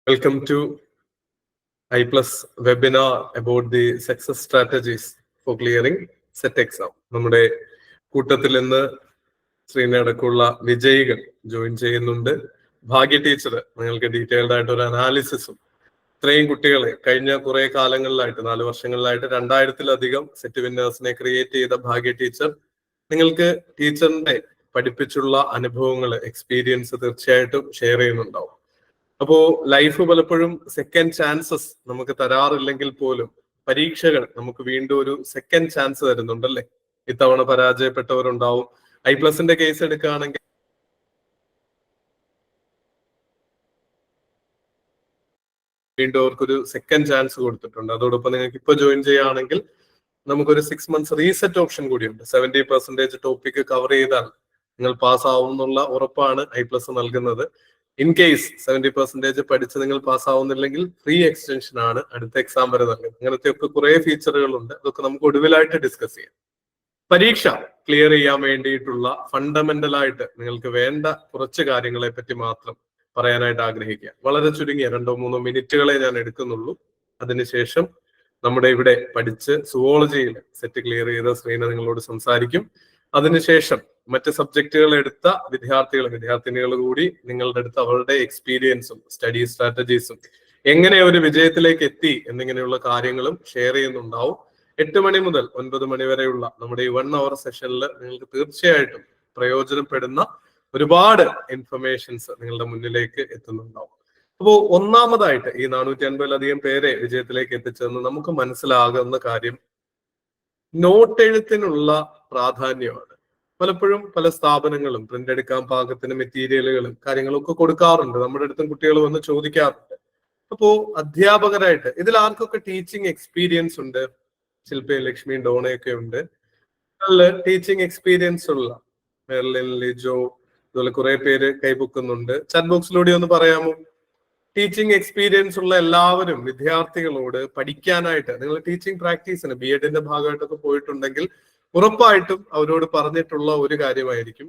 Welcome to I Plus webinar about the success strategies for clearing set exam. നമ്മുടെ കൂട്ടത്തിൽ നിന്ന് ശ്രീനടക്കമുള്ള വിജയികൾ join ചെയ്യുന്നുണ്ട്. ഭാഗ്യ ടീച്ചർ നിങ്ങൾക്ക് ഡീറ്റെയിൽഡ് ആയിട്ട് ഒരു അനാലിസിസും ഇത്രയും കുട്ടികളെ കഴിഞ്ഞ കുറെ കാലങ്ങളിലായിട്ട് 4 വർഷങ്ങളിലായിട്ട് 2000-ലധികം സെറ്റ് വിന്നേഴ്സിനെ ക്രിയേറ്റ് ചെയ്ത ഭാഗ്യ ടീച്ചർ നിങ്ങൾക്ക് ടീച്ചറിന്റെ പഠിപ്പിച്ചുള്ള അനുഭവങ്ങൾ എക്സ്പീരിയൻസ് തീർച്ചയായിട്ടും ഷെയർ ചെയ്യുന്നുണ്ടാവും. അപ്പോ ലൈഫ് പലപ്പോഴും സെക്കൻഡ് ചാൻസസ് നമുക്ക് തരാറില്ലെങ്കിൽ പോലും പരീക്ഷകൾ നമുക്ക് വീണ്ടും ഒരു സെക്കൻഡ് ചാൻസ് തരുന്നുണ്ടല്ലേ. ഇത്തവണ പരാജയപ്പെട്ടവരുണ്ടാവും. I+ന്റെ കേസ് എടുക്കുകയാണെങ്കിൽ വീണ്ടും അവർക്കൊരു സെക്കൻഡ് ചാൻസ് കൊടുത്തിട്ടുണ്ട്. അതോടൊപ്പം നിങ്ങൾക്ക് ഇപ്പൊ ജോയിൻ ചെയ്യുകയാണെങ്കിൽ നമുക്കൊരു 6 months റീസെറ്റ് ഓപ്ഷൻ കൂടിയുണ്ട്. 70% ടോപ്പിക് കവർ ചെയ്താൽ നിങ്ങൾ പാസ് ആവും എന്നുള്ള ഉറപ്പാണ് I+ നൽകുന്നത്. ഇൻ കേസ് 70% പഠിച്ച് നിങ്ങൾ പാസ് ആവുന്നില്ലെങ്കിൽ ഫ്രീ എക്സ്റ്റൻഷൻ ആണ് അടുത്ത എക്സാം വരെ നൽകുന്നത്. അങ്ങനത്തെ ഒക്കെ കുറെ ഫീച്ചറുകളുണ്ട്. അതൊക്കെ നമുക്ക് ഒടുവിലായിട്ട് ഡിസ്കസ് ചെയ്യാം. പരീക്ഷ ക്ലിയർ ചെയ്യാൻ വേണ്ടിയിട്ടുള്ള ഫണ്ടമെന്റൽ ആയിട്ട് നിങ്ങൾക്ക് വേണ്ട കുറച്ച് കാര്യങ്ങളെ പറ്റി മാത്രം പറയാനായിട്ട് ആഗ്രഹിക്കുക. വളരെ ചുരുങ്ങിയ 2-3 മിനിറ്റുകളെ ഞാൻ എടുക്കുന്നുള്ളൂ. അതിനുശേഷം നമ്മുടെ ഇവിടെ പഠിച്ച് സുവോളജിയിൽ സെറ്റ് ക്ലിയർ ചെയ്ത ശ്രീന നിങ്ങളോട് സംസാരിക്കും. അതിനുശേഷം മറ്റ് സബ്ജക്റ്റുകൾ എടുത്ത വിദ്യാർത്ഥിനികൾ കൂടി നിങ്ങളുടെ അടുത്ത് അവരുടെ എക്സ്പീരിയൻസും സ്റ്റഡി സ്ട്രാറ്റജീസും എങ്ങനെ ഒരു വിജയത്തിലേക്ക് എത്തി എന്നിങ്ങനെയുള്ള കാര്യങ്ങളും ഷെയർ ചെയ്യുന്നുണ്ടാവും. 8 മണി മുതൽ 9 മണി വരെയുള്ള നമ്മുടെ ഈ 1 hour സെഷനിൽ നിങ്ങൾക്ക് തീർച്ചയായിട്ടും പ്രയോജനപ്പെടുന്ന ഒരുപാട് ഇൻഫർമേഷൻസ് നിങ്ങളുടെ മുന്നിലേക്ക് എത്തുന്നുണ്ടാവും. അപ്പോൾ ഒന്നാമതായിട്ട് ഈ 450-ലധികം പേരെ വിജയത്തിലേക്ക് എത്തിച്ചതെന്ന് നമുക്ക് മനസ്സിലാകുന്ന കാര്യം നോട്ട് എഴുത്തിനുള്ള പ്രാധാന്യമാണ്. പലപ്പോഴും പല സ്ഥാപനങ്ങളും പ്രിന്റ് എടുക്കാൻ പാകത്തിന് മെറ്റീരിയലുകളും കാര്യങ്ങളും ഒക്കെ കൊടുക്കാറുണ്ട്. നമ്മുടെ അടുത്തും കുട്ടികൾ വന്ന് ചോദിക്കാറുണ്ട്. അപ്പോ അധ്യാപകരായിട്ട് ഇതിൽ ആർക്കൊക്കെ ടീച്ചിങ് എക്സ്പീരിയൻസ് ഉണ്ട്? ശില്പയും ലക്ഷ്മിയും ഡോണയൊക്കെ ഉണ്ട്. ടീച്ചിങ് എക്സ്പീരിയൻസ് ഉള്ള മെർലിൻ, ലിജോ, അതുപോലെ കുറെ പേര് കൈപൊക്കുന്നുണ്ട്. ചാറ്റ് ബോക്സിലൂടെ ഒന്ന് പറയാമോ? ടീച്ചിങ് എക്സ്പീരിയൻസ് ഉള്ള എല്ലാവരും വിദ്യാർത്ഥികളോട് പഠിക്കാനായിട്ട്, നിങ്ങൾ ടീച്ചിങ് പ്രാക്ടീസിന് BEdന്റെ ഭാഗമായിട്ടൊക്കെ പോയിട്ടുണ്ടെങ്കിൽ ഉറപ്പായിട്ടും അവരോട് പറഞ്ഞിട്ടുള്ള ഒരു കാര്യമായിരിക്കും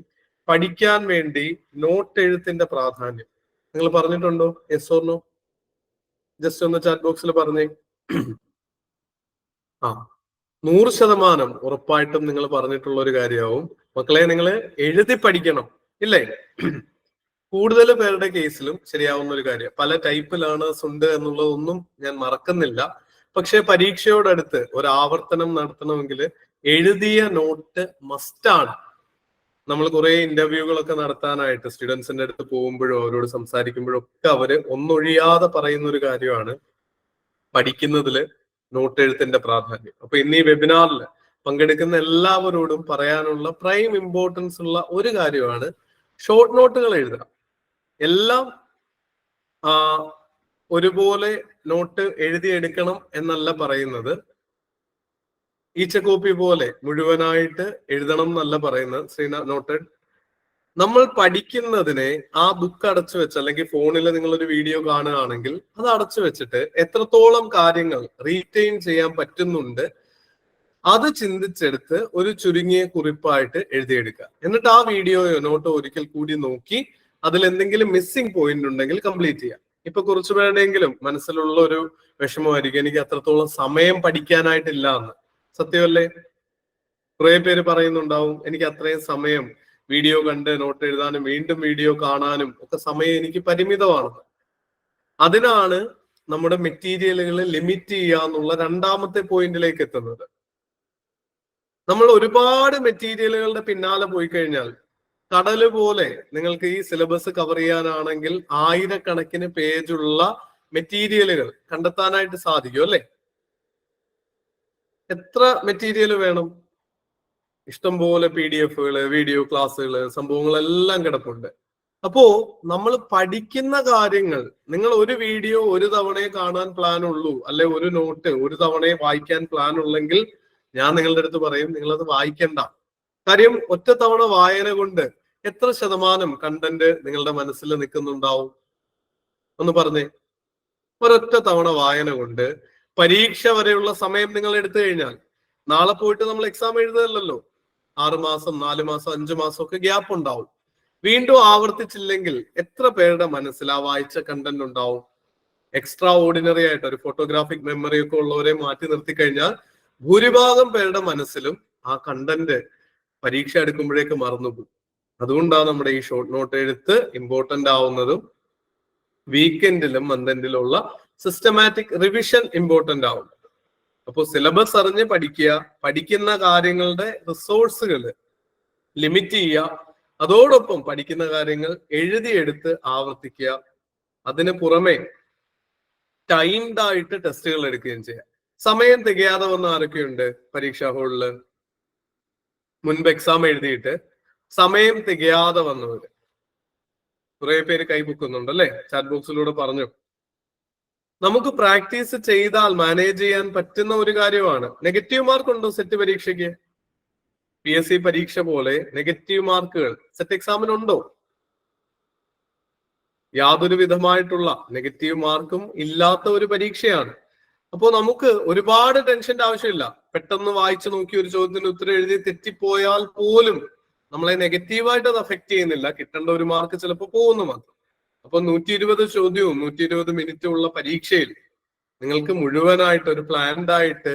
പഠിക്കാൻ വേണ്ടി നോട്ട് എഴുത്തിന്റെ പ്രാധാന്യം. നിങ്ങൾ പറഞ്ഞിട്ടുണ്ടോ? Yes or no? ജസ്റ്റ് ഒന്ന് ചാറ്റ് ബോക്സിൽ പറഞ്ഞേ. 100% ഉറപ്പായിട്ടും നിങ്ങൾ പറഞ്ഞിട്ടുള്ള ഒരു കാര്യമാവും. മക്കളെ, നിങ്ങൾ എഴുതി പഠിക്കണം, ഇല്ലേ? കൂടുതൽ പേരുടെ കേസിലും ശരിയാവുന്ന ഒരു കാര്യം. പല ടൈപ്പ് ലേണേഴ്സ് ഉണ്ട് എന്നുള്ളതൊന്നും ഞാൻ മറക്കുന്നില്ല. പക്ഷെ പരീക്ഷയോടടുത്ത് ഒരു ആവർത്തനം നടത്തണമെങ്കിൽ എഴുതിയ നോട്ട് മസ്റ്റാണ്. നമ്മൾ കുറെ ഇന്റർവ്യൂകളൊക്കെ നടത്താനായിട്ട് സ്റ്റുഡൻസിന്റെ അടുത്ത് പോകുമ്പോഴും അവരോട് സംസാരിക്കുമ്പോഴും ഒക്കെ അവര് ഒന്നൊഴിയാതെ പറയുന്ന ഒരു കാര്യമാണ് പഠിക്കുന്നതില് നോട്ട് എഴുത്തിന്റെ പ്രാധാന്യം. അപ്പൊ ഇന്ന് ഈ വെബിനാറിൽ പങ്കെടുക്കുന്ന എല്ലാവരോടും പറയാനുള്ള പ്രൈം ഇമ്പോർട്ടൻസ് ഉള്ള ഒരു കാര്യമാണ് ഷോർട്ട് നോട്ടുകൾ എഴുതുക. എല്ലാം ഒരുപോലെ നോട്ട് എഴുതിയെടുക്കണം എന്നല്ല പറയുന്നത്. ഈച്ച കോപ്പി പോലെ മുഴുവനായിട്ട് എഴുതണം എന്നല്ല പറയുന്നത്. ശ്രീന നോട്ടഡ്. നമ്മൾ പഠിക്കുന്നതിനെ ആ ബുക്ക് അടച്ചു വെച്ച്, അല്ലെങ്കിൽ ഫോണിൽ നിങ്ങളൊരു വീഡിയോ കാണുകയാണെങ്കിൽ അത് അടച്ചു വെച്ചിട്ട് എത്രത്തോളം കാര്യങ്ങൾ റീറ്റെയിൻ ചെയ്യാൻ പറ്റുന്നുണ്ട് അത് ചിന്തിച്ചെടുത്ത് ഒരു ചുരുങ്ങിയ കുറിപ്പായിട്ട് എഴുതിയെടുക്കുക. എന്നിട്ട് ആ വീഡിയോയോ നോട്ടോ ഒരിക്കൽ കൂടി നോക്കി അതിൽ എന്തെങ്കിലും മിസ്സിംഗ് പോയിന്റ് ഉണ്ടെങ്കിൽ കംപ്ലീറ്റ് ചെയ്യാം. ഇപ്പൊ കുറച്ചു പേരുടെയെങ്കിലും മനസ്സിലുള്ള ഒരു വിഷമമായിരിക്കും, എനിക്ക് അത്രത്തോളം സമയം പഠിക്കാനായിട്ടില്ല എന്ന്. സത്യമല്ലേ? കുറെ പേര് പറയുന്നുണ്ടാവും, എനിക്ക് അത്രയും സമയം വീഡിയോ കണ്ട് നോട്ട് എഴുതാനും വീണ്ടും വീഡിയോ കാണാനും ഒക്കെ സമയം എനിക്ക് പരിമിതമാണെന്ന്. അതിനാണ് നമ്മുടെ മെറ്റീരിയലുകളെ ലിമിറ്റ് ചെയ്യുക എന്നുള്ള 2ാമത്തെ പോയിന്റിലേക്ക് എത്തുന്നത്. നമ്മൾ ഒരുപാട് മെറ്റീരിയലുകളുടെ പിന്നാലെ പോയി കഴിഞ്ഞാൽ കടല് പോലെ നിങ്ങൾക്ക് ഈ സിലബസ് കവർ ചെയ്യാനാണെങ്കിൽ 1000-കണക്കിന് പേജുള്ള മെറ്റീരിയലുകൾ കണ്ടെത്താനായിട്ട് സാധിക്കും, അല്ലെ? എത്ര മെറ്റീരിയൽ വേണം? ഇഷ്ടംപോലെ PDF-കള്, വീഡിയോ ക്ലാസ്സുകള്, സംഭവങ്ങളെല്ലാം കിടപ്പുണ്ട്. അപ്പോ നമ്മൾ പഠിക്കുന്ന കാര്യങ്ങൾ, നിങ്ങൾ ഒരു വീഡിയോ ഒരു തവണയെ കാണാൻ പ്ലാൻ ഉള്ളൂ, അല്ലെ ഒരു നോട്ട് ഒരു തവണയെ വായിക്കാൻ പ്ലാൻ ഉള്ളെങ്കിൽ ഞാൻ നിങ്ങളുടെ അടുത്ത് പറയും, നിങ്ങളത് വായിക്കണ്ട. കാര്യം ഒറ്റ തവണ വായന കൊണ്ട് എത്ര ശതമാനം കണ്ടന്റ് നിങ്ങളുടെ മനസ്സിൽ നിൽക്കുന്നുണ്ടാവും? ഒന്ന് പറഞ്ഞേ. ഒരൊറ്റ തവണ വായന കൊണ്ട് പരീക്ഷ വരെയുള്ള സമയം നിങ്ങൾ എടുത്തു കഴിഞ്ഞാൽ, നാളെ പോയിട്ട് നമ്മൾ എക്സാം എഴുതുകയല്ലോ, 6 മാസം 4 മാസം 5 മാസം ഒക്കെ ഗ്യാപ്പ് ഉണ്ടാവും. വീണ്ടും ആവർത്തിച്ചില്ലെങ്കിൽ എത്ര പേരുടെ മനസ്സിൽ ആ വായിച്ച കണ്ടന്റ് ഉണ്ടാവും? എക്സ്ട്രാ ഓർഡിനറി ആയിട്ട് ഒരു ഫോട്ടോഗ്രാഫിക് മെമ്മറി ഒക്കെ ഉള്ളവരെ മാറ്റി നിർത്തി കഴിഞ്ഞാൽ ഭൂരിഭാഗം പേരുടെ മനസ്സിലും ആ കണ്ടന്റ് പരീക്ഷ എടുക്കുമ്പോഴേക്ക് മറന്നുപോകും. അതുകൊണ്ടാണ് നമ്മുടെ ഈ ഷോർട്ട് നോട്ട് എഴുത്ത് ഇമ്പോർട്ടന്റ് ആവുന്നതും വീക്കെൻഡിലും മന്തെൻഡിലുള്ള സിസ്റ്റമാറ്റിക് റിവിഷൻ ഇമ്പോർട്ടന്റ് ആവും. അപ്പോൾ സിലബസ് അറിഞ്ഞ് പഠിക്കുക, പഠിക്കുന്ന കാര്യങ്ങളുടെ റിസോഴ്സുകൾ ലിമിറ്റ് ചെയ്യുക, അതോടൊപ്പം പഠിക്കുന്ന കാര്യങ്ങൾ എഴുതിയെടുത്ത് ആവർത്തിക്കുക. അതിന് പുറമെ ടൈംഡ് ആയിട്ട് ടെസ്റ്റുകൾ എടുക്കുകയും ചെയ്യാം. സമയം തികയാതെ വന്ന ആരൊക്കെയുണ്ട് പരീക്ഷാ ഹാളില്? മുൻപ് എക്സാം എഴുതിയിട്ട് സമയം തികയാതെ വന്നവര് കുറെ പേര് കൈപൊക്കുന്നുണ്ട് അല്ലെ? ചാറ്റ് ബോക്സിലൂടെ പറഞ്ഞു. നമുക്ക് പ്രാക്ടീസ് ചെയ്താൽ മാനേജ് ചെയ്യാൻ പറ്റുന്ന ഒരു കാര്യമാണ്. നെഗറ്റീവ് മാർക്ക് ഉണ്ടോ സെറ്റ് പരീക്ഷയ്ക്ക്? PSC പരീക്ഷ പോലെ നെഗറ്റീവ് മാർക്കുകൾ സെറ്റ് എക്സാമിനുണ്ടോ? യാതൊരു വിധമായിട്ടുള്ള നെഗറ്റീവ് മാർക്കും ഇല്ലാത്ത ഒരു പരീക്ഷയാണ്. അപ്പോൾ നമുക്ക് ഒരുപാട് ടെൻഷന്റെ ആവശ്യമില്ല. പെട്ടെന്ന് വായിച്ചു നോക്കി ഒരു ചോദ്യത്തിന് ഉത്തരം എഴുതി തെറ്റിപ്പോയാൽ പോലും നമ്മളെ നെഗറ്റീവായിട്ട് അത് അഫക്ട് ചെയ്യുന്നില്ല. കിട്ടേണ്ട ഒരു മാർക്ക് ചിലപ്പോൾ പോകുന്നു മാത്രം. അപ്പൊ 120 ചോദ്യവും 120 മിനിറ്റും ഉള്ള പരീക്ഷയിൽ നിങ്ങൾക്ക് മുഴുവനായിട്ട് ഒരു പ്ലാൻഡ് ആയിട്ട്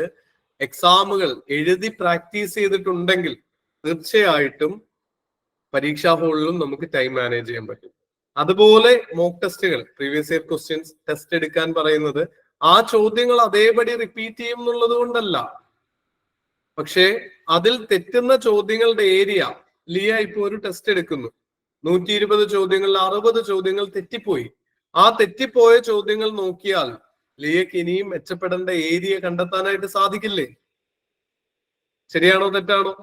എക്സാമുകൾ എഴുതി പ്രാക്ടീസ് ചെയ്തിട്ടുണ്ടെങ്കിൽ തീർച്ചയായിട്ടും പരീക്ഷാ ഹാളിലും നമുക്ക് ടൈം മാനേജ് ചെയ്യാൻ പറ്റും. അതുപോലെ മോക്ക് ടെസ്റ്റുകൾ, പ്രീവിയസ് ഇയർ ക്വസ്റ്റ്യൻസ് ടെസ്റ്റ് എടുക്കാൻ പറയുന്നത് ആ ചോദ്യങ്ങൾ അതേപടി റിപ്പീറ്റ് ചെയ്യും എന്നുള്ളത് കൊണ്ടല്ല. പക്ഷേ അതിൽ തെറ്റുന്ന ചോദ്യങ്ങളുടെ ഏരിയ, ലിയ ഇപ്പൊ ഒരു ടെസ്റ്റ് എടുക്കുന്നു, 120 ചോദ്യങ്ങളിൽ 60 ചോദ്യങ്ങൾ തെറ്റിപ്പോയി. ആ തെറ്റിപ്പോയ ചോദ്യങ്ങൾ നോക്കിയാൽ ലിയക്ക് ഇനിയും മെച്ചപ്പെടേണ്ട ഏരിയ കണ്ടെത്താനായിട്ട് സാധിക്കില്ലേ? ശരിയാണോ തെറ്റാണോ?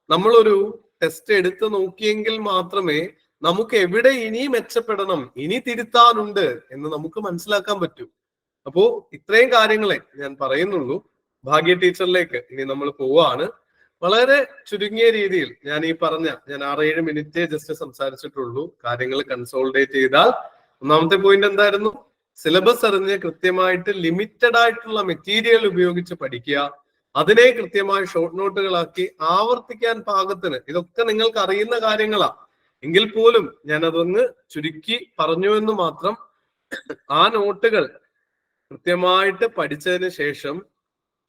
നമ്മളൊരു ടെസ്റ്റ് എടുത്ത് നോക്കിയെങ്കിൽ മാത്രമേ നമുക്ക് എവിടെ ഇനി മെച്ചപ്പെടണം, ഇനി തിരുത്താനുണ്ട് എന്ന് നമുക്ക് മനസ്സിലാക്കാൻ പറ്റൂ. അപ്പോ ഇത്രയും കാര്യങ്ങളെ ഞാൻ പറയുന്നുള്ളൂ. ഭാഗ്യ ടീച്ചറിലേക്ക് ഇനി നമ്മൾ പോവാണ്. വളരെ ചുരുങ്ങിയ രീതിയിൽ ഞാൻ 6-7 മിനിറ്റ് ജസ്റ്റ് സംസാരിച്ചിട്ടുള്ളൂ. കാര്യങ്ങൾ കൺസോൾഡേറ്റ് ചെയ്താൽ ഒന്നാമത്തെ പോയിന്റ് എന്തായിരുന്നു? സിലബസ് അറിഞ്ഞ് കൃത്യമായിട്ട് ലിമിറ്റഡ് ആയിട്ടുള്ള മെറ്റീരിയൽ ഉപയോഗിച്ച് പഠിക്കുക, അതിനെ കൃത്യമായി ഷോർട്ട് നോട്ടുകളാക്കി ആവർത്തിക്കാൻ പാകത്തിന്. ഇതൊക്കെ നിങ്ങൾക്ക് അറിയുന്ന കാര്യങ്ങളാ, എങ്കിൽ പോലും ഞാൻ അതൊന്ന് ചുരുക്കി പറഞ്ഞു എന്ന് മാത്രം. ആ നോട്ടുകൾ കൃത്യമായിട്ട് പഠിച്ചതിന് ശേഷം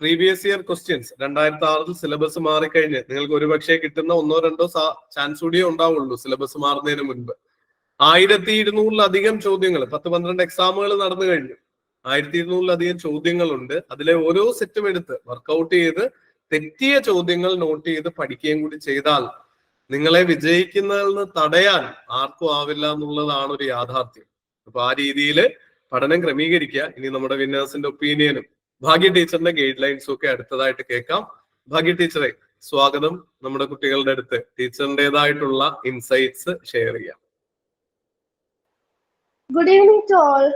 പ്രീവിയസ് ഇയർ ക്വസ്റ്റ്യൻസ് 2006 സിലബസ് മാറിക്കഴിഞ്ഞ് നിങ്ങൾക്ക് ഒരുപക്ഷെ കിട്ടുന്ന 1-2 ചാൻസ് കൂടിയേ ഉണ്ടാവുള്ളൂ സിലബസ് മാറുന്നതിന് മുൻപ്. 1200-ലധികം ചോദ്യങ്ങൾ, 10-12 എക്സാമുകൾ നടന്നു കഴിഞ്ഞു. 1200-ലധികം ചോദ്യങ്ങളുണ്ട്. അതിലെ ഓരോ സെറ്റും എടുത്ത് വർക്കൗട്ട് ചെയ്ത് തെറ്റിയ ചോദ്യങ്ങൾ നോട്ട് ചെയ്ത് പഠിക്കുകയും കൂടി ചെയ്താൽ നിങ്ങളെ വിജയിക്കുന്നതിൽ നിന്ന് തടയാൻ ആർക്കും ആവില്ല എന്നുള്ളതാണ് ഒരു യാഥാർത്ഥ്യം. അപ്പൊ ആ രീതിയിൽ പഠനം ക്രമീകരിക്കുക. ഇനി നമ്മുടെ വിന്നേഴ്സിന്റെ ഒപ്പീനിയനും ഭാഗ്യ ടീച്ചറിന്റെ ഗൈഡ് ലൈൻസും ഒക്കെ അടുത്തതായിട്ട് കേൾക്കാം. ഭാഗ്യ ടീച്ചറെ സ്വാഗതം. നമ്മുടെ കുട്ടികളുടെ അടുത്ത് ടീച്ചറിൻ്റെതായിട്ടുള്ള ഇൻസൈറ്റ്സ് ഷെയർ ചെയ്യാം. Good evening to all.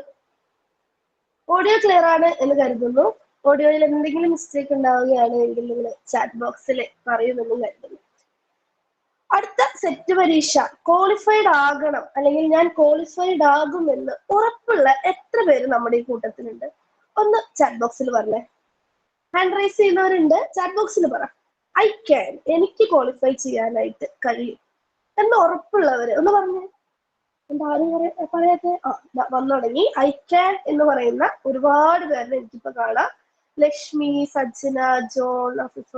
Audio clear ആണ് എന്ന് കരുതുന്നു. ഓഡിയോയിൽ എന്തെങ്കിലും മിസ്റ്റേക്ക് ഉണ്ടാവുകയാണെങ്കിൽ നിങ്ങൾ ചാറ്റ് ബോക്സിൽ പറയുമെന്നും കരുതുന്നു. അടുത്ത സെറ്റ് പരീക്ഷ ക്വാളിഫൈഡ് ആകണം, അല്ലെങ്കിൽ ഞാൻ ക്വാളിഫൈഡ് ആകുമെന്ന് ഉറപ്പുള്ള എത്ര പേര് നമ്മുടെ ഈ കൂട്ടത്തിലുണ്ട്? ഒന്ന് ചാറ്റ് ബോക്സിൽ പറഞ്ഞേ. ഹാൻഡ് റൈസ് ചെയ്യുന്നവരുണ്ട്, ചാറ്റ് ബോക്സിൽ പറ. ഐ ക്യാൻ, എനിക്ക് ക്വാളിഫൈ ചെയ്യാനായിട്ട് കഴിയും എന്ന് ഉറപ്പുള്ളവര് ഒന്ന് പറഞ്ഞേ. എന്താരും പറയാത്തെ? വന്നു തുടങ്ങി. ഐ ക്യാൻ എന്ന് പറയുന്ന ഒരുപാട് പേരുടെ എനിക്കിപ്പോ കാണാം. ലക്ഷ്മി, സജ്ജന, ജോൺ, അഫിഫ.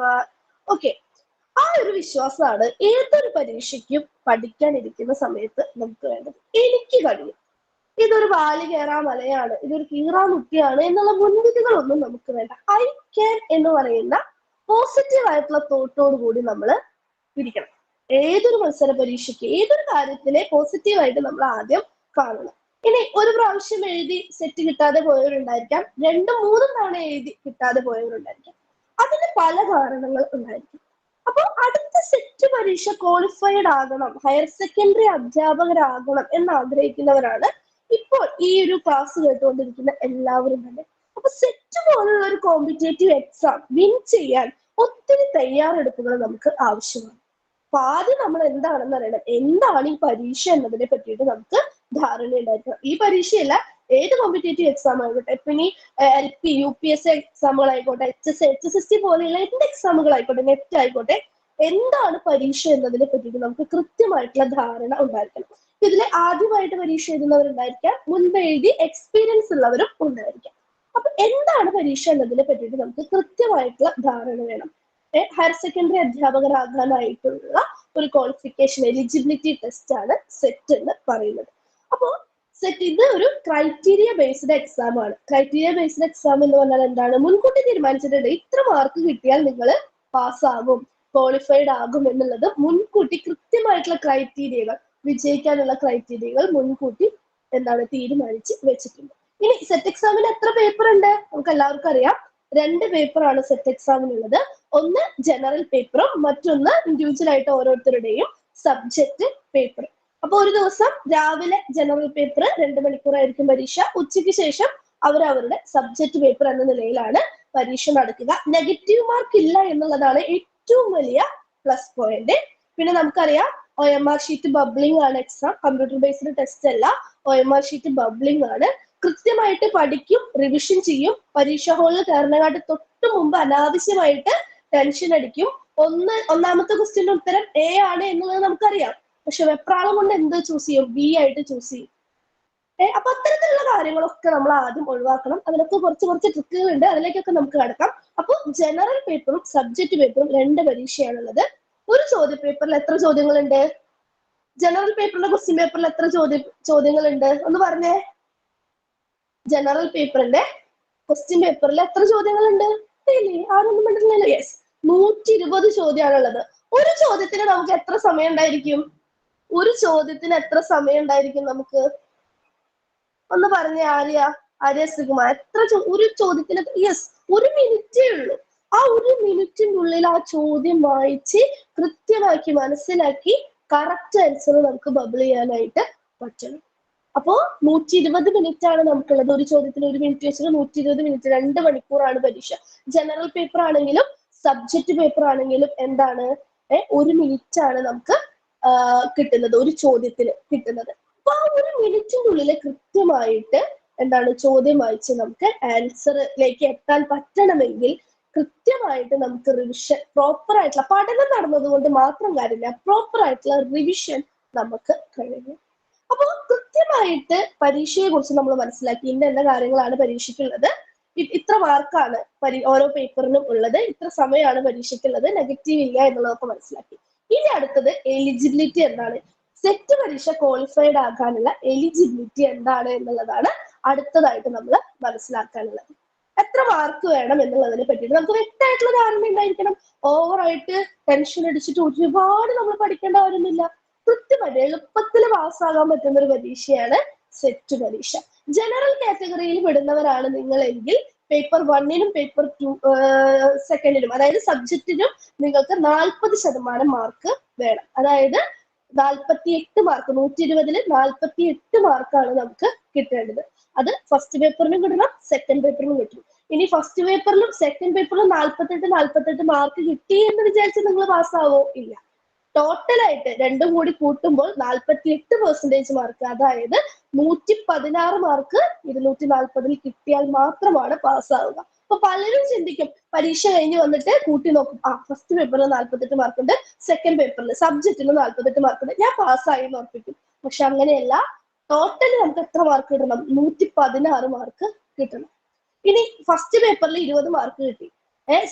ഓക്കെ, ആ ഒരു വിശ്വാസമാണ് ഏതൊരു പരീക്ഷയ്ക്കും പഠിക്കാനിരിക്കുന്ന സമയത്ത് നമുക്ക് വേണ്ടത്. എനിക്ക് കഴിയും, ഇതൊരു വാല് കയറാ മലയാണ്, ഇതൊരു കീറാ മുട്ടിയാണ് എന്നുള്ള മുൻവിധികളൊന്നും നമുക്ക് വേണ്ട. ഐ ക്യാൻ എന്ന് പറയുന്ന പോസിറ്റീവ് ആയിട്ടുള്ള തോട്ടോട് കൂടി നമ്മൾ ഇരിക്കണം. ഏതൊരു മത്സര പരീക്ഷയ്ക്ക്, ഏതൊരു കാര്യത്തിനെ പോസിറ്റീവായിട്ട് നമ്മൾ ആദ്യം കാണണം. ഇനി ഒരു പ്രാവശ്യം എഴുതി സെറ്റ് കിട്ടാതെ പോയവരുണ്ടായിരിക്കാം, 2-3 തവണ എഴുതി കിട്ടാതെ പോയവരുണ്ടായിരിക്കാം. അതിന് പല കാരണങ്ങൾ ഉണ്ടായിരിക്കും. അപ്പൊ അടുത്ത സെറ്റ് പരീക്ഷ ക്വാളിഫൈഡ് ആകണം, ഹയർ സെക്കൻഡറി അധ്യാപകരാകണം എന്ന് ആഗ്രഹിക്കുന്നവരാണ് ഇപ്പോൾ ഈ ഒരു ക്ലാസ് കേട്ടുകൊണ്ടിരിക്കുന്ന എല്ലാവരും തന്നെ. അപ്പൊ സെറ്റ് പോലുള്ള ഒരു കോമ്പറ്റേറ്റീവ് എക്സാം വിൻ ചെയ്യാൻ ഒത്തിരി തയ്യാറെടുപ്പുകൾ നമുക്ക് ആവശ്യമാണ്. അപ്പൊ ആദ്യം നമ്മൾ എന്താണെന്ന് അറിയണം, എന്താണ് ഈ പരീക്ഷ എന്നതിനെ പറ്റിയിട്ട് നമുക്ക് ധാരണ ഉണ്ടായിരിക്കണം. ഈ പരീക്ഷയല്ല, ഏത് കോമ്പറ്റേറ്റീവ് എക്സാം ആയിക്കോട്ടെ, ഇപ്പൊ ഇനി LP UPSC എക്സാമുകൾ ആയിക്കോട്ടെ, HSST പോലെയുള്ള എന്ത് എക്സാമുകൾ ആയിക്കോട്ടെ, നെറ്റ് ആയിക്കോട്ടെ, എന്താണ് പരീക്ഷ എന്നതിനെ പറ്റിയിട്ട് നമുക്ക് കൃത്യമായിട്ടുള്ള ധാരണ ഉണ്ടായിരിക്കണം. ഇതിലെ ആദ്യമായിട്ട് പരീക്ഷ എഴുതുന്നവരുണ്ടായിരിക്കാം, മുൻപ് എഴുതി എക്സ്പീരിയൻസ് ഉള്ളവരും ഉണ്ടായിരിക്കാം. അപ്പൊ എന്താണ് പരീക്ഷ എന്നതിനെ പറ്റിയിട്ട് നമുക്ക് കൃത്യമായിട്ടുള്ള ധാരണ വേണം. ഹയർ സെക്കൻഡറി അധ്യാപകരാകാനായിട്ടുള്ള ഒരു ക്വാളിഫിക്കേഷൻ എലിജിബിലിറ്റി ടെസ്റ്റ് ആണ് സെറ്റ് എന്ന് പറയുന്നത്. അപ്പോൾ സെറ്റ് ഇത് ഒരു ക്രൈറ്റീരിയ ബേസ്ഡ് എക്സാം ആണ്. ക്രൈറ്റീരിയ ബേസ്ഡ് എക്സാം എന്ന് പറഞ്ഞാൽ എന്താണ്? മുൻകൂട്ടി തീരുമാനിച്ചിട്ടുണ്ട് ഇത്ര മാർക്ക് കിട്ടിയാൽ നിങ്ങൾ പാസ്സാകും, ക്വാളിഫൈഡ് ആകും എന്നുള്ളത് മുൻകൂട്ടി കൃത്യമായിട്ടുള്ള ക്രൈറ്റീരിയകൾ, വിജയിക്കാനുള്ള ക്രൈറ്റീരിയകൾ മുൻകൂട്ടി എന്താണ് തീരുമാനിച്ച് വെച്ചിട്ടുണ്ട്. ഇനി സെറ്റ് എക്സാമിന് എത്ര പേപ്പർ ഉണ്ട്? നമുക്ക് എല്ലാവർക്കും അറിയാം, 2 പേപ്പറാണ് സെറ്റ് എക്സാമിനുള്ളത്. ഒന്ന് ജനറൽ പേപ്പറും മറ്റൊന്ന് ഇൻഡിവിജ്വൽ ആയിട്ട് ഓരോരുത്തരുടെയും സബ്ജക്ട് പേപ്പർ. അപ്പൊ ഒരു ദിവസം രാവിലെ ജനറൽ പേപ്പർ 2 മണിക്കൂറായിരിക്കും പരീക്ഷ. ഉച്ചയ്ക്ക് ശേഷം അവരവരുടെ സബ്ജക്ട് പേപ്പർ എന്ന നിലയിലാണ് പരീക്ഷ നടക്കുക. നെഗറ്റീവ് മാർക്ക് ഇല്ല എന്നുള്ളതാണ് ഏറ്റവും വലിയ പ്ലസ് പോയിന്റ്. പിന്നെ നമുക്കറിയാം OMR ഷീറ്റ് ബബ്ലിംഗ് ആണ് എക്സാം, കമ്പ്യൂട്ടർ ബേസ്ഡ് ടെസ്റ്റ് അല്ല. OMR ഷീറ്റ് ബബ്ലിംഗ് ആണ്. കൃത്യമായിട്ട് പഠിക്കും, റിവിഷൻ ചെയ്യും. പരീക്ഷാ ഹാളിൽ കയറുന്നതിനായിട്ട് തൊട്ട് മുമ്പ് അനാവശ്യമായിട്ട് ടെൻഷൻ അടിക്കും. ഒന്നാമത്തെ ക്വസ്റ്റ്യന്റെ ഉത്തരം A ആണ് എന്നുള്ളത് നമുക്കറിയാം, പക്ഷെ വെപ്രാളം കൊണ്ട് എന്ത് ചൂസ് ചെയ്യും? B ആയിട്ട് ചൂസ് ചെയ്യും. അപ്പൊ അത്തരത്തിലുള്ള കാര്യങ്ങളൊക്കെ നമ്മൾ ആദ്യം ഒഴിവാക്കണം. അതിനൊക്കെ കുറച്ച് ട്രിക്കുകൾ ഉണ്ട്, അതിലേക്കൊക്കെ നമുക്ക് കടക്കാം. അപ്പൊ ജനറൽ പേപ്പറും സബ്ജക്ട് പേപ്പറും 2 പരീക്ഷയാണുള്ളത്. ഒരു ചോദ്യ പേപ്പറിൽ എത്ര ചോദ്യങ്ങളുണ്ട്? ജനറൽ പേപ്പറിന്റെ ക്വസ്റ്റ്യൻ പേപ്പറിൽ എത്ര ചോദ്യങ്ങളുണ്ട് ഒന്ന് പറഞ്ഞേ. ജനറൽ പേപ്പറിന്റെ ക്വസ്റ്റ്യൻ പേപ്പറിൽ എത്ര ചോദ്യങ്ങളുണ്ട്? ആരൊന്നും കണ്ടിട്ടില്ലല്ലോ. യെസ്, 120 ചോദ്യമാണുള്ളത്. ഒരു ചോദ്യത്തിന് നമുക്ക് എത്ര സമയം ഉണ്ടായിരിക്കും? നമുക്ക് ഒന്ന് പറഞ്ഞേ. ആര്യ ശ്രീകുമാർ, ഒരു ചോദ്യത്തിന്? യെസ്, 1 മിനിറ്റേ ഉള്ളൂ. ആ 1 മിനിറ്റിനുള്ളിൽ ആ ചോദ്യം വായിച്ച് കൃത്യമാക്കി മനസ്സിലാക്കി കറക്റ്റ് ആൻസർ നമുക്ക് ബബിൾ ചെയ്യാനായിട്ട് പറ്റണം. അപ്പോ 120 മിനിറ്റ് ആണ് നമുക്കുള്ളത്. ഒരു ചോദ്യത്തിന് 1 മിനിറ്റ് വെച്ചിട്ട് 120 മിനിറ്റ്, 2 മണിക്കൂറാണ് പരീക്ഷ. ജനറൽ പേപ്പർ ആണെങ്കിലും സബ്ജക്ട് പേപ്പർ ആണെങ്കിലും എന്താണ്, 1 മിനിറ്റ് ആണ് നമുക്ക് കിട്ടുന്നത്, ഒരു ചോദ്യത്തിന് കിട്ടുന്നത്. അപ്പൊ ആ 1 മിനിറ്റിനുള്ളിൽ കൃത്യമായിട്ട് എന്താണ് ചോദ്യം വായിച്ച് നമുക്ക് ആൻസറിലേക്ക് എത്താൻ പറ്റണമെങ്കിൽ കൃത്യമായിട്ട് നമുക്ക് റിവിഷൻ, പ്രോപ്പർ ആയിട്ടുള്ള പഠനം നടന്നതുകൊണ്ട് മാത്രം കാര്യമില്ല, പ്രോപ്പർ ആയിട്ടുള്ള റിവിഷൻ നമുക്ക് കഴിയും. അപ്പൊ കൃത്യമായിട്ട് പരീക്ഷയെ കുറിച്ച് നമ്മൾ മനസ്സിലാക്കി. ഇന്ന കാര്യങ്ങളാണ് പരീക്ഷയ്ക്കുള്ളത്, ഇത്ര മാർക്കാണ് ഓരോ പേപ്പറിനും ഉള്ളത്, ഇത്ര സമയമാണ് പരീക്ഷയ്ക്കുള്ളത്, നെഗറ്റീവ് ഇല്ല എന്നുള്ളതൊക്കെ മനസ്സിലാക്കി. ഇനി അടുത്തത് എലിജിബിലിറ്റി എന്താണ്? സെറ്റ് പരീക്ഷ ക്വാളിഫൈഡ് ആകാനുള്ള എലിജിബിലിറ്റി എന്താണ് എന്നുള്ളതാണ് അടുത്തതായിട്ട് നമ്മൾ മനസ്സിലാക്കാനുള്ളത്. എത്ര മാർക്ക് വേണം എന്നുള്ളതിനെ പറ്റിയിട്ട് നമുക്ക് വ്യക്തമായിട്ടുള്ള ധാരണ ഉണ്ടായിരിക്കണം. ഓവറായിട്ട് ടെൻഷൻ അടിച്ചിട്ട് ഒരുപാട് നമ്മൾ പഠിക്കേണ്ട കാര്യമൊന്നുമില്ല. കൃത്യമായിട്ട് എളുപ്പത്തിൽ പാസ്സാകാൻ പറ്റുന്ന ഒരു പരീക്ഷയാണ് സെറ്റ് പരീക്ഷ. ജനറൽ കാറ്റഗറിയിൽ വിടുന്നവരാണ് നിങ്ങളെങ്കിൽ പേപ്പർ 1നും പേപ്പർ 2 അതായത് സബ്ജക്റ്റിനും നിങ്ങൾക്ക് 40% മാർക്ക് വേണം. അതായത് 48 മാർക്ക്, 120-ൽ 48 മാർക്കാണ് നമുക്ക് കിട്ടേണ്ടത്. അത് ഫസ്റ്റ് പേപ്പറിനും കിട്ടണം, സെക്കൻഡ് പേപ്പറിനും കിട്ടണം. ഇനി ഫസ്റ്റ് പേപ്പറിലും സെക്കൻഡ് പേപ്പറിലും 48 മാർക്ക് കിട്ടി എന്ന് വിചാരിച്ച് നിങ്ങൾ പാസ്സാവോ? ഇല്ല. ടോട്ടലായിട്ട് രണ്ടും കൂടി കൂട്ടുമ്പോൾ 48% മാർക്ക്, അതായത് 116 മാർക്ക് 240-ൽ കിട്ടിയാൽ മാത്രമാണ് പാസ്സാവുക. അപ്പൊ പലരും ചിന്തിക്കും, പരീക്ഷ കഴിഞ്ഞ് വന്നിട്ട് കൂട്ടി നോക്കും, ഫസ്റ്റ് പേപ്പറിൽ 48 മാർക്കുണ്ട്, സെക്കൻഡ് പേപ്പറിൽ സബ്ജക്റ്റിന് 48 മാർക്കുണ്ട്, ഞാൻ പാസ്സായി എന്ന് ഉറപ്പിക്കും. പക്ഷെ അങ്ങനെയല്ല. ടോട്ടൽ നമുക്ക് എത്ര മാർക്ക് കിട്ടണം? 116 മാർക്ക് കിട്ടണം. ഇനി ഫസ്റ്റ് പേപ്പറിൽ 20 മാർക്ക് കിട്ടി,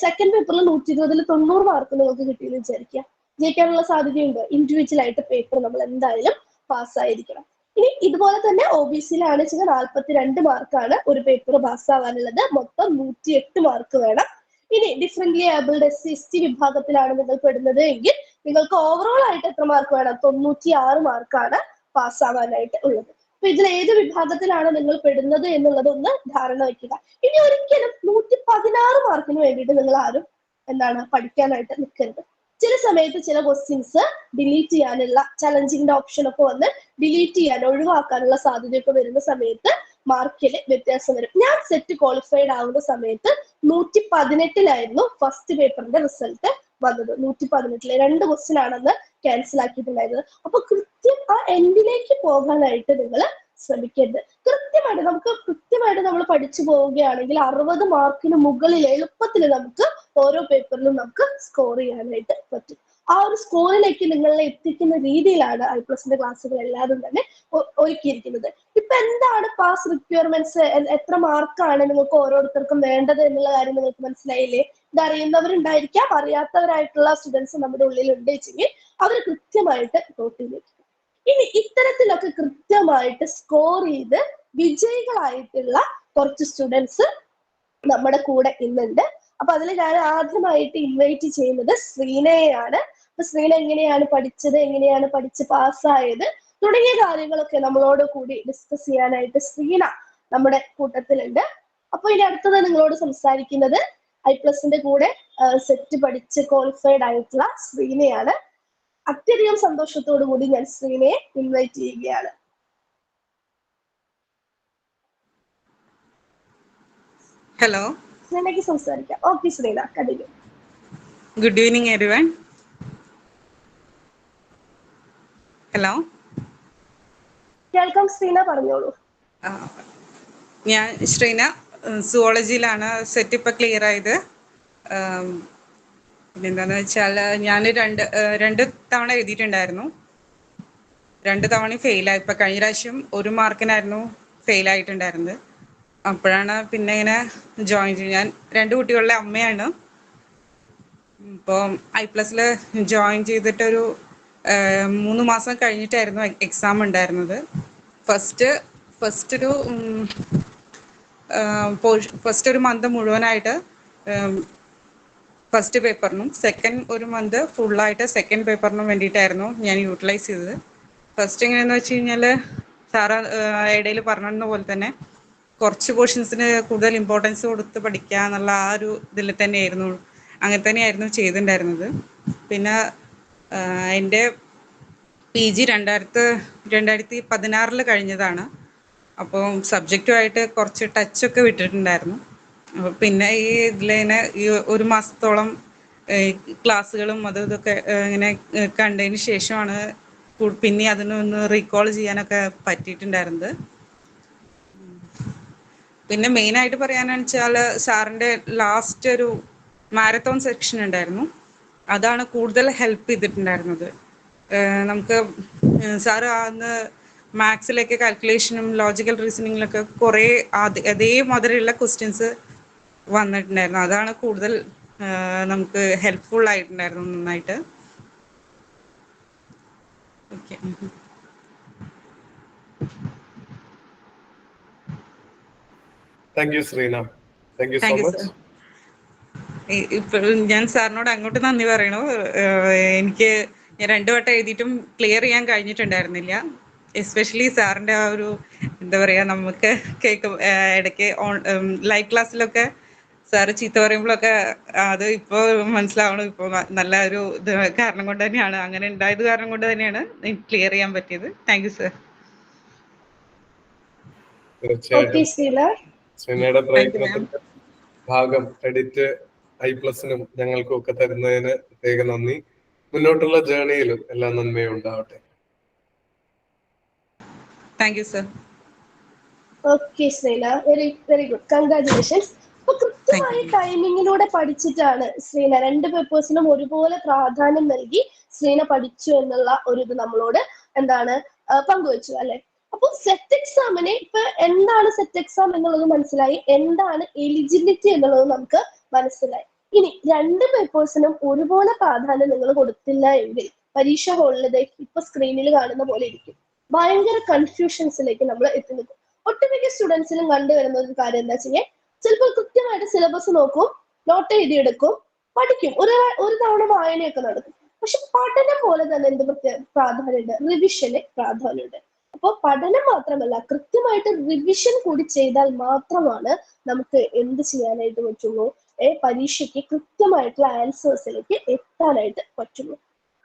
സെക്കൻഡ് പേപ്പറിൽ 120-ൽ 90 മാർക്ക് നിങ്ങൾക്ക് കിട്ടിയെന്ന് വിചാരിക്കുക. ജയിക്കാനുള്ള സാധ്യതയുണ്ട്. ഇൻഡിവിജ്വൽ ആയിട്ട് പേപ്പർ നമ്മൾ എന്തായാലും പാസ്സായിരിക്കണം. ഇനി ഇതുപോലെ തന്നെ OBC-യിലാണ് വെച്ചാൽ 42 മാർക്കാണ് ഒരു പേപ്പർ പാസ്സാവാനുള്ളത്. മൊത്തം 108 മാർക്ക് വേണം. ഇനി ഡിഫറെന്റ്ലി ഏബിൾഡ് SC/ST വിഭാഗത്തിലാണ് നിങ്ങൾ പെടുന്നത് എങ്കിൽ നിങ്ങൾക്ക് ഓവറോൾ ആയിട്ട് എത്ര മാർക്ക് വേണം? 96 മാർക്കാണ് പാസ്സാവാനായിട്ട് ഉള്ളത്. അപ്പൊ ഇതിൽ ഏത് വിഭാഗത്തിലാണ് നിങ്ങൾ പെടുന്നത് എന്നുള്ളത് ഒന്ന് ധാരണ വയ്ക്കുക. ഇനി ഒരിക്കലും 116 മാർക്കിന് വേണ്ടിയിട്ട് നിങ്ങൾ ആരും പഠിക്കാനായിട്ട് നിൽക്കരുത്. ചില സമയത്ത് ചില ക്വസ്റ്റ്യൻസ് ഡിലീറ്റ് ചെയ്യാനുള്ള ചലഞ്ചിങ്ങിന്റെ ഓപ്ഷൻ ഒക്കെ വന്ന് ഡിലീറ്റ് ചെയ്യാൻ, ഒഴിവാക്കാനുള്ള സാധ്യതയൊക്കെ വരുന്ന സമയത്ത് മാർക്കിൽ വ്യത്യാസം വരും. ഞാൻ സെറ്റ് ക്വാളിഫൈഡ് ആവുന്ന സമയത്ത് 118-ലായിരുന്നു ഫസ്റ്റ് പേപ്പറിന്റെ റിസൾട്ട് വന്നത്. 118-ല് 2 ക്വസ്റ്റ്യൻ ആണെന്ന് ക്യാൻസൽ ആക്കിയിട്ടുണ്ടായിരുന്നത്. അപ്പൊ കൃത്യം ആ എൻഡിലേക്ക് പോകാനായിട്ട് നിങ്ങൾ ശ്രമിക്കരുത്. കൃത്യമായിട്ട് നമ്മൾ പഠിച്ചു പോവുകയാണെങ്കിൽ 60 മാർക്കിന് മുകളിൽ എളുപ്പത്തിൽ നമുക്ക് ഓരോ പേപ്പറിലും നമുക്ക് സ്കോർ ചെയ്യാനായിട്ട് പറ്റും. ആ ഒരു സ്കോറിലേക്ക് നിങ്ങളെ എത്തിക്കുന്ന രീതിയിലാണ് I+ന്റെ ക്ലാസ്സുകൾ എല്ലാവരും തന്നെ ഒരുക്കിയിരിക്കുന്നത്. ഇപ്പൊ എന്താണ് പാസ് റിക്വയർമെന്റ്സ്, എത്ര മാർക്കാണ് നിങ്ങൾക്ക് ഓരോരുത്തർക്കും വേണ്ടത് എന്നുള്ള കാര്യം നിങ്ങൾക്ക് മനസ്സിലായില്ലേ? ഇത് അറിയുന്നവരുണ്ടായിരിക്കാം, അറിയാത്തവരായിട്ടുള്ള സ്റ്റുഡൻസ് നമ്മുടെ ഉള്ളിൽ ഉണ്ട് വെച്ചെങ്കിൽ അവർ കൃത്യമായിട്ട് നോട്ട് ചെയ്ത് വെക്കും. ഇനി ഇത്തരത്തിലൊക്കെ കൃത്യമായിട്ട് സ്കോർ ചെയ്ത് വിജയികളായിട്ടുള്ള കുറച്ച് സ്റ്റുഡൻസ് നമ്മുടെ കൂടെ ഇന്നുണ്ട്. അപ്പൊ അതിൽ ഞാൻ ആദ്യമായിട്ട് ഇൻവൈറ്റ് ചെയ്യുന്നത് ശ്രീനയെയാണ്. അപ്പൊ ശ്രീന എങ്ങനെയാണ് പഠിച്ചത്, എങ്ങനെയാണ് പഠിച്ച് പാസ്സായത് തുടങ്ങിയ കാര്യങ്ങളൊക്കെ നമ്മളോട് കൂടി ഡിസ്കസ് ചെയ്യാനായിട്ട് ശ്രീന നമ്മുടെ കൂട്ടത്തിലുണ്ട്. അപ്പൊ ഇനി അടുത്തത് നിങ്ങളോട് സംസാരിക്കുന്നത് I+ന്റെ കൂടെ സെറ്റ് പഠിച്ച് ക്വാളിഫൈഡ് ആയിട്ടുള്ള ശ്രീനയാണ്. അത്യധികം സന്തോഷത്തോടു കൂടി ഞാൻ ശ്രീനയെ ഇൻവൈറ്റ് ചെയ്യുകയാണ്. Hello. ശ്രീനയ്ക്ക് സംസാരിക്കാം. ഓക്കെ ശ്രീന, continue. Good evening, everyone. Hello. കേൾക്കാം ശ്രീന, പറഞ്ഞോളൂ. ഞാൻ ശ്രീന, സുവോളജിയിലാണ് സെറ്റ് ഇപ്പം ക്ലിയർ ആയത്. പിന്നെന്താണെന്ന് വെച്ചാൽ ഞാൻ രണ്ട് തവണ എഴുതിയിട്ടുണ്ടായിരുന്നു. 2 തവണയും ഫെയിലായി. ഇപ്പം കഴിഞ്ഞ പ്രാവശ്യം 1 മാർക്കിനായിരുന്നു ഫെയിലായിട്ടുണ്ടായിരുന്നത്. അപ്പോഴാണ് പിന്നെ ഇങ്ങനെ ജോയിൻ ചെയ്ത്. ഞാൻ 2 കുട്ടികളുടെ അമ്മയാണ്. ഇപ്പോൾ I+ൽ ജോയിൻ ചെയ്തിട്ടൊരു 3 മാസം കഴിഞ്ഞിട്ടായിരുന്നു എക്സാം ഉണ്ടായിരുന്നത്. ഫസ്റ്റ് ഒരു മന്ത് മുഴുവനായിട്ട് ഫസ്റ്റ് പേപ്പറിനും ഒരു മന്ത് ഫുള്ളായിട്ട് സെക്കൻഡ് പേപ്പറിനും വേണ്ടിയിട്ടായിരുന്നു ഞാൻ യൂട്ടിലൈസ് ചെയ്തത്. ഫസ്റ്റ് എങ്ങനെയാണെന്ന് വെച്ച് കഴിഞ്ഞാൽ സാറ് ഇടയിൽ പറഞ്ഞ പോലെ തന്നെ കുറച്ച് പോർഷൻസിന് കൂടുതൽ ഇമ്പോർട്ടൻസ് കൊടുത്ത് പഠിക്കുക എന്നുള്ള ആ ഒരു ഇതിൽ തന്നെയായിരുന്നു, അങ്ങനെ തന്നെയായിരുന്നു ചെയ്തിട്ടുണ്ടായിരുന്നത്. പിന്നെ എൻ്റെ PG 2016 കഴിഞ്ഞതാണ്. അപ്പോൾ സബ്ജക്റ്റുമായിട്ട് കുറച്ച് ടച്ചൊക്കെ വിട്ടിട്ടുണ്ടായിരുന്നു. അപ്പോൾ പിന്നെ ഈ ഇതിലിങ്ങനെ ഈ 1 മാസത്തോളം ക്ലാസ്സുകളും ഇതൊക്കെ ഇങ്ങനെ കണ്ടതിന് ശേഷമാണ് പിന്നെ അതിനൊന്ന് റീകോൾ ചെയ്യാനൊക്കെ പറ്റിയിട്ടുണ്ടായിരുന്നത്. പിന്നെ മെയിനായിട്ട് പറയാനെന്ന് വെച്ചാൽ സാറിൻ്റെ ലാസ്റ്റ് ഒരു മാരത്തോൺ സെക്ഷൻ ഉണ്ടായിരുന്നു. അതാണ് കൂടുതൽ ഹെൽപ്പ് ചെയ്തിട്ടുണ്ടായിരുന്നത്. നമുക്ക് സാറ് അന്ന് മാത്സിലേക്ക് കാൽക്കുലേഷനും ലോജിക്കൽ റീസണിങ്ങിലൊക്കെ കുറേ അതേ മാതിരിയുള്ള ക്വസ്റ്റ്യൻസ് വന്നിട്ടുണ്ടായിരുന്നു. അതാണ് കൂടുതൽ നമുക്ക് ഹെൽപ്ഫുൾ ആയിട്ടുണ്ടായിരുന്നു നന്നായിട്ട്. Okay. Thank you Sreena. Thank you so thank you much. Sir. ഇപ്പോഴും ഞാൻ സാറിനോട് അങ്ങോട്ട് നന്ദി പറയണു. എനിക്ക് ഞാൻ 2 വട്ടം എഴുതിയിട്ടും ക്ലിയർ ചെയ്യാൻ കഴിഞ്ഞിട്ടുണ്ടായിരുന്നില്ല. എസ്പെഷ്യലി സാറിൻ്റെ ആ ഒരു എന്താ പറയുക, നമുക്ക് ഇടയ്ക്ക് ലൈവ് ക്ലാസ്സിലൊക്കെ സാറ് ചീത്ത പറയുമ്പോഴൊക്കെ അത് ഇപ്പോൾ മനസ്സിലാവണം. ഇപ്പോൾ നല്ല ഒരു ഇത് കാരണം കൊണ്ട് തന്നെയാണ്, അങ്ങനെ ഉണ്ടായത് കാരണം കൊണ്ട് തന്നെയാണ് ക്ലിയർ ചെയ്യാൻ പറ്റിയത്. Thank you sir. തീർച്ചയായിട്ടും ശ്രീനയുടെ താങ്ക് യു മാം. പ്രയത്നത്തിന്റെ ഭാഗം ക്രെഡിറ്റ് I+നും ഞങ്ങൾക്കും ഒക്കെ തരുന്നതിന് പ്രത്യേക നന്ദി. മുന്നോട്ടുള്ള ജേർണിയിലും എല്ലാ നന്മയും ഉണ്ടാവട്ടെ. Thank you sir. Okay Sreena, very very good, congratulations. അപ്പൊ കൃത്യമായി ടൈമിങ്ങിലൂടെ പഠിച്ചിട്ടാണ് ശ്രീന 2 പേപ്പേഴ്സിനും ഒരുപോലെ പ്രാധാന്യം നൽകി ശ്രീന പഠിച്ചു എന്നുള്ള ഒരു ഇത് നമ്മളോട് പങ്കുവച്ചു അല്ലെ. അപ്പൊ സെറ്റ് എക്സാമിന് ഇപ്പൊ എന്താണ് സെറ്റ് എക്സാം എന്നുള്ളത് മനസ്സിലായി, എന്താണ് എലിജിബിലിറ്റി എന്നുള്ളത് നമുക്ക് മനസ്സിലായി. ഇനി 2 പേപ്പേഴ്സിനും ഒരുപോലെ പ്രാധാന്യം നിങ്ങൾ കൊടുത്തില്ല എങ്കിൽ പരീക്ഷ ഹാളിൽ ഇപ്പൊ സ്ക്രീനിൽ കാണുന്ന പോലെ ഇരിക്കും. ഭയങ്കര കൺഫ്യൂഷൻസിലേക്ക് നമ്മൾ എത്തി നിൽക്കും. ഒട്ടുമിക്ക സ്റ്റുഡൻസിനും കണ്ടുവരുന്ന ഒരു കാര്യം എന്താ വെച്ചാൽ ചിലപ്പോൾ കൃത്യമായിട്ട് സിലബസ് നോക്കും, നോട്ട് എഴുതിയെടുക്കും, പഠിക്കും, ഒരു തവണ വായനയൊക്കെ നടക്കും. പക്ഷെ പഠനം പോലെ തന്നെ എന്ത് പ്രാധാന്യമുണ്ട്, റിവിഷന് പ്രാധാന്യമുണ്ട്. അപ്പോൾ പഠനം മാത്രമല്ല, കൃത്യമായിട്ട് റിവിഷൻ കൂടി ചെയ്താൽ മാത്രമാണ് നമുക്ക് എന്ത് ചെയ്യാനായിട്ട് പറ്റുള്ളൂ, പരീക്ഷയ്ക്ക് കൃത്യമായിട്ടുള്ള ആൻസേഴ്സിലേക്ക് എത്താനായിട്ട് പറ്റുള്ളൂ.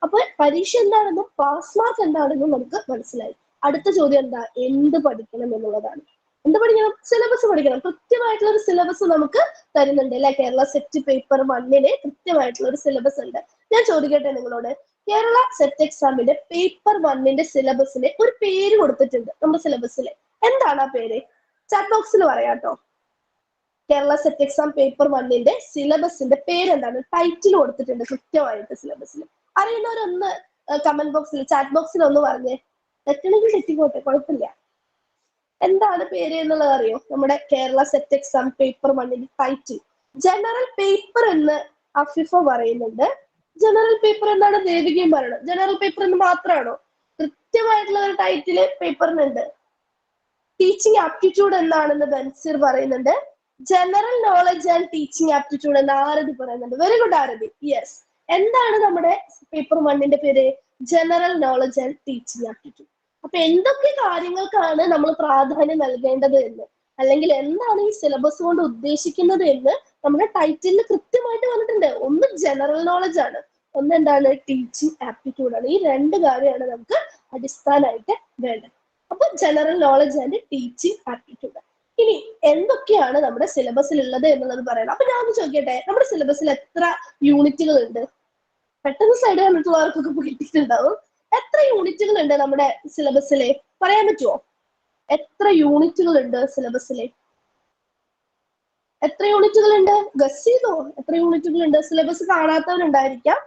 അപ്പൊ പരീക്ഷ എന്താണെന്നും പാസ് മാർക്ക് എന്താണെന്നും നമുക്ക് മനസ്സിലായി. അടുത്ത ചോദ്യം എന്താ, എന്ത് പഠിക്കണം എന്നുള്ളതാണ്. എന്ത് പഠിക്കണം? സിലബസ് പഠിക്കണം. കൃത്യമായിട്ടുള്ള ഒരു സിലബസ് നമുക്ക് തരുന്നുണ്ട് അല്ലെ. കേരള സെറ്റ് പേപ്പർ 1 കൃത്യമായിട്ടുള്ള ഒരു സിലബസ് ഉണ്ട്. ഞാൻ ചോദിക്കട്ടെ നിങ്ങളോട്, കേരള സെറ്റ് എക്സാമിന്റെ പേപ്പർ 1 സിലബസിന് ഒരു പേര് കൊടുത്തിട്ടുണ്ട് നമ്മുടെ സിലബസിൽ. എന്താണ് ആ പേര്? ചാറ്റ് ബോക്സിൽ പറയാട്ടോ. കേരള സെറ്റ് എക്സാം പേപ്പർ 1ന്റെ സിലബസിന്റെ പേരെന്താണ്? ടൈറ്റിൽ കൊടുത്തിട്ടുണ്ട് കൃത്യമായിട്ട് സിലബസിൽ. അറിയുന്നവരൊന്ന് കമന്റ് ബോക്സിൽ, ചാറ്റ് ബോക്സിൽ ഒന്ന് പറഞ്ഞേ. തെറ്റണെങ്കിൽ തെറ്റിക്കോട്ടെ, കുഴപ്പമില്ല. എന്താണ് പേര് എന്നുള്ളത് അറിയോ? നമ്മുടെ കേരള സെറ്റ് എക്സാം പേപ്പർ 1ന്റെ ടൈറ്റിൽ ജനറൽ പേപ്പർ എന്ന് അഫിഫ പറയുന്നുണ്ട്. ജനറൽ പേപ്പർ എന്നാണ് ദേവികയും പറയുന്നത്. ജനറൽ പേപ്പർ എന്ന് മാത്രമാണോ? കൃത്യമായിട്ടുള്ള ഒരു ടൈറ്റില് പേപ്പറിനുണ്ട്. ടീച്ചിങ് ആപ്റ്റിറ്റ്യൂഡ് എന്നാണെന്ന് ബൻസിർ പറയുന്നുണ്ട്. General knowledge and teaching aptitude എന്ന് ആരതി പറയുന്നുണ്ട്. വെരി ഗുഡ് ആരതി. യെസ്. എന്താണ് നമ്മുടെ പേപ്പർ 1ന്റെ പേര്? General knowledge and teaching aptitude. അപ്പൊ എന്തൊക്കെ കാര്യങ്ങൾക്കാണ് നമ്മൾ പ്രാധാന്യം നൽകേണ്ടത് എന്ന്, അല്ലെങ്കിൽ എന്താണ് ഈ സിലബസ് കൊണ്ട് ഉദ്ദേശിക്കുന്നത് എന്ന് നമ്മുടെ ടൈറ്റിലിൽ കൃത്യമായിട്ട് പറഞ്ഞിട്ടുണ്ട്. ഒന്ന് ജനറൽ നോളജ് ആണ്, ഒന്ന് എന്താണ്? ടീച്ചിങ് ആപ്റ്റിറ്റ്യൂഡ് ആണ്. ഈ രണ്ട് കാര്യമാണ് നമുക്ക് അടിസ്ഥാനമായിട്ട് വേണ്ടത്. അപ്പൊ general knowledge and teaching aptitude. ഇനി എന്തൊക്കെയാണ് നമ്മുടെ സിലബസിൽ ഉള്ളത് എന്നുള്ളത് പറയണം. അപ്പൊ ഞാൻ ഒന്ന് ചോദിക്കട്ടെ, നമ്മുടെ സിലബസിൽ എത്ര യൂണിറ്റുകൾ ഉണ്ട്? പെട്ടെന്ന് സൈഡ് കണ്ടിട്ടുള്ളവർക്കൊക്കെ കിട്ടിയിട്ടുണ്ടാവും. എത്ര യൂണിറ്റുകൾ ഉണ്ട് നമ്മുടെ സിലബസിലെ? പറയാൻ പറ്റുമോ? എത്ര യൂണിറ്റുകൾ ഉണ്ട് സിലബസിലെ? എത്ര യൂണിറ്റുകൾ ഉണ്ട്? ഗസ് ചെയ്തോ എത്ര യൂണിറ്റുകൾ ഉണ്ട്? സിലബസ് കാണാത്തവരുണ്ടായിരിക്കാം.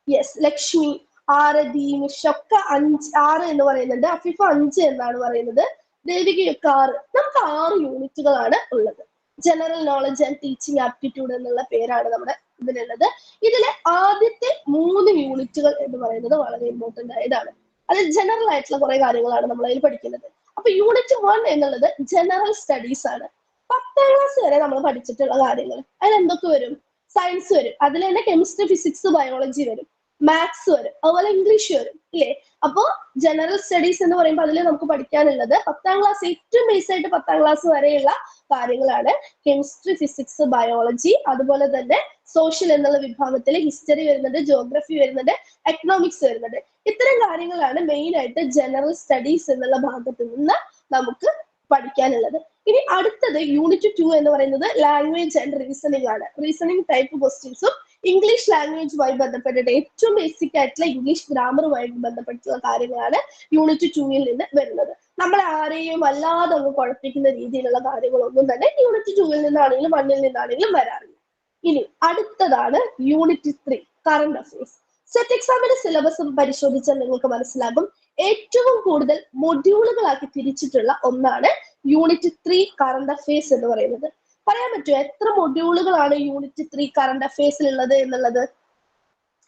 യെസ്, ലക്ഷ്മി, ആരതി, മിഷൊക്കെ 6 എന്ന് പറയുന്നുണ്ട്. അഫിഫ 5 എന്നാണ് പറയുന്നത്. ദേവികയൊക്കെ 6. നമുക്ക് 6 യൂണിറ്റുകളാണ് ഉള്ളത്. General knowledge and teaching aptitude എന്നുള്ള പേരാണ് നമ്മുടെ ഇതിലുള്ളത്. ഇതിലെ ആദ്യത്തെ 3 യൂണിറ്റുകൾ എന്ന് പറയുന്നത് വളരെ ഇമ്പോർട്ടന്റ് ആയതാണ്. അതിൽ ജനറൽ ആയിട്ടുള്ള കുറെ കാര്യങ്ങളാണ് നമ്മൾ അതിൽ പഠിക്കുന്നത്. അപ്പൊ യൂണിറ്റ് 1 എന്നുള്ളത് ജനറൽ സ്റ്റഡീസ് ആണ്. 10ാം ക്ലാസ് വരെ നമ്മൾ പഠിച്ചിട്ടുള്ള കാര്യങ്ങൾ. അതിൽ എന്തൊക്കെ വരും? സയൻസ് വരും. അതിൽ തന്നെ കെമിസ്ട്രി, ഫിസിക്സ്, ബയോളജി വരും. മാത്സ് വരും. അതുപോലെ ഇംഗ്ലീഷ് വരും, ഇല്ലേ? അപ്പോ ജനറൽ സ്റ്റഡീസ് എന്ന് പറയുമ്പോൾ അതിൽ നമുക്ക് പഠിക്കാനുള്ളത് 10ാം ക്ലാസ്, ഏറ്റവും ബേസ് ആയിട്ട് 10ാം ക്ലാസ് വരെയുള്ള കാര്യങ്ങളാണ്. Chemistry, physics, biology. അതുപോലെ തന്നെ സോഷ്യൽ എന്നുള്ള വിഭാഗത്തിൽ ഹിസ്റ്ററി വരുന്നുണ്ട്, ജോഗ്രഫി വരുന്നുണ്ട്, എക്കണോമിക്സ് വരുന്നുണ്ട്. ഇത്തരം കാര്യങ്ങളാണ് മെയിൻ ആയിട്ട് ജനറൽ സ്റ്റഡീസ് എന്നുള്ള ഭാഗത്ത് നിന്ന് നമുക്ക് പഠിക്കാനുള്ളത്. ഇനി അടുത്തത് യൂണിറ്റ് 2 എന്ന് പറയുന്നത് ലാംഗ്വേജ് ആൻഡ് റീസണിംഗ് ആണ്. റീസണിംഗ് ടൈപ്പ് ക്വസ്റ്റ്യൻസും ഇംഗ്ലീഷ് ലാംഗ്വേജുമായി ബന്ധപ്പെട്ടിട്ട് ഏറ്റവും ബേസിക് ആയിട്ടുള്ള ഇംഗ്ലീഷ് ഗ്രാമറുമായി ബന്ധപ്പെട്ടുള്ള കാര്യങ്ങളാണ് യൂണിറ്റ് 2ൽ നിന്ന് വരുന്നത്. നമ്മളെ ആരെയും അല്ലാതെ ഒന്ന് കുഴപ്പിക്കുന്ന രീതിയിലുള്ള കാര്യങ്ങളൊന്നും തന്നെ യൂണിറ്റ് 2ൽ നിന്നാണെങ്കിലും 1ൽ നിന്നാണെങ്കിലും വരാറില്ല. ഇനി അടുത്തതാണ് യൂണിറ്റ് 3 കറണ്ട് അഫയേഴ്സ്. സെറ്റ് എക്സാമിന്റെ സിലബസ് പരിശോധിച്ചാൽ നിങ്ങൾക്ക് മനസ്സിലാകും ഏറ്റവും കൂടുതൽ മൊഡ്യൂളുകളാക്കി തിരിച്ചിട്ടുള്ള ഒന്നാണ് യൂണിറ്റ് 3 കറണ്ട് അഫയേഴ്സ് എന്ന് പറയുന്നത്. പറയാൻ പറ്റുമോ എത്ര മൊഡ്യൂളുകളാണ് യൂണിറ്റ് 3 കറണ്ട് അഫയേഴ്സിൽ ഉള്ളത് എന്നുള്ളത്?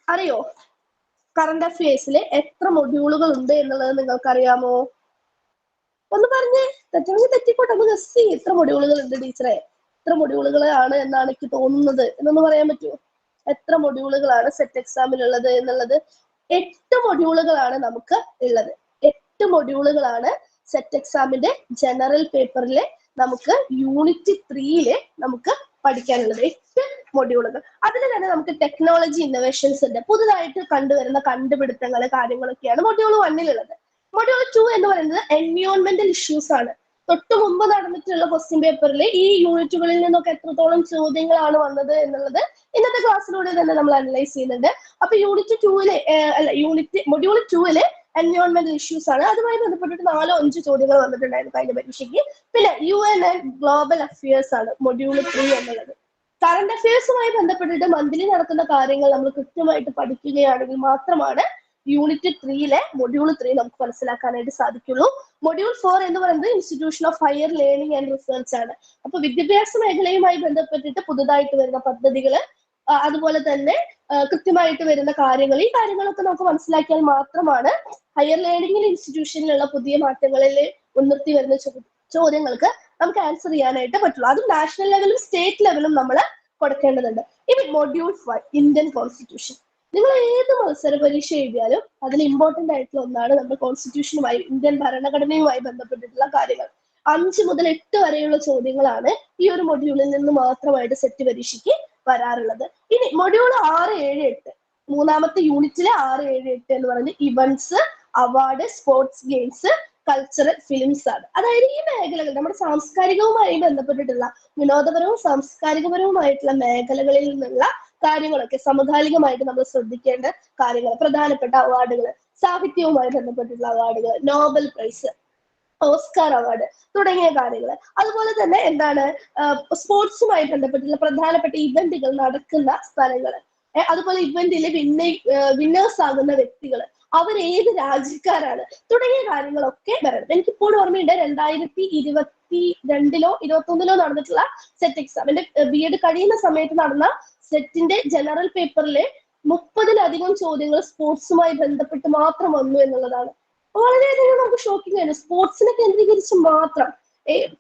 അറിയോ? കറണ്ട് അഫയേഴ്സിൽ എത്ര മൊഡ്യൂളുകൾ ഉണ്ട് എന്നുള്ളത് നിങ്ങൾക്ക് അറിയാമോ? ഒന്ന് പറഞ്ഞേ. തെറ്റെങ്കിൽ തെറ്റിക്കോട്ടെ, ഒന്ന് ഗസ് ചെയ്യ്. എത്ര മൊഡ്യൂളുകൾ ഉണ്ട് ടീച്ചറെ? എത്ര മൊഡ്യൂളുകളാണ് എന്നാണ് എനിക്ക് തോന്നുന്നത് എന്നൊന്ന് പറയാൻ പറ്റുമോ? എത്ര മൊഡ്യൂളുകളാണ് സെറ്റ് എക്സാമിൽ ഉള്ളത് എന്നുള്ളത്? 8 മൊഡ്യൂളുകളാണ് നമുക്ക് ഉള്ളത്. 8 മൊഡ്യൂളുകളാണ് സെറ്റ് എക്സാമിന്റെ ജനറൽ പേപ്പറിലെ നമുക്ക് യൂണിറ്റ് 3 നമുക്ക് പഠിക്കാനുള്ളത്. 8 മൊഡ്യൂളുകൾ. അതിൽ തന്നെ നമുക്ക് ടെക്നോളജി ഇന്നോവേഷൻസ് ഉണ്ട്. പുതുതായിട്ട് കണ്ടുവരുന്ന കണ്ടുപിടുത്തങ്ങൾ, കാര്യങ്ങളൊക്കെയാണ് മൊഡ്യൂൾ 1 ഉള്ളത്. മൊഡ്യൂൾ 2 എന്ന് പറയുന്നത് എൻവയോൺമെന്റൽ ഇഷ്യൂസ് ആണ്. തൊട്ടു മുമ്പ് നടന്നിട്ടുള്ള ക്വസ്റ്റ്യൻ പേപ്പറിൽ ഈ യൂണിറ്റുകളിൽ നിന്നൊക്കെ എത്രത്തോളം ചോദ്യങ്ങളാണ് വന്നത് എന്നുള്ളത് ഇന്നത്തെ ക്ലാസ്സിലൂടെ തന്നെ നമ്മൾ അനലൈസ് ചെയ്യുന്നുണ്ട്. അപ്പൊ യൂണിറ്റ് 2 മൊഡ്യൂൾ 2 എൻവയോൺമെന്റൽ ഇഷ്യൂസ് ആണ്. അതുമായി ബന്ധപ്പെട്ടിട്ട് 4-5 ചോദ്യങ്ങൾ വന്നിട്ടുണ്ടായിരുന്നു കഴിഞ്ഞ പരീക്ഷയ്ക്ക്. പിന്നെ UN ആൻഡ് ഗ്ലോബൽ അഫയേഴ്സ് ആണ് മൊഡ്യൂൾ 3 എന്നുള്ളത്. കറണ്ട് അഫയേഴ്സുമായി ബന്ധപ്പെട്ടിട്ട് മന്ത്ലി നടക്കുന്ന കാര്യങ്ങൾ നമ്മൾ കൃത്യമായിട്ട് പഠിക്കുകയാണെങ്കിൽ മാത്രമാണ് യൂണിറ്റ് 3 മൊഡ്യൂൾ 3 നമുക്ക് മനസ്സിലാക്കാനായിട്ട് സാധിക്കുള്ളൂ. മൊഡ്യൂൾ 4 എന്ന് പറയുന്നത് institution of higher learning and research ആണ്. അപ്പൊ വിദ്യാഭ്യാസ മേഖലയുമായി ബന്ധപ്പെട്ടിട്ട് പുതുതായിട്ട് വരുന്ന പദ്ധതികൾ, അതുപോലെ തന്നെ കൃത്യമായിട്ട് വരുന്ന കാര്യങ്ങൾ, ഈ കാര്യങ്ങളൊക്കെ നമുക്ക് മനസ്സിലാക്കിയാൽ മാത്രമാണ് ഹയർ ലേണിംഗ് ഇൻസ്റ്റിറ്റ്യൂഷനിലുള്ള പുതിയ മാറ്റങ്ങളിൽ മുൻനിർത്തി വരുന്ന ചോദ്യങ്ങൾക്ക് നമുക്ക് ആൻസർ ചെയ്യാനായിട്ട് പറ്റുള്ളൂ. അതും നാഷണൽ ലെവലും സ്റ്റേറ്റ് ലെവലും നമ്മൾ കൊടുക്കേണ്ടതുണ്ട്. ഇനി മൊഡ്യൂൾ 5 ഇന്ത്യൻ കോൺസ്റ്റിറ്റ്യൂഷൻ. നിങ്ങൾ ഏത് മത്സര പരീക്ഷ എഴുതിയാലും അതിൽ ഇമ്പോർട്ടന്റ് ആയിട്ടുള്ള ഒന്നാണ് നമ്മുടെ കോൺസ്റ്റിറ്റ്യൂഷനുമായി, ഇന്ത്യൻ ഭരണഘടനയുമായി ബന്ധപ്പെട്ടിട്ടുള്ള കാര്യങ്ങൾ. 5 മുതൽ 8 വരെയുള്ള ചോദ്യങ്ങളാണ് ഈ ഒരു മൊഡ്യൂളിൽ നിന്ന് മാത്രമായിട്ട് സെറ്റ് പരീക്ഷയ്ക്ക് വരാറുള്ളത്. ഇനി മൊഡ്യൂൾ 6, 7, 8 മൂന്നാമത്തെ യൂണിറ്റിലെ 6, 7, 8 എന്ന് പറയുന്നത് events, award, sports games, cultural films ആണ്. അതായത് ഈ മേഖലകൾ നമ്മുടെ സാംസ്കാരികവുമായി ബന്ധപ്പെട്ടിട്ടുള്ള വിനോദപരവും സാംസ്കാരികപരവുമായിട്ടുള്ള മേഖലകളിൽ നിന്നുള്ള കാര്യങ്ങളൊക്കെ സമകാലികമായിട്ട് നമ്മൾ ശ്രദ്ധിക്കേണ്ട കാര്യങ്ങൾ, പ്രധാനപ്പെട്ട അവാർഡുകൾ, സാഹിത്യവുമായി ബന്ധപ്പെട്ടിട്ടുള്ള അവാർഡുകൾ, നോബൽ പ്രൈസ്, ഓസ്കാർ അവാർഡ് തുടങ്ങിയ കാര്യങ്ങൾ. അതുപോലെ തന്നെ എന്താണ് സ്പോർട്സുമായി ബന്ധപ്പെട്ടുള്ള പ്രധാനപ്പെട്ട ഇവന്റുകൾ നടക്കുന്ന സ്ഥലങ്ങൾ, അതുപോലെ ഇവന്റിൽ വിന്നേഴ്സ് ആകുന്ന വ്യക്തികൾ, അവരേത് രാജ്യക്കാരാണ് തുടങ്ങിയ കാര്യങ്ങളൊക്കെ വരണം. എനിക്കിപ്പോഴും ഓർമ്മയുണ്ട് 2022-ലോ 2021-ലോ നടന്നിട്ടുള്ള സെറ്റ് എക്സാം, എന്റെ BEd കഴിയുന്ന സമയത്ത് നടന്ന സെറ്റിന്റെ ജനറൽ പേപ്പറിലെ 30-ലധികം ചോദ്യങ്ങൾ സ്പോർട്സുമായി ബന്ധപ്പെട്ട് മാത്രം വന്നു എന്നുള്ളതാണ്. വളരെയധികം നമുക്ക് ഷോക്കിംഗ് ആയിരുന്നു. സ്പോർട്സിനെ കേന്ദ്രീകരിച്ച് മാത്രം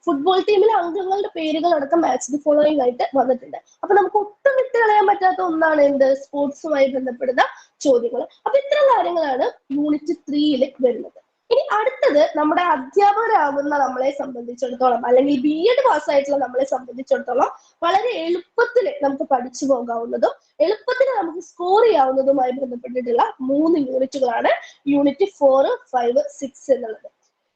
ഫുട്ബോൾ ടീമിലെ അംഗങ്ങളുടെ പേരുകൾ അടക്കം മാച്ച് ദി ഫോളോയിങ് ആയിട്ട് വന്നിട്ടുണ്ട്. അപ്പൊ നമുക്ക് ഒട്ടും വിട്ട് കളയാൻ പറ്റാത്ത ഒന്നാണ് എന്ത്, സ്പോർട്സുമായി ബന്ധപ്പെടുന്ന ചോദ്യങ്ങൾ. അപ്പൊ ഇത്തരം കാര്യങ്ങളാണ് യൂണിറ്റ് 3-ൽ വരുന്നത്. ഇനി അടുത്തത് നമ്മുടെ അധ്യാപകരാകുന്ന നമ്മളെ സംബന്ധിച്ചിടത്തോളം, അല്ലെങ്കിൽ BEd പാസ്സായിട്ടുള്ള നമ്മളെ സംബന്ധിച്ചിടത്തോളം വളരെ എളുപ്പത്തിൽ നമുക്ക് പഠിച്ചു പോകാവുന്നതും എളുപ്പത്തിൽ നമുക്ക് സ്കോർ ചെയ്യാവുന്നതുമായി ബന്ധപ്പെട്ടിട്ടുള്ള 3 യൂണിറ്റുകളാണ് യൂണിറ്റ് 4, 5, 6 എന്നുള്ളത്.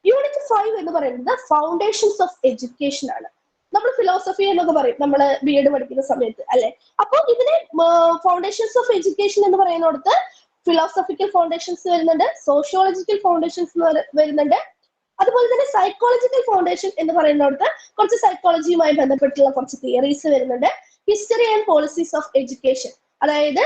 യൂണിറ്റ് 5 എന്ന് പറയുന്നത് ഫൗണ്ടേഷൻസ് ഓഫ് എഡ്യൂക്കേഷൻ ആണ്. നമ്മൾ ഫിലോസഫി എന്നൊക്കെ പറയും നമ്മൾ BEd പഠിക്കുന്ന സമയത്ത്, അല്ലെ? അപ്പോൾ ഇതിന് ഫൗണ്ടേഷൻസ് ഓഫ് എഡ്യൂക്കേഷൻ എന്ന് പറയുന്നിടത്ത് ഫിലോസഫിക്കൽ ഫൗണ്ടേഷൻസ് വരുന്നുണ്ട്, സോഷ്യോളജിക്കൽ ഫൗണ്ടേഷൻസ് വരുന്നുണ്ട്, അതുപോലെ തന്നെ സൈക്കോളജിക്കൽ ഫൗണ്ടേഷൻ എന്ന് പറയുന്നിടത്ത് കുറച്ച് സൈക്കോളജിയുമായി ബന്ധപ്പെട്ടുള്ള കുറച്ച് തിയറീസ് വരുന്നുണ്ട്. History and policies of education, അതായത്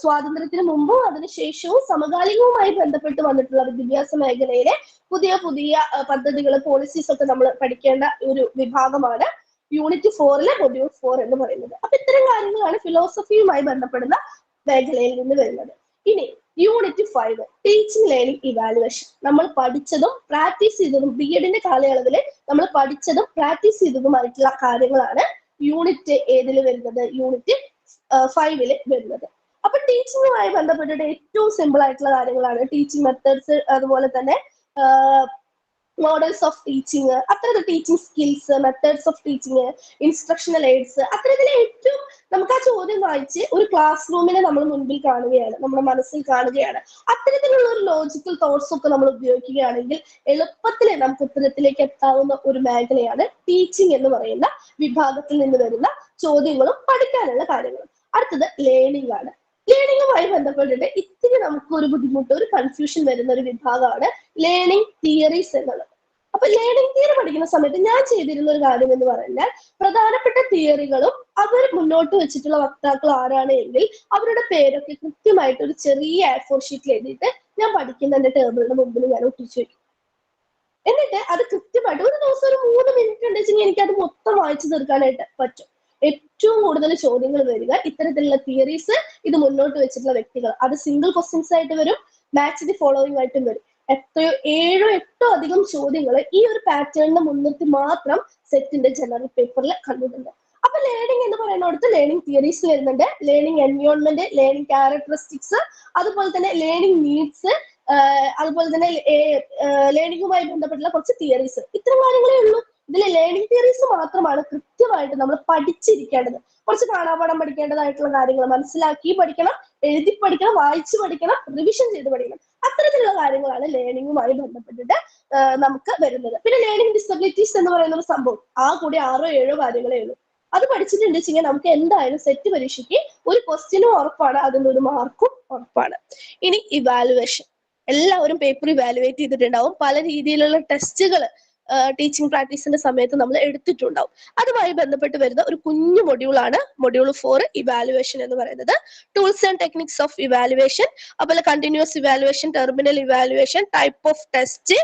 സ്വാതന്ത്ര്യത്തിന് മുമ്പും അതിനുശേഷവും സമകാലികവുമായി ബന്ധപ്പെട്ട് വന്നിട്ടുള്ള വിദ്യാഭ്യാസ മേഖലയിലെ പുതിയ പദ്ധതികൾ, പോളിസീസ് ഒക്കെ നമ്മൾ പഠിക്കേണ്ട ഒരു വിഭാഗമാണ് യൂണിറ്റ് 4-ലെ മൊഡ്യൂൾ 4 എന്ന് പറയുന്നത്. അപ്പൊ ഇത്തരം കാര്യങ്ങളാണ് ഫിലോസഫിയുമായി ബന്ധപ്പെടുന്ന മേഖലയിൽ നിന്ന് വരുന്നത്. ഇനി യൂണിറ്റ് 5 ടീച്ചിങ് ലേണിംഗ് ഇവാലുവേഷൻ. നമ്മൾ പഠിച്ചതും പ്രാക്ടീസ് ചെയ്തതും BEdന്റെ കാലയളവിൽ നമ്മൾ പഠിച്ചതും പ്രാക്ടീസ് ചെയ്തതുമായിട്ടുള്ള കാര്യങ്ങളാണ് യൂണിറ്റ് ഏതിൽ വരുന്നത്, യൂണിറ്റ് 5-ൽ വരുന്നത്. അപ്പൊ ടീച്ചിങ്ങുമായി ബന്ധപ്പെട്ടിട്ട് ഏറ്റവും സിമ്പിൾ ആയിട്ടുള്ള കാര്യങ്ങളാണ് ടീച്ചിങ് മെത്തേഡ്സ്, അതുപോലെ തന്നെ മോഡൽസ് ഓഫ് ടീച്ചിങ്, അത്തരത്തിൽ teaching skills, methods of teaching, instructional aids, അത്തരത്തിലെ ഏറ്റവും നമുക്ക് ആ ചോദ്യം വായിച്ച് ഒരു ക്ലാസ് റൂമിനെ നമ്മൾ മുൻപിൽ കാണുകയാണ്, നമ്മുടെ മനസ്സിൽ കാണുകയാണ്. അത്തരത്തിലുള്ള ഒരു ലോജിക്കൽ തോട്ട്സ് ഒക്കെ നമ്മൾ ഉപയോഗിക്കുകയാണെങ്കിൽ എളുപ്പത്തിൽ നമുക്ക് ഉത്തരത്തിലേക്ക് എത്താവുന്ന ഒരു മേഖലയാണ് ടീച്ചിങ് എന്ന് പറയുന്ന വിഭാഗത്തിൽ നിന്ന് വരുന്ന ചോദ്യങ്ങളും പഠിക്കാനുള്ള കാര്യങ്ങളും. അടുത്തത് ലേണിംഗ് ആണ്. ലേണിംഗുമായി ബന്ധപ്പെട്ടിട്ട് ഇത്തിരി നമുക്ക് ഒരു ബുദ്ധിമുട്ട്, ഒരു കൺഫ്യൂഷൻ വരുന്ന ഒരു വിഭാഗമാണ് ലേണിംഗ് തിയറീസ് എന്നുള്ളത്. അപ്പൊ ലേണിംഗ് തിയറി പഠിക്കുന്ന സമയത്ത് ഞാൻ ചെയ്തിരുന്ന ഒരു കാര്യം എന്ന് പറഞ്ഞാൽ പ്രധാനപ്പെട്ട തിയറികളും അവർ മുന്നോട്ട് വെച്ചിട്ടുള്ള വക്താക്കൾ ആരാണ് എങ്കിൽ അവരുടെ പേരൊക്കെ കൃത്യമായിട്ട് ഒരു ചെറിയ A4 ഷീറ്റിൽ എഴുതിയിട്ട് ഞാൻ പഠിക്കുന്ന എന്റെ ടേബിളിന്റെ മുമ്പിൽ ഞാൻ ഒട്ടിച്ചു വെക്കും. എന്നിട്ട് അത് കൃത്യമായിട്ട് ഒരു ദിവസം ഒരു 3 മിനിറ്റ് ഉണ്ടെങ്കിൽ എനിക്ക് അത് മൊത്തം വായിച്ചു തീർക്കാനായിട്ട് പറ്റും. ഏറ്റവും കൂടുതൽ ചോദ്യങ്ങൾ വരിക ഇത്തരത്തിലുള്ള തിയറീസ് ഇത് മുന്നോട്ട് വെച്ചിട്ടുള്ള വ്യക്തികൾ, അത് സിംഗിൾ ക്വസ്റ്റ്യൻസ് ആയിട്ട് വരും, മാച്ച് ദി ഫോളോയിങ് ആയിട്ടും വരും. 7 8 അധികം ചോദ്യങ്ങൾ ഈ ഒരു പാറ്റേണിനെ മുൻനിർത്തി മാത്രം സെറ്റിന്റെ ജനറൽ പേപ്പറിൽ കണ്ടിട്ടുണ്ട്. അപ്പൊ ലേണിംഗ് എന്ന് പറയുന്നിടത്ത് ലേണിംഗ് തിയറീസ് വരുന്നുണ്ട്, ലേണിംഗ് എൻവയോൺമെന്റ്, ലേണിംഗ് ക്യാരക്ടറിസ്റ്റിക്സ്, അതുപോലെ തന്നെ ലേണിംഗ് നീഡ്സ്, അതുപോലെ തന്നെ ലേണിംഗുമായി ബന്ധപ്പെട്ടുള്ള കുറച്ച് തിയറീസ്. ഇത്തരം കാര്യങ്ങളേ ഉള്ളൂ. ഇതിൽ ലേണിംഗ് തിയറീസ് മാത്രമാണ് കൃത്യമായിട്ട് നമ്മൾ പഠിച്ചിരിക്കേണ്ടത്. കുറച്ച് കാണാപാഠം പഠിക്കേണ്ടതായിട്ടുള്ള കാര്യങ്ങൾ മനസ്സിലാക്കി പഠിക്കണം, എഴുതി പഠിക്കണം, വായിച്ചു പഠിക്കണം, റിവിഷൻ ചെയ്ത് പഠിക്കണം. അത്തരത്തിലുള്ള കാര്യങ്ങളാണ് ലേണിംഗുമായി ബന്ധപ്പെട്ടിട്ട് നമുക്ക് വരുന്നത്. പിന്നെ ലേണിംഗ് ഡിസബിലിറ്റീസ് എന്ന് പറയുന്ന ഒരു സംഭവം കൂടി 6 7 കാര്യങ്ങളേ ഉള്ളൂ. അത് പഠിച്ചിട്ടുണ്ട് വെച്ചാൽ നമുക്ക് എന്തായാലും സെറ്റ് പരീക്ഷയ്ക്ക് ഒരു ക്വസ്റ്റ്യനും ഉറപ്പാണ്, അതിന്റെ ഒരു മാർക്കും ഉറപ്പാണ്. ഇനി ഇവാലുവേഷൻ, എല്ലാവരും പേപ്പർ ഇവാലുവേറ്റ് ചെയ്തിട്ടുണ്ടാവും. പല രീതിയിലുള്ള ടെസ്റ്റുകൾ ടീച്ചിങ് പ്രാക്ടീസിന്റെ സമയത്ത് നമ്മൾ എടുത്തിട്ടുണ്ടാവും. അതുമായി ബന്ധപ്പെട്ട് വരുന്ന ഒരു കുഞ്ഞു മൊഡ്യൂളാണ് മൊഡ്യൂൾ 4 ഇവാലുവേഷൻ എന്ന് പറയുന്നത്. Tools and techniques of evaluation, അതുപോലെ continuous evaluation, terminal evaluation, type of test,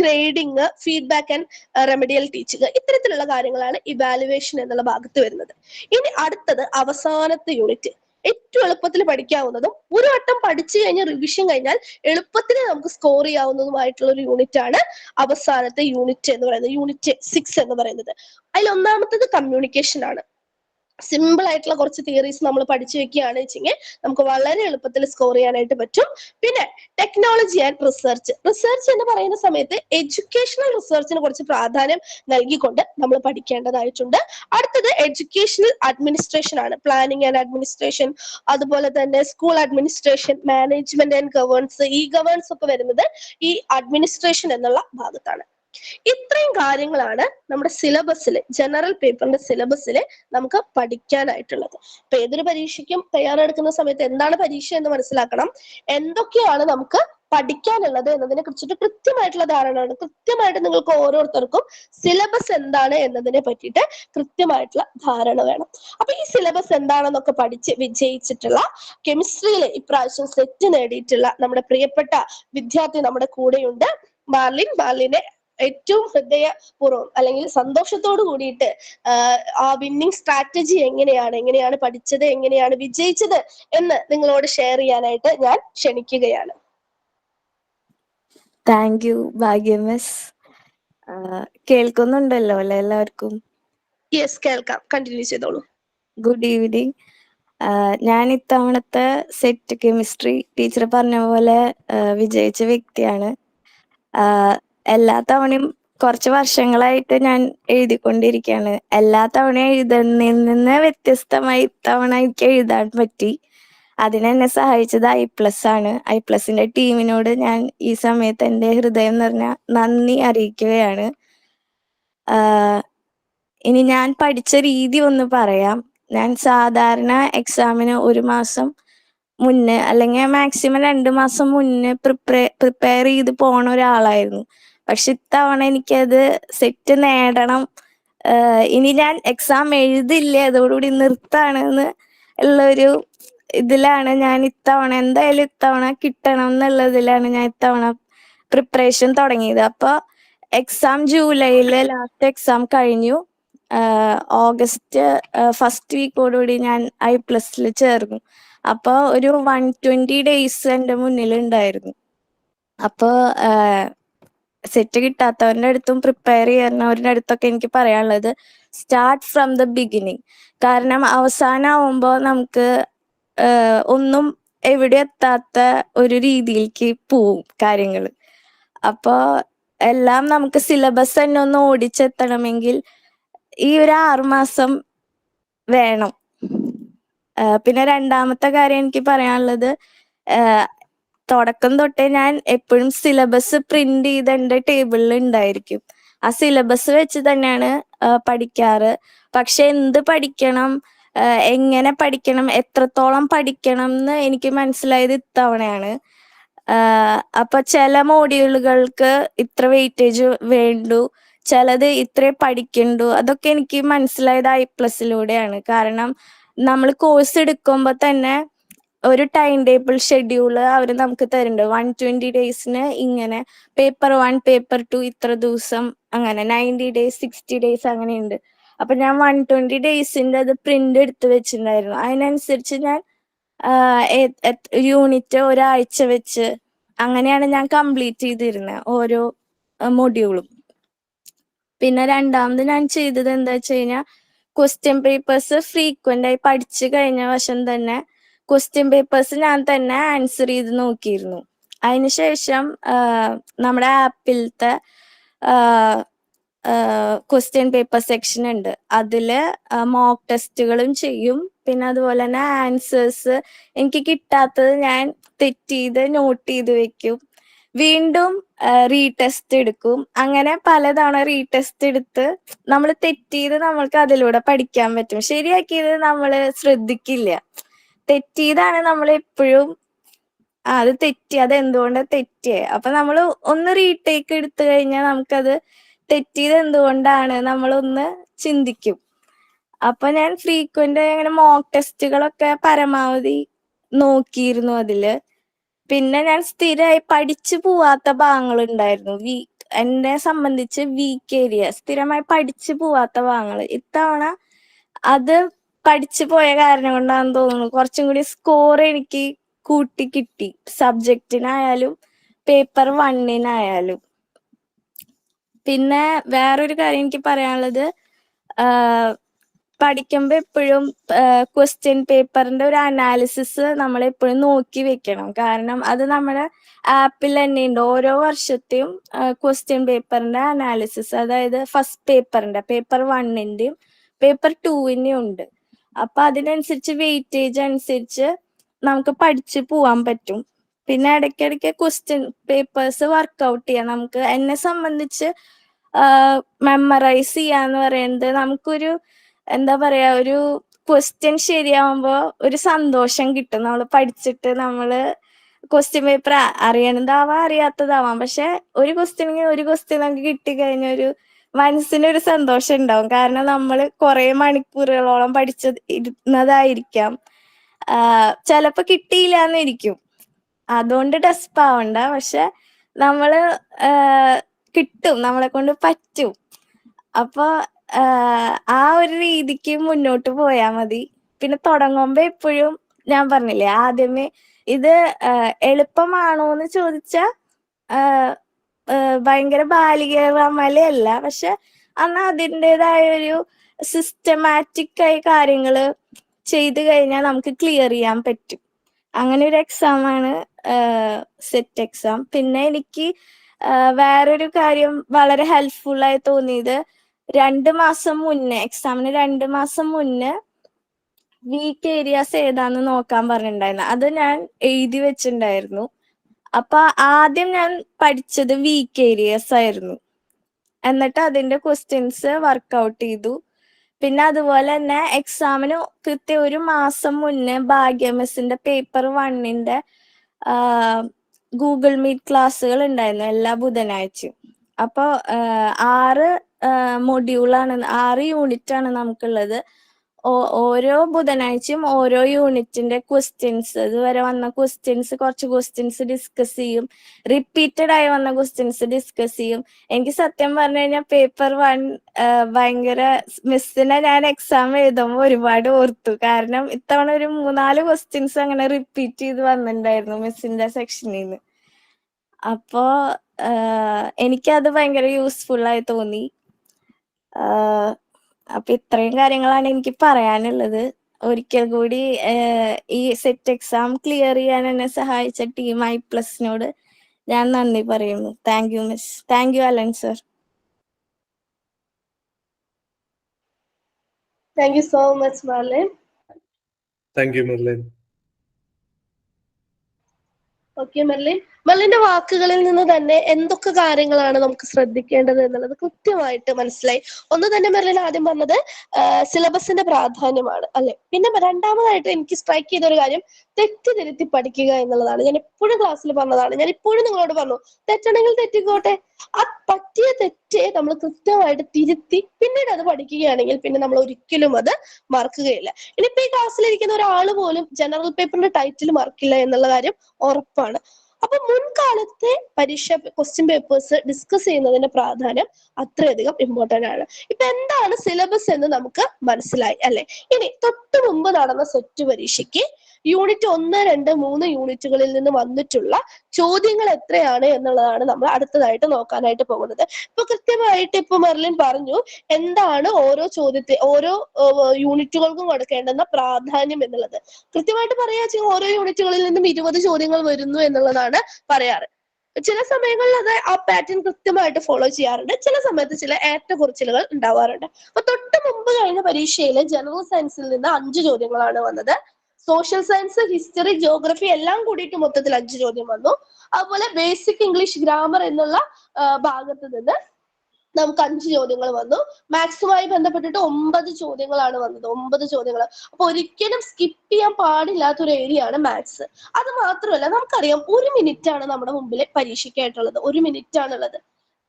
grading, feedback and remedial teaching, ഇത്തരത്തിലുള്ള കാര്യങ്ങളാണ് ഇവാലുവേഷൻ എന്നുള്ള ഭാഗത്ത് വരുന്നത്. ഇനി അടുത്തത് അവസാനത്തെ യൂണിറ്റ്, ഏറ്റവും എളുപ്പത്തിൽ പഠിക്കാവുന്നതും ഒരു വട്ടം പഠിച്ചു കഴിഞ്ഞ് റിവിഷൻ കഴിഞ്ഞാൽ എളുപ്പത്തിൽ നമുക്ക് സ്കോർ ചെയ്യാവുന്നതുമായിട്ടുള്ള ഒരു യൂണിറ്റ് ആണ് അവസാനത്തെ യൂണിറ്റ് എന്ന് പറയുന്നത്, യൂണിറ്റ് 6 എന്ന് പറയുന്നത്. അതിൽ ഒന്നാമത്തത് കമ്മ്യൂണിക്കേഷൻ ആണ്. സിമ്പിൾ ആയിട്ടുള്ള കുറച്ച് തിയറീസ് നമ്മൾ പഠിച്ചു വെക്കുകയാണ് വെച്ചെങ്കിൽ നമുക്ക് വളരെ എളുപ്പത്തിൽ സ്കോർ ചെയ്യാനായിട്ട് പറ്റും. പിന്നെ ടെക്നോളജി ആൻഡ് റിസർച്ച്. റിസർച്ച് എന്ന് പറയുന്ന സമയത്ത് എഡ്യൂക്കേഷണൽ റിസർച്ചിന് കുറച്ച് പ്രാധാന്യം നൽകിക്കൊണ്ട് നമ്മൾ പഠിക്കേണ്ടതായിട്ടുണ്ട്. അടുത്തത് എഡ്യൂക്കേഷണൽ അഡ്മിനിസ്ട്രേഷൻ ആണ്. പ്ലാനിങ് ആൻഡ് അഡ്മിനിസ്ട്രേഷൻ, അതുപോലെ തന്നെ സ്കൂൾ അഡ്മിനിസ്ട്രേഷൻ, മാനേജ്മെന്റ് ആൻഡ് ഗവേൺസ്, ഈ ഗവേൺസ് ഒക്കെ വരുന്നത് ഈ അഡ്മിനിസ്ട്രേഷൻ എന്നുള്ള ഭാഗത്താണ്. ഇത്രയും കാര്യങ്ങളാണ് നമ്മുടെ സിലബസിൽ, ജനറൽ പേപ്പറിന്റെ സിലബസിൽ നമുക്ക് പഠിക്കാനായിട്ടുള്ളത്. ഇപ്പൊ ഏതൊരു പരീക്ഷയ്ക്കും തയ്യാറെടുക്കുന്ന സമയത്ത് എന്താണ് പരീക്ഷ എന്ന് മനസ്സിലാക്കണം, എന്തൊക്കെയാണ് നമുക്ക് പഠിക്കാനുള്ളത് എന്നതിനെ കുറിച്ചിട്ട് കൃത്യമായിട്ടുള്ള ധാരണ വേണം. കൃത്യമായിട്ട് നിങ്ങൾക്ക് ഓരോരുത്തർക്കും സിലബസ് എന്താണ് എന്നതിനെ പറ്റിയിട്ട് കൃത്യമായിട്ടുള്ള ധാരണ വേണം. അപ്പൊ ഈ സിലബസ് എന്താണെന്നൊക്കെ പഠിച്ച് വിജയിച്ചിട്ടുള്ള കെമിസ്ട്രിയിൽ ഇപ്രാവശ്യം സെറ്റ് നേടിയിട്ടുള്ള നമ്മുടെ പ്രിയപ്പെട്ട വിദ്യാർത്ഥി നമ്മുടെ കൂടെയുണ്ട്, മാർലിനെ ഏറ്റവും ഹൃദയപൂർവ്വം അല്ലെങ്കിൽ സന്തോഷത്തോട് കൂടിയിട്ട് ആ വിന്നിങ് സ്ട്രാറ്റജി എങ്ങനെയാണ് പഠിച്ചത്, എങ്ങനെയാണ് വിജയിച്ചത് എന്ന് നിങ്ങളോട് ഷെയർ ചെയ്യാനായിട്ട് ഞാൻ ക്ഷണിക്കുകയാണ്. Thank you Bhagya miss. കേൾക്കുന്നുണ്ടല്ലോ അല്ലെ എല്ലാവർക്കും? യെസ്, കേൾക്കാം, കണ്ടിന്യൂ ചെയ്തോളൂ. Good evening. ഞാൻ ഇത്തവണത്തെ സെറ്റ് കെമിസ്ട്രി ടീച്ചർ പറഞ്ഞ പോലെ വിജയിച്ച വ്യക്തിയാണ്. എല്ലാ തവണയും കുറച്ച് വർഷങ്ങളായിട്ട് ഞാൻ എഴുതിക്കൊണ്ടിരിക്കുകയാണ്. എല്ലാ തവണയും എഴുതുന്നതിൽ നിന്ന് വ്യത്യസ്തമായി ഇത്തവണ എനിക്ക് എഴുതാൻ പറ്റി. അതിനെന്നെ സഹായിച്ചത് I+ ആണ്. I+ന്റെ ടീമിനോട് ഞാൻ ഈ സമയത്ത് എൻ്റെ ഹൃദയം നിറഞ്ഞ നന്ദി അറിയിക്കുകയാണ്. ഇനി ഞാൻ പഠിച്ച രീതി ഒന്ന് പറയാം. ഞാൻ സാധാരണ എക്സാമിന് 1 മാസം മുന്നേ അല്ലെങ്കിൽ മാക്സിമം 2 മാസം മുന്നേ പ്രിപ്പയർ ചെയ്ത് പോണ ഒരാളായിരുന്നു. പക്ഷെ ഇത്തവണ എനിക്കത് സെറ്റ് നേടണം, ഇനി ഞാൻ എക്സാം എഴുതില്ല, അതോടുകൂടി നിർത്താണെന്ന് ഉള്ളൊരു ഇതിലാണ് ഞാൻ എന്തായാലും ഇത്തവണ കിട്ടണം എന്നുള്ളതിലാണ് ഞാൻ ഇത്തവണ പ്രിപ്പറേഷൻ തുടങ്ങിയത്. അപ്പൊ എക്സാം ജൂലൈയില് ലാസ്റ്റ് എക്സാം കഴിഞ്ഞു. ഓഗസ്റ്റ് ഫസ്റ്റ് വീക്കോടുകൂടി ഞാൻ I+ൽ ചേർന്നു. അപ്പൊ ഒരു 120 ഡേയ്സ് എൻ്റെ മുന്നിലുണ്ടായിരുന്നു. അപ്പൊ സെറ്റ് കിട്ടാത്തവരുടെ അടുത്തും പ്രിപ്പയർ ചെയ്യുന്നവരുടെ അടുത്തൊക്കെ എനിക്ക് പറയാനുള്ളത്, സ്റ്റാർട്ട് ഫ്രം ദ ബിഗിനിങ്. കാരണം അവസാനമാവുമ്പോൾ നമുക്ക് ഒന്നും എവിടെ എത്താത്ത ഒരു രീതിയിലേക്ക് പോവും കാര്യങ്ങൾ. അപ്പോൾ എല്ലാം നമുക്ക് സിലബസ് തന്നെ ഒന്ന് ഓടിച്ചെത്തണമെങ്കിൽ ഈ ഒരു 6 മാസം വേണം. പിന്നെ രണ്ടാമത്തെ കാര്യം എനിക്ക് പറയാനുള്ളത്, തുടക്കം തൊട്ടേ ഞാൻ എപ്പോഴും സിലബസ് പ്രിന്റ് ചെയ്ത് എൻ്റെ ടേബിളിൽ ഉണ്ടായിരിക്കും. ആ സിലബസ് വെച്ച് തന്നെയാണ് പഠിക്കാറ്. പക്ഷെ എന്ത് പഠിക്കണം, എങ്ങനെ പഠിക്കണം, എത്രത്തോളം പഠിക്കണം എന്ന് എനിക്ക് മനസ്സിലായത് ഇത്തവണയാണ്. അപ്പൊ ചില മോഡ്യൂളുകൾക്ക് ഇത്ര വെയിറ്റേജ് വേണ്ടു, ചിലത് ഇത്രേ പഠിക്കണ്ടു, അതൊക്കെ എനിക്ക് മനസ്സിലായത് I+ലൂടെയാണ്. കാരണം നമ്മൾ കോഴ്സ് എടുക്കുമ്പോൾ തന്നെ ഒരു ടൈം ടേബിൾ ഷെഡ്യൂള് അവർ നമുക്ക് തരുന്നുണ്ട്. 120 ഡേയ്സിന് ഇങ്ങനെ, പേപ്പർ 1 പേപ്പർ 2 ഇത്ര ദിവസം, അങ്ങനെ 90 ഡേയ്സ് 60 ഡേയ്സ് അങ്ങനെയുണ്ട്. അപ്പൊ ഞാൻ 120 ഡേയ്സിന്റെ അത് പ്രിന്റ് എടുത്ത് വെച്ചിട്ടുണ്ടായിരുന്നു. അതിനനുസരിച്ച് ഞാൻ യൂണിറ്റ് ഒരാഴ്ച വെച്ച് അങ്ങനെയാണ് ഞാൻ കംപ്ലീറ്റ് ചെയ്തിരുന്നത് ഓരോ മൊഡ്യൂളും. പിന്നെ രണ്ടാമത് ഞാൻ ചെയ്തത് എന്താ വെച്ച് കഴിഞ്ഞാൽ, ക്വസ്റ്റ്യൻ പേപ്പേഴ്സ് ഫ്രീക്വന്റ് ആയി പഠിച്ചു കഴിഞ്ഞ വശം തന്നെ ക്വസ്റ്റ്യൻ പേപ്പേഴ്സ് ഞാൻ തന്നെ ആൻസർ ചെയ്ത് നോക്കിയിരുന്നു. അതിനുശേഷം നമ്മുടെ ആപ്പിലത്തെ ക്വസ്റ്റ്യൻ പേപ്പർ സെക്ഷൻ ഉണ്ട്, അതില് മോക്ക് ടെസ്റ്റുകളും ചെയ്യും. പിന്നെ അതുപോലെ തന്നെ ആൻസേഴ്സ് എനിക്ക് കിട്ടാത്തത് ഞാൻ തെറ്റ് ചെയ്ത് നോട്ട് ചെയ്ത് വെക്കും. വീണ്ടും റീടെസ്റ്റ് എടുക്കും. അങ്ങനെ പലതവണ റീടെസ്റ്റ് എടുത്ത് നമ്മൾ തെറ്റിയത് നമ്മൾക്ക് അതിലൂടെ പഠിക്കാൻ പറ്റും. ശരിയാക്കിയത് നമ്മൾ ശ്രദ്ധിക്കില്ല. തെറ്റിയതാണ് നമ്മൾ എപ്പോഴും അത് തെറ്റി, അത് എന്തുകൊണ്ടാണ് തെറ്റിയേ, അപ്പൊ നമ്മൾ ഒന്ന് റീടേക്ക് എടുത്തു കഴിഞ്ഞാൽ നമുക്കത് തെറ്റിയത് എന്തുകൊണ്ടാണ് നമ്മളൊന്ന് ചിന്തിക്കും. അപ്പൊ ഞാൻ ഫ്രീക്വന്റ് അങ്ങനെ മോക്ക് ടെസ്റ്റുകളൊക്കെ പരമാവധി നോക്കിയിരുന്നു അതില്. പിന്നെ ഞാൻ സ്ഥിരമായി പഠിച്ചു പോവാത്ത ഭാഗങ്ങൾ ഉണ്ടായിരുന്നു. എന്നെ സംബന്ധിച്ച് വീക്ക് ഏരിയ, സ്ഥിരമായി പഠിച്ചു പോവാത്ത ഭാഗങ്ങൾ. ഇത്തവണ അത് പഠിച്ചു പോയ കാരണം കൊണ്ടാണെന്ന് തോന്നുന്നു കുറച്ചും കൂടി സ്കോർ എനിക്ക് കൂട്ടി കിട്ടി, സബ്ജക്റ്റിനായാലും പേപ്പർ 1-നായാലും. പിന്നെ വേറൊരു കാര്യം എനിക്ക് പറയാനുള്ളത്, പഠിക്കുമ്പോൾ എപ്പോഴും ക്വസ്റ്റ്യൻ പേപ്പറിന്റെ ഒരു അനാലിസിസ് നമ്മൾ എപ്പോഴും നോക്കി വെക്കണം. കാരണം അത് നമ്മുടെ ആപ്പിൽ തന്നെ ഉണ്ട്. ഓരോ വർഷത്തെയും ക്വസ്റ്റ്യൻ പേപ്പറിന്റെ അനാലിസിസ്, അതായത് ഫസ്റ്റ് പേപ്പറിന്റെ പേപ്പർ 1-ന്റെയും പേപ്പർ 2-ന്റെയും ഉണ്ട്. അപ്പൊ അതിനനുസരിച്ച് വെയിറ്റേജ് അനുസരിച്ച് നമുക്ക് പഠിച്ചു പോവാൻ പറ്റും. പിന്നെ ഇടയ്ക്കിടയ്ക്ക് ക്വസ്റ്റ്യൻ പേപ്പേഴ്സ് വർക്ക്ഔട്ട് ചെയ്യാം. നമുക്ക് എന്നെ സംബന്ധിച്ച് മെമ്മറൈസ് ചെയ്യാന്ന് പറയുന്നത് നമുക്കൊരു എന്താ പറയാ, ഒരു ക്വസ്റ്റ്യൻ ശരിയാവുമ്പോ ഒരു സന്തോഷം കിട്ടും. നമ്മൾ പഠിച്ചിട്ട് നമ്മള് ക്വസ്റ്റ്യൻ പേപ്പർ അറിയണതാവാം അറിയാത്തതാവാം, പക്ഷെ ഒരു ക്വസ്റ്റ്യൻ നമുക്ക് കിട്ടിക്കഴിഞ്ഞ ഒരു മനസ്സിനൊരു സന്തോഷം ഉണ്ടാവും. കാരണം നമ്മൾ കുറെ മണിക്കൂറുകളോളം ഇരുന്നതായിരിക്കാം. ചിലപ്പോ കിട്ടിയില്ല എന്നിരിക്കും, അതുകൊണ്ട് ഡെസ്പ് ആവണ്ട. പക്ഷെ നമ്മള് കിട്ടും, നമ്മളെ കൊണ്ട് പറ്റും. അപ്പൊ ആ ഒരു രീതിക്ക് മുന്നോട്ട് പോയാ മതി. പിന്നെ തുടങ്ങുമ്പോ എപ്പോഴും ഞാൻ പറഞ്ഞില്ലേ ആദ്യമേ, ഇത് എളുപ്പമാണോന്ന് ചോദിച്ചാ ഭയങ്കര ബാലികമലയല്ല, പക്ഷെ അന്ന് അതിൻ്റെതായ ഒരു സിസ്റ്റമാറ്റിക് ആയി കാര്യങ്ങള് ചെയ്തു കഴിഞ്ഞാൽ നമുക്ക് ക്ലിയർ ചെയ്യാൻ പറ്റും. അങ്ങനെ ഒരു എക്സാമാണ് സെറ്റ് എക്സാം. പിന്നെ എനിക്ക് വേറൊരു കാര്യം വളരെ ഹെൽപ്ഫുൾ ആയി തോന്നിയത്, 2 മാസം മുന്നേ, എക്സാമിന് 2 മാസം മുന്നേ വീക്ക് ഏരിയാസ് ഏതാന്ന് നോക്കാൻ പറഞ്ഞിട്ടുണ്ടായിരുന്നു. അത് ഞാൻ എഴുതി വെച്ചിട്ടുണ്ടായിരുന്നു. അപ്പൊ ആദ്യം ഞാൻ പഠിച്ചത് വീക്ക് ഏരിയാസ് ആയിരുന്നു. എന്നിട്ട് അതിന്റെ ക്വസ്റ്റ്യൻസ് വർക്ക്ഔട്ട് ചെയ്തു. പിന്നെ അതുപോലെ തന്നെ എക്സാമിന് കൃത്യം 1 മാസം മുന്നേ ഭാഗ്യമിസിന്റെ പേപ്പർ 1ന്റെ ഗൂഗിൾ മീറ്റ് ക്ലാസ്സുകൾ ഉണ്ടായിരുന്നു എല്ലാ ബുധനാഴ്ചയും. അപ്പോൾ 6 മൊഡ്യൂളാണ്, 6 യൂണിറ്റ് ആണ് നമുക്കുള്ളത്. ഓരോ ബുധനാഴ്ചയും ഓരോ യൂണിറ്റിന്റെ ക്വസ്റ്റ്യൻസ്, ഇതുവരെ വന്ന ക്വസ്റ്റ്യൻസ്, കുറച്ച് ക്വസ്റ്റ്യൻസ് ഡിസ്കസ് ചെയ്യും. റിപ്പീറ്റഡ് ആയി വന്ന ക്വസ്റ്റ്യൻസ് ഡിസ്കസ് ചെയ്യും. എനിക്ക് സത്യം പറഞ്ഞു കഴിഞ്ഞാൽ പേപ്പർ 1 ഭയങ്കര മിസ്സിനെ ഞാൻ എക്സാം എഴുതുമ്പോൾ ഒരുപാട് ഓർത്തു. കാരണം ഇത്തവണ ഒരു 3-4 ക്വസ്റ്റ്യൻസ് അങ്ങനെ റിപ്പീറ്റ് ചെയ്ത് വന്നിട്ടുണ്ടായിരുന്നു മിസ്സിന്റെ സെക്ഷനിൽ നിന്ന്. അപ്പോ എനിക്കത് ഭയങ്കര യൂസ്ഫുൾ ആയി തോന്നി. അപ്പൊ ഇത്രയും കാര്യങ്ങളാണ് എനിക്ക് പറയാനുള്ളത്. ഒരിക്കൽ കൂടി ഈ സെറ്റ് എക്സാം ക്ലിയർ ചെയ്യാൻ എന്നെ സഹായിച്ച ടീം I+നോട് ഞാൻ നന്ദി പറയുന്നു. Thank you miss. Thank you Alan sir. Thank you so much Marlin. Thank you Merlin. Okay മെർലിന്റെ വാക്കുകളിൽ നിന്ന് തന്നെ എന്തൊക്കെ കാര്യങ്ങളാണ് നമുക്ക് ശ്രദ്ധിക്കേണ്ടത് എന്നുള്ളത് കൃത്യമായിട്ട് മനസ്സിലായി. ഒന്ന് തന്നെ മെർലിൻ ആദ്യം പറഞ്ഞത് സിലബസിന്റെ പ്രാധാന്യമാണ് അല്ലെ. പിന്നെ രണ്ടാമതായിട്ട് എനിക്ക് സ്ട്രൈക്ക് ചെയ്ത ഒരു കാര്യം തെറ്റിദ്ധരുത്തി പഠിക്കുക എന്നുള്ളതാണ്. ഞാൻ എപ്പോഴും ക്ലാസ്സിൽ പറഞ്ഞതാണ്, ഞാൻ ഇപ്പോഴും നിങ്ങളോട് പറഞ്ഞു, തെറ്റണമെങ്കിൽ തെറ്റിക്കോട്ടെ, ആ പറ്റിയ തെറ്റ് നമ്മൾ കൃത്യമായിട്ട് തിരുത്തി പിന്നീട് അത് പഠിക്കുകയാണെങ്കിൽ പിന്നെ നമ്മൾ ഒരിക്കലും അത് മറക്കുകയില്ല. ഇനിയിപ്പോ ഈ ക്ലാസ്സിലിരിക്കുന്ന ഒരാൾ പോലും ജനറൽ പേപ്പറിന്റെ ടൈറ്റിൽ മറക്കില്ല എന്നുള്ള കാര്യം ഉറപ്പാണ്. അപ്പൊ മുൻകാലത്തെ പരീക്ഷ ക്വസ്റ്റ്യൻ പേപ്പേഴ്സ് ഡിസ്കസ് ചെയ്യുന്നതിന്റെ പ്രാധാന്യം അത്രയധികം ഇമ്പോർട്ടന്റ് ആണ്. ഇപ്പൊ എന്താണ് സിലബസ് എന്ന് നമുക്ക് മനസ്സിലായി അല്ലെ. ഇനി തൊട്ടു മുമ്പ് നടന്ന സെറ്റ് പരീക്ഷയ്ക്ക് യൂണിറ്റ് 1, 2, 3 യൂണിറ്റുകളിൽ നിന്ന് വന്നിട്ടുള്ള ചോദ്യങ്ങൾ എത്രയാണ് എന്നുള്ളതാണ് നമ്മൾ അടുത്തതായിട്ട് നോക്കാനായിട്ട് പോകുന്നത്. ഇപ്പൊ കൃത്യമായിട്ട് ഇപ്പൊ മെർലിൻ പറഞ്ഞു എന്താണ് ഓരോ യൂണിറ്റുകൾക്കും കൊടുക്കേണ്ടുന്ന പ്രാധാന്യം എന്നുള്ളത്. കൃത്യമായിട്ട് പറയാ ഓരോ യൂണിറ്റുകളിൽ നിന്നും 20 ചോദ്യങ്ങൾ വരുന്നു എന്നുള്ളതാണ് പറയാറ്. ചില സമയങ്ങളിൽ അത് ആ പാറ്റേൺ കൃത്യമായിട്ട് ഫോളോ ചെയ്യാറുണ്ട്, ചില സമയത്ത് ചില ഏറ്റക്കുറച്ചിലുകൾ ഉണ്ടാവാറുണ്ട്. അപ്പൊ തൊട്ട് മുമ്പ് കഴിഞ്ഞ പരീക്ഷയിൽ ജനറൽ സയൻസിൽ നിന്ന് 5 ചോദ്യങ്ങളാണ് വന്നത്. സോഷ്യൽ സയൻസ്, ഹിസ്റ്ററി, ജോഗ്രഫി എല്ലാം കൂടിയിട്ട് മൊത്തത്തിൽ 5 ചോദ്യം വന്നു. അതുപോലെ ബേസിക് ഇംഗ്ലീഷ് ഗ്രാമർ എന്നുള്ള ഭാഗത്ത് നിന്ന് നമുക്ക് 5 ചോദ്യങ്ങൾ വന്നു. മാത്സുമായി ബന്ധപ്പെട്ടിട്ട് 9 ചോദ്യങ്ങളാണ് വന്നത്. 9 ചോദ്യങ്ങൾ. അപ്പൊ ഒരിക്കലും സ്കിപ്പ് ചെയ്യാൻ പാടില്ലാത്തൊരു ഏരിയ ആണ് മാത്സ്. അത് മാത്രമല്ല നമുക്കറിയാം 1 മിനിറ്റ് ആണ് നമ്മുടെ മുമ്പിൽ പരീക്ഷയ്ക്കായിട്ടുള്ളത്. 1 മിനിറ്റ് ആണുള്ളത്.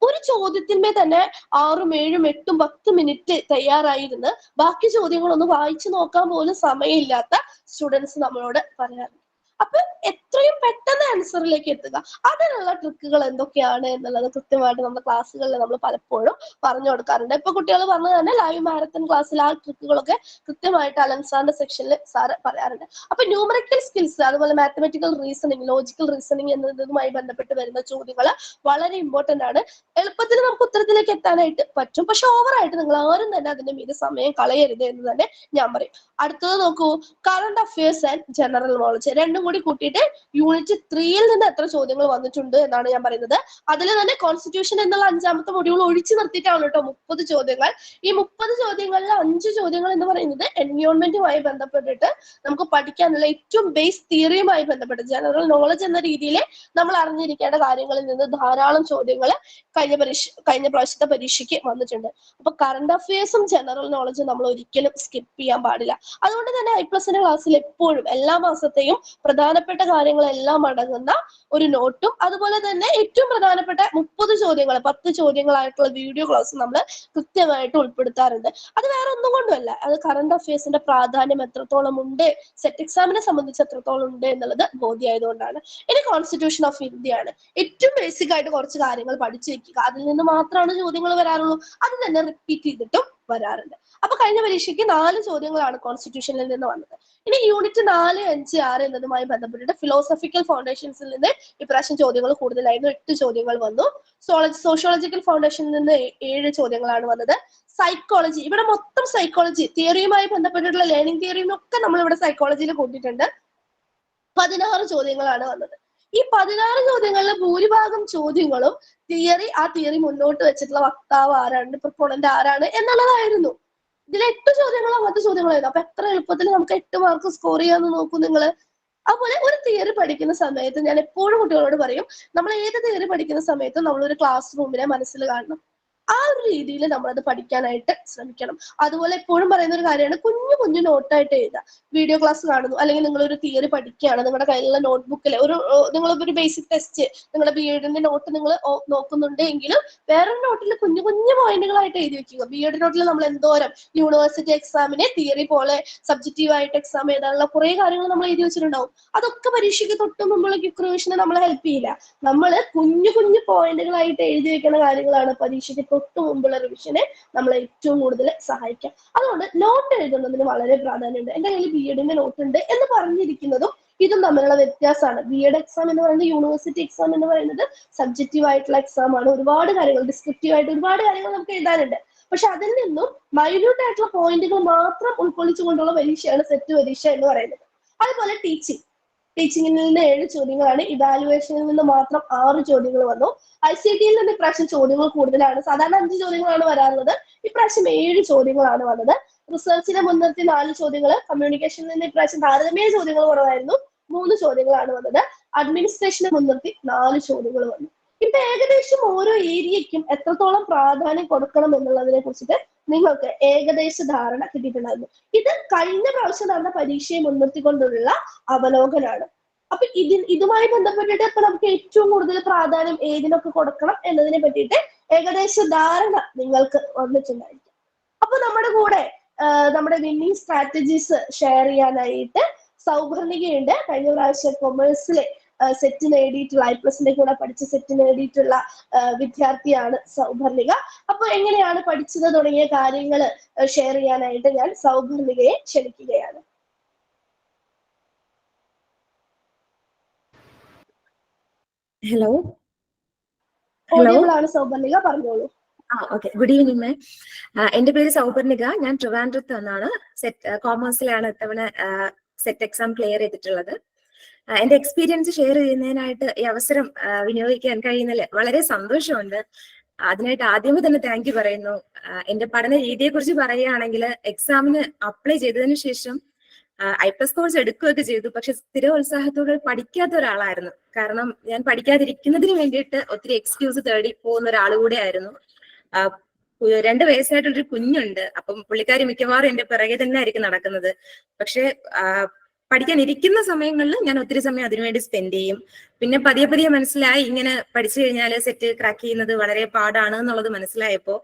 ഒരു ചോദ്യത്തിന്മേൽ തന്നെ 6, 7, 8, 10 മിനിറ്റ് തയ്യാറായിരുന്ന് ബാക്കി ചോദ്യങ്ങളൊന്നും വായിച്ചു നോക്കാൻ പോലും സമയമില്ലാത്ത സ്റ്റുഡൻസ് നമ്മളോട് പറയാറുണ്ട്. അപ്പൊ എത്രയും പെട്ടെന്ന് ആൻസറിലേക്ക് എത്തുക, അതിനുള്ള ട്രിക്കുകൾ എന്തൊക്കെയാണ് എന്നുള്ളത് കൃത്യമായിട്ട് നമ്മുടെ ക്ലാസ്സുകളിൽ നമ്മൾ പലപ്പോഴും പറഞ്ഞു കൊടുക്കാറുണ്ട്. ഇപ്പൊ കുട്ടികൾ പറഞ്ഞത് തന്നെ ലൈവ് മാരത്തൺ ക്ലാസ്സിൽ ആ ട്രിക്കുകളൊക്കെ കൃത്യമായിട്ട് അലൻ സാറിന്റെ സെക്ഷനിൽ സാറ് പറയാറുണ്ട്. അപ്പൊ ന്യൂമറിക്കൽ സ്കിൽസ്, അതുപോലെ മാത്തമാറ്റിക്കൽ റീസണിങ്, ലോജിക്കൽ റീസണിങ് എന്നതുമായി ബന്ധപ്പെട്ട് വരുന്ന ചോദ്യങ്ങൾ വളരെ ഇമ്പോർട്ടന്റ് ആണ്. എളുപ്പത്തിൽ നമുക്ക് ഉത്തരത്തിലേക്ക് എത്താനായിട്ട് പറ്റും, പക്ഷെ ഓവറായിട്ട് നിങ്ങൾ ആരും തന്നെ അതിന്റെ മീത് സമയം കളയരുത് എന്ന് തന്നെ ഞാൻ പറയും. അടുത്തത് നോക്കൂ, current affairs and general knowledge രണ്ടും കൂടി കൂട്ടിയിട്ട് യൂണിറ്റ് 3യിൽ നിന്ന് എത്ര ചോദ്യങ്ങൾ വന്നിട്ടുണ്ട് എന്നാണ് ഞാൻ പറയുന്നത്. അതിൽ തന്നെ കോൺസ്റ്റിറ്റ്യൂഷൻ എന്നുള്ള 5ാമത്തെ മൊഡ്യൂൾ ഒഴിച്ചു നിർത്തിയിട്ടാണ് കേട്ടോ 30 ചോദ്യങ്ങൾ. ഈ 30 ചോദ്യങ്ങളിൽ 5 ചോദ്യങ്ങൾ എന്ന് പറയുന്നത് എൻവയോൺമെന്റുമായി ബന്ധപ്പെട്ടിട്ട് നമുക്ക് പഠിക്കാനുള്ള ഏറ്റവും ബേസ് തിയറിയുമായി ബന്ധപ്പെട്ട് ജനറൽ നോളജ് എന്ന രീതിയിൽ നമ്മൾ അറിഞ്ഞിരിക്കേണ്ട കാര്യങ്ങളിൽ നിന്ന് ധാരാളം ചോദ്യങ്ങൾ കഴിഞ്ഞ പ്രാവശ്യത്തെ പരീക്ഷയ്ക്ക് വന്നിട്ടുണ്ട്. അപ്പൊ കറണ്ട് അഫയേഴ്സും ജനറൽ നോളജും നമ്മൾ ഒരിക്കലും സ്കിപ്പ് ചെയ്യാൻ പാടില്ല. അതുകൊണ്ട് തന്നെ I+ന്റെ ക്ലാസ്സിൽ എപ്പോഴും എല്ലാ മാസത്തെയും പ്രധാനപ്പെട്ട കാര്യങ്ങളെല്ലാം അടങ്ങുന്ന വന്ന ഒരു നോട്ടും അതുപോലെ തന്നെ ഏറ്റവും പ്രധാനപ്പെട്ട 30 ചോദ്യങ്ങൾ 10 ചോദ്യങ്ങളായിട്ടുള്ള വീഡിയോ ക്ലാസ് നമ്മൾ കൃത്യമായിട്ട് ഉൾപ്പെടുത്താറുണ്ട്. അത് വേറെ ഒന്നും കൊണ്ടുമല്ല, അത് കറണ്ട് അഫയേഴ്സിന്റെ പ്രാധാന്യം എത്രത്തോളം ഉണ്ട്, സെറ്റ് എക്സാമിനെ സംബന്ധിച്ച് എത്രത്തോളം ഉണ്ട് എന്നുള്ളത് ബോധ്യമായതുകൊണ്ടാണ്. ഇനി കോൺസ്റ്റിറ്റ്യൂഷൻ ഓഫ് ഇന്ത്യ ആണ്. ഏറ്റവും ബേസിക് ആയിട്ട് കുറച്ച് കാര്യങ്ങൾ പഠിച്ചു വെക്കുക. അതിൽ നിന്ന് മാത്രമാണ് ചോദ്യങ്ങൾ വരാറുള്ളൂ. അത് തന്നെ റിപ്പീറ്റ് ചെയ്തിട്ടും വരാറുണ്ട്. അപ്പൊ കഴിഞ്ഞ പരീക്ഷയ്ക്ക് 4 ചോദ്യങ്ങളാണ് കോൺസ്റ്റിറ്റ്യൂഷനിൽ നിന്ന് വന്നത്. ഇനി യൂണിറ്റ് 4, 5, 6 എന്നതുമായി ബന്ധപ്പെട്ടിട്ട് ഫിലോസഫിക്കൽ ഫൗണ്ടേഷൻസിൽ നിന്ന് ഇപ്രാവശ്യം ചോദ്യങ്ങൾ കൂടുതലായിരുന്നു. 8 ചോദ്യങ്ങൾ വന്നു. സോഷ്യോളജിക്കൽ ഫൗണ്ടേഷനിൽ നിന്ന് 7 ചോദ്യങ്ങളാണ് വന്നത്. സൈക്കോളജി, ഇവിടെ മൊത്തം സൈക്കോളജി തിയറിയുമായി ബന്ധപ്പെട്ടിട്ടുള്ള ലേണിംഗ് തിയറിയും ഒക്കെ നമ്മൾ ഇവിടെ സൈക്കോളജിയിൽ കൂട്ടിയിട്ടുണ്ട്. 16 ചോദ്യങ്ങളാണ് വന്നത്. ഈ 16 ചോദ്യങ്ങളിലെ ഭൂരിഭാഗം ചോദ്യങ്ങളും തിയറി, ആ തിയറി മുന്നോട്ട് വെച്ചിട്ടുള്ള വക്താവ് ആരാണ്, പ്രൊപ്പോണന്റ് ആരാണ് എന്നുള്ളതായിരുന്നു. ഇതിൽ 8 ചോദ്യങ്ങൾ അങ്ങനത്തെ ചോദ്യങ്ങളായിരുന്നു. അപ്പൊ എത്ര എളുപ്പത്തിൽ നമുക്ക് 8 മാർക്ക് സ്കോർ ചെയ്യാന്ന് നോക്കൂ നിങ്ങള്. അതുപോലെ ഒരു തിയറി പഠിക്കുന്ന സമയത്ത് ഞാൻ എപ്പോഴും കുട്ടികളോട് പറയും, നമ്മൾ ഏത് തിയറി പഠിക്കുന്ന സമയത്തും നമ്മളൊരു ക്ലാസ് റൂമിനെ മനസ്സിൽ കാണണം. ആ ഒരു രീതിയിൽ നമ്മളത് പഠിക്കാനായിട്ട് ശ്രമിക്കണം. അതുപോലെ എപ്പോഴും പറയുന്ന ഒരു കാര്യമാണ്, കുഞ്ഞു കുഞ്ഞു നോട്ടായിട്ട് എഴുതുക. വീഡിയോ ക്ലാസ് കാണുന്നു, അല്ലെങ്കിൽ നിങ്ങൾ ഒരു തിയറി പഠിക്കുകയാണ്, നിങ്ങളുടെ കയ്യിലുള്ള നോട്ട്ബുക്കിൽ നിങ്ങളൊരു ബേസിക് ടെസ്റ്റ്, നിങ്ങളുടെ BEdന്റെ നോട്ട് നിങ്ങൾ നോക്കുന്നുണ്ട് എങ്കിലും വേറൊരു നോട്ടിൽ കുഞ്ഞു കുഞ്ഞു പോയിന്റുകളായിട്ട് എഴുതി വെക്കുക. BEd നോട്ടിൽ നമ്മൾ എന്തോരം യൂണിവേഴ്സിറ്റി എക്സാമിനെ തിയറി പോലെ സബ്ജക്റ്റീവ് ആയിട്ട് എക്സാം എഴുതാനുള്ള കുറെ കാര്യങ്ങൾ നമ്മൾ എഴുതി വെച്ചിട്ടുണ്ടാവും. അതൊക്കെ പരീക്ഷയ്ക്ക് തൊട്ട് മുമ്പുള്ള ക്വിക്ക് റിവിഷന് നമ്മളെ ഹെൽപ്പ് ചെയ്യില്ല. നമ്മൾ കുഞ്ഞു കുഞ്ഞു പോയിന്റുകളായിട്ട് എഴുതി വെക്കുന്ന കാര്യങ്ങളാണ് പരീക്ഷയ്ക്ക് തൊട്ട് മുമ്പുള്ള റിവിഷനെ നമ്മളെ ഏറ്റവും കൂടുതൽ സഹായിക്കാം. അതുകൊണ്ട് നോട്ട് എഴുതുന്നതിന് വളരെ പ്രാധാന്യമുണ്ട്. എന്റെ കയ്യിൽ BEdന്റെ നോട്ട് ഉണ്ട് എന്ന് പറഞ്ഞിരിക്കുന്നതും ഇതും തമ്മിലുള്ള വ്യത്യാസമാണ്. BEd എക്സാം എന്ന് പറയുന്നത് യൂണിവേഴ്സിറ്റി എക്സാം എന്ന് പറയുന്നത് സബ്ജക്റ്റീവ് ആയിട്ടുള്ള എക്സാം ആണ്. ഒരുപാട് കാര്യങ്ങൾ, ഡിസ്ക്രിപ്റ്റീവ് ആയിട്ട് ഒരുപാട് കാര്യങ്ങൾ നമുക്ക് എഴുതാനുണ്ട്. പക്ഷെ അതിൽ നിന്നും മൈന്യൂട്ട് ആയിട്ടുള്ള പോയിന്റുകൾ മാത്രം ഉൾക്കൊള്ളിച്ചുകൊണ്ടുള്ള പരീക്ഷയാണ് സെറ്റ് പരീക്ഷ എന്ന് പറയുന്നത്. അതുപോലെ ടീച്ചിങ്ങിൽ നിന്ന് 7 ചോദ്യങ്ങളാണ്. ഇവാലുവേഷനിൽ നിന്ന് മാത്രം 6 ചോദ്യങ്ങൾ വന്നു. ICT-യിൽ നിന്ന് ഇപ്രാവശ്യം ചോദ്യങ്ങൾ കൂടുതലാണ്. സാധാരണ 5 ചോദ്യങ്ങളാണ് വരാറുള്ളത്. ഇപ്രാവശ്യം 7 ചോദ്യങ്ങളാണ് വന്നത്. റിസർച്ചിനെ മുൻനിർത്തി 4 ചോദ്യങ്ങൾ. കമ്മ്യൂണിക്കേഷനിൽ നിന്ന് ഇപ്രാവശ്യം താരതമ്യ ചോദ്യങ്ങൾ കുറവായിരുന്നു. 3 ചോദ്യങ്ങളാണ് വന്നത്. അഡ്മിനിസ്ട്രേഷനെ മുൻനിർത്തി 4 ചോദ്യങ്ങൾ വന്നു. ഇപ്പൊ ഏകദേശം ഓരോ ഏരിയയ്ക്കും എത്രത്തോളം പ്രാധാന്യം കൊടുക്കണം എന്നുള്ളതിനെ കുറിച്ചിട്ട് നിങ്ങൾക്ക് ഏകദേശ ധാരണ കിട്ടിയിട്ടുണ്ടായിരുന്നു. ഇത് കഴിഞ്ഞ പ്രാവശ്യം നടന്ന പരീക്ഷയെ മുൻനിർത്തിക്കൊണ്ടുള്ള അവലോകനാണ്. അപ്പൊ ഇതുമായി ബന്ധപ്പെട്ടിട്ട് ഇപ്പൊ നമുക്ക് ഏറ്റവും കൂടുതൽ പ്രാധാന്യം ഏതിനൊക്കെ കൊടുക്കണം എന്നതിനെ പറ്റിയിട്ട് ഏകദേശ ധാരണ നിങ്ങൾക്ക് വന്നിട്ടുണ്ടായിരിക്കും. അപ്പൊ നമ്മുടെ കൂടെ നമ്മുടെ വിന്നിങ് സ്ട്രാറ്റജീസ് ഷെയർ ചെയ്യാനായിട്ട് സൗഭർണികയുണ്ട്. കഴിഞ്ഞ പ്രാവശ്യം കൊമേഴ്സിലെ സെറ്റ് നേടിയിട്ടുള്ള I+ന്റെ കൂടെ പഠിച്ച് സെറ്റ് നേടിയിട്ടുള്ള വിദ്യാർത്ഥിയാണ് സൗഭർണിക. അപ്പൊ എങ്ങനെയാണ് പഠിച്ചത് തുടങ്ങിയ കാര്യങ്ങൾ ഷെയർ ചെയ്യാനായിട്ട് ഞാൻ സൗഭർണികയെ ക്ഷണിക്കുകയാണ്. ഹലോ ഓഡിയബിളാണ് സൗഭർണിക, പറഞ്ഞോളൂ. ഓക്കെ, ഗുഡ് ഈവനിങ് മാം. എന്റെ പേര് സൗഭർണിക. ഞാൻ ട്രിവാൻഡ്രത്ത് നിന്നാണ്. കോമേഴ്സിലാണ് ഇത്തവണ സെറ്റ് എക്സാം ക്ലിയർ ചെയ്തിട്ടുള്ളത്. എന്റെ എക്സ്പീരിയൻസ് ഷെയർ ചെയ്യുന്നതിനായിട്ട് ഈ അവസരം വിനിയോഗിക്കാൻ കഴിയുന്നതിൽ വളരെ സന്തോഷമുണ്ട്. അതിനായിട്ട് ആദ്യമേ തന്നെ താങ്ക് യു പറയുന്നു. എന്റെ പഠന രീതിയെ കുറിച്ച് പറയുകയാണെങ്കിൽ, എക്സാമിന് അപ്ലൈ ചെയ്തതിനു ശേഷം I+ കോഴ്സ് എടുക്കുകയൊക്കെ ചെയ്തു. പക്ഷെ സ്ഥിരോത്സാഹത്തോടെ പഠിക്കാത്ത ഒരാളായിരുന്നു. കാരണം ഞാൻ പഠിക്കാതിരിക്കുന്നതിന് വേണ്ടിയിട്ട് ഒത്തിരി എക്സ്ക്യൂസ് തേടി പോകുന്ന ഒരാൾ കൂടെ ആയിരുന്നു. 2 വയസ്സായിട്ടൊരു കുഞ്ഞുണ്ട്. അപ്പം പുള്ളിക്കാരി മിക്കവാറും എന്റെ പിറകെ തന്നെ ആയിരിക്കും നടക്കുന്നത്. പക്ഷെ പഠിക്കാൻ ഇരിക്കുന്ന സമയങ്ങളിൽ ഞാൻ ഒത്തിരി സമയം അതിനുവേണ്ടി സ്പെൻഡ് ചെയ്യും. പിന്നെ പതിയെ പതിയെ മനസ്സിലായി, ഇങ്ങനെ പഠിച്ചു കഴിഞ്ഞാൽ സെറ്റ് ക്രാക്ക് ചെയ്യുന്നത് വളരെ പാടാണ് എന്നുള്ളത് മനസ്സിലായപ്പോ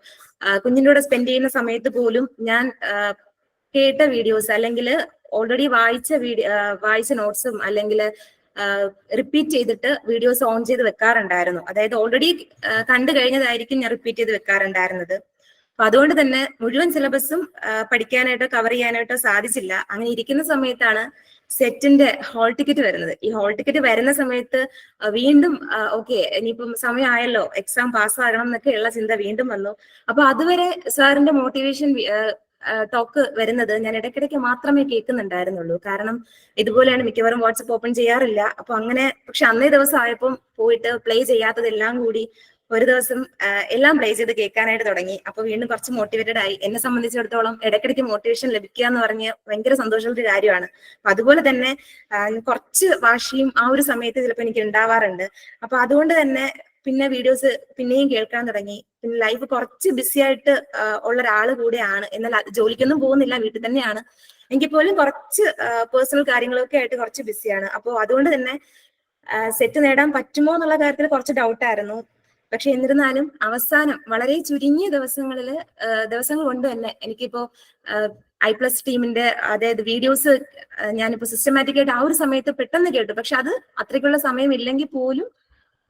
കുഞ്ഞിൻ്റെ കൂടെ സ്പെൻഡ് ചെയ്യുന്ന സമയത്ത് പോലും ഞാൻ കേട്ട വീഡിയോസ് അല്ലെങ്കിൽ ഓൾറെഡി വായിച്ച നോട്ട്സും അല്ലെങ്കിൽ റിപ്പീറ്റ് ചെയ്തിട്ട് വീഡിയോസ് ഓൺ ചെയ്ത് വെക്കാറുണ്ടായിരുന്നു. അതായത് ഓൾറെഡി കണ്ടു കഴിഞ്ഞതായിരിക്കും ഞാൻ റിപ്പീറ്റ് ചെയ്ത് വെക്കാറുണ്ടായിരുന്നത്. അപ്പൊ അതുകൊണ്ട് തന്നെ മുഴുവൻ സിലബസും പഠിക്കാനായിട്ടോ കവർ ചെയ്യാനായിട്ടോ സാധിച്ചില്ല. അങ്ങനെ ഇരിക്കുന്ന സമയത്താണ് സെറ്റിന്റെ ഹോൾ ടിക്കറ്റ് വരുന്നത്. ഈ ഹോൾ ടിക്കറ്റ് വരുന്ന സമയത്ത് വീണ്ടും ഓക്കെ, ഇനിയിപ്പം സമയമായല്ലോ, എക്സാം പാസ്സാകണം എന്നൊക്കെ ഉള്ള ചിന്ത വീണ്ടും വന്നു. അപ്പൊ അതുവരെ സാറിന്റെ മോട്ടിവേഷൻ ടോക്ക് വരുന്നത് ഞാൻ ഇടയ്ക്കിടയ്ക്ക് മാത്രമേ കേൾക്കുന്നുണ്ടായിരുന്നുള്ളൂ. കാരണം ഇതുപോലെയാണ് മിക്കവാറും വാട്സപ്പ് ഓപ്പൺ ചെയ്യാറില്ല. അപ്പൊ അങ്ങനെ, പക്ഷെ അന്നേ ദിവസം ആയപ്പം പോയിട്ട് പ്ലേ ചെയ്യാത്തതെല്ലാം കൂടി ഒരു ദിവസം എല്ലാം പ്ലേ ചെയ്ത് കേൾക്കാനായിട്ട് തുടങ്ങി. അപ്പൊ വീണ്ടും കുറച്ച് മോട്ടിവേറ്റഡ് ആയി. എന്നെ സംബന്ധിച്ചിടത്തോളം ഇടയ്ക്കിടയ്ക്ക് മോട്ടിവേഷൻ ലഭിക്കുക എന്ന് പറഞ്ഞ് ഭയങ്കര സന്തോഷമുള്ള ഒരു കാര്യമാണ്. അപ്പൊ അതുപോലെ തന്നെ കുറച്ച് വാശിയും ആ ഒരു സമയത്ത് ചിലപ്പോൾ എനിക്ക് ഉണ്ടാവാറുണ്ട്. അപ്പൊ അതുകൊണ്ട് തന്നെ പിന്നെ വീഡിയോസ് പിന്നെയും കേൾക്കാൻ തുടങ്ങി. പിന്നെ ലൈഫ് കുറച്ച് ബിസി ആയിട്ട് ഉള്ള ഒരാൾ കൂടെയാണ്. എന്നാൽ ജോലിക്കൊന്നും പോകുന്നില്ല, വീട്ടിൽ തന്നെയാണ്. എങ്കിൽ പോലും കുറച്ച് പേഴ്സണൽ കാര്യങ്ങളൊക്കെ ആയിട്ട് കുറച്ച് ബിസിയാണ്. അപ്പോൾ അതുകൊണ്ട് തന്നെ സെറ്റ് നേടാൻ പറ്റുമോ എന്നുള്ള കാര്യത്തിൽ കുറച്ച് ഡൗട്ടായിരുന്നു. പക്ഷെ എന്നിരുന്നാലും അവസാനം വളരെ ചുരുങ്ങിയ ദിവസങ്ങൾ കൊണ്ട് തന്നെ എനിക്കിപ്പോ I+ ടീമിന്റെ അതായത് വീഡിയോസ് ഞാനിപ്പോ സിസ്റ്റമാറ്റിക് ആയിട്ട് ആ ഒരു സമയത്ത് പെട്ടെന്ന് കേട്ടു. പക്ഷെ അത് അത്രയ്ക്കുള്ള സമയം ഇല്ലെങ്കിൽ പോലും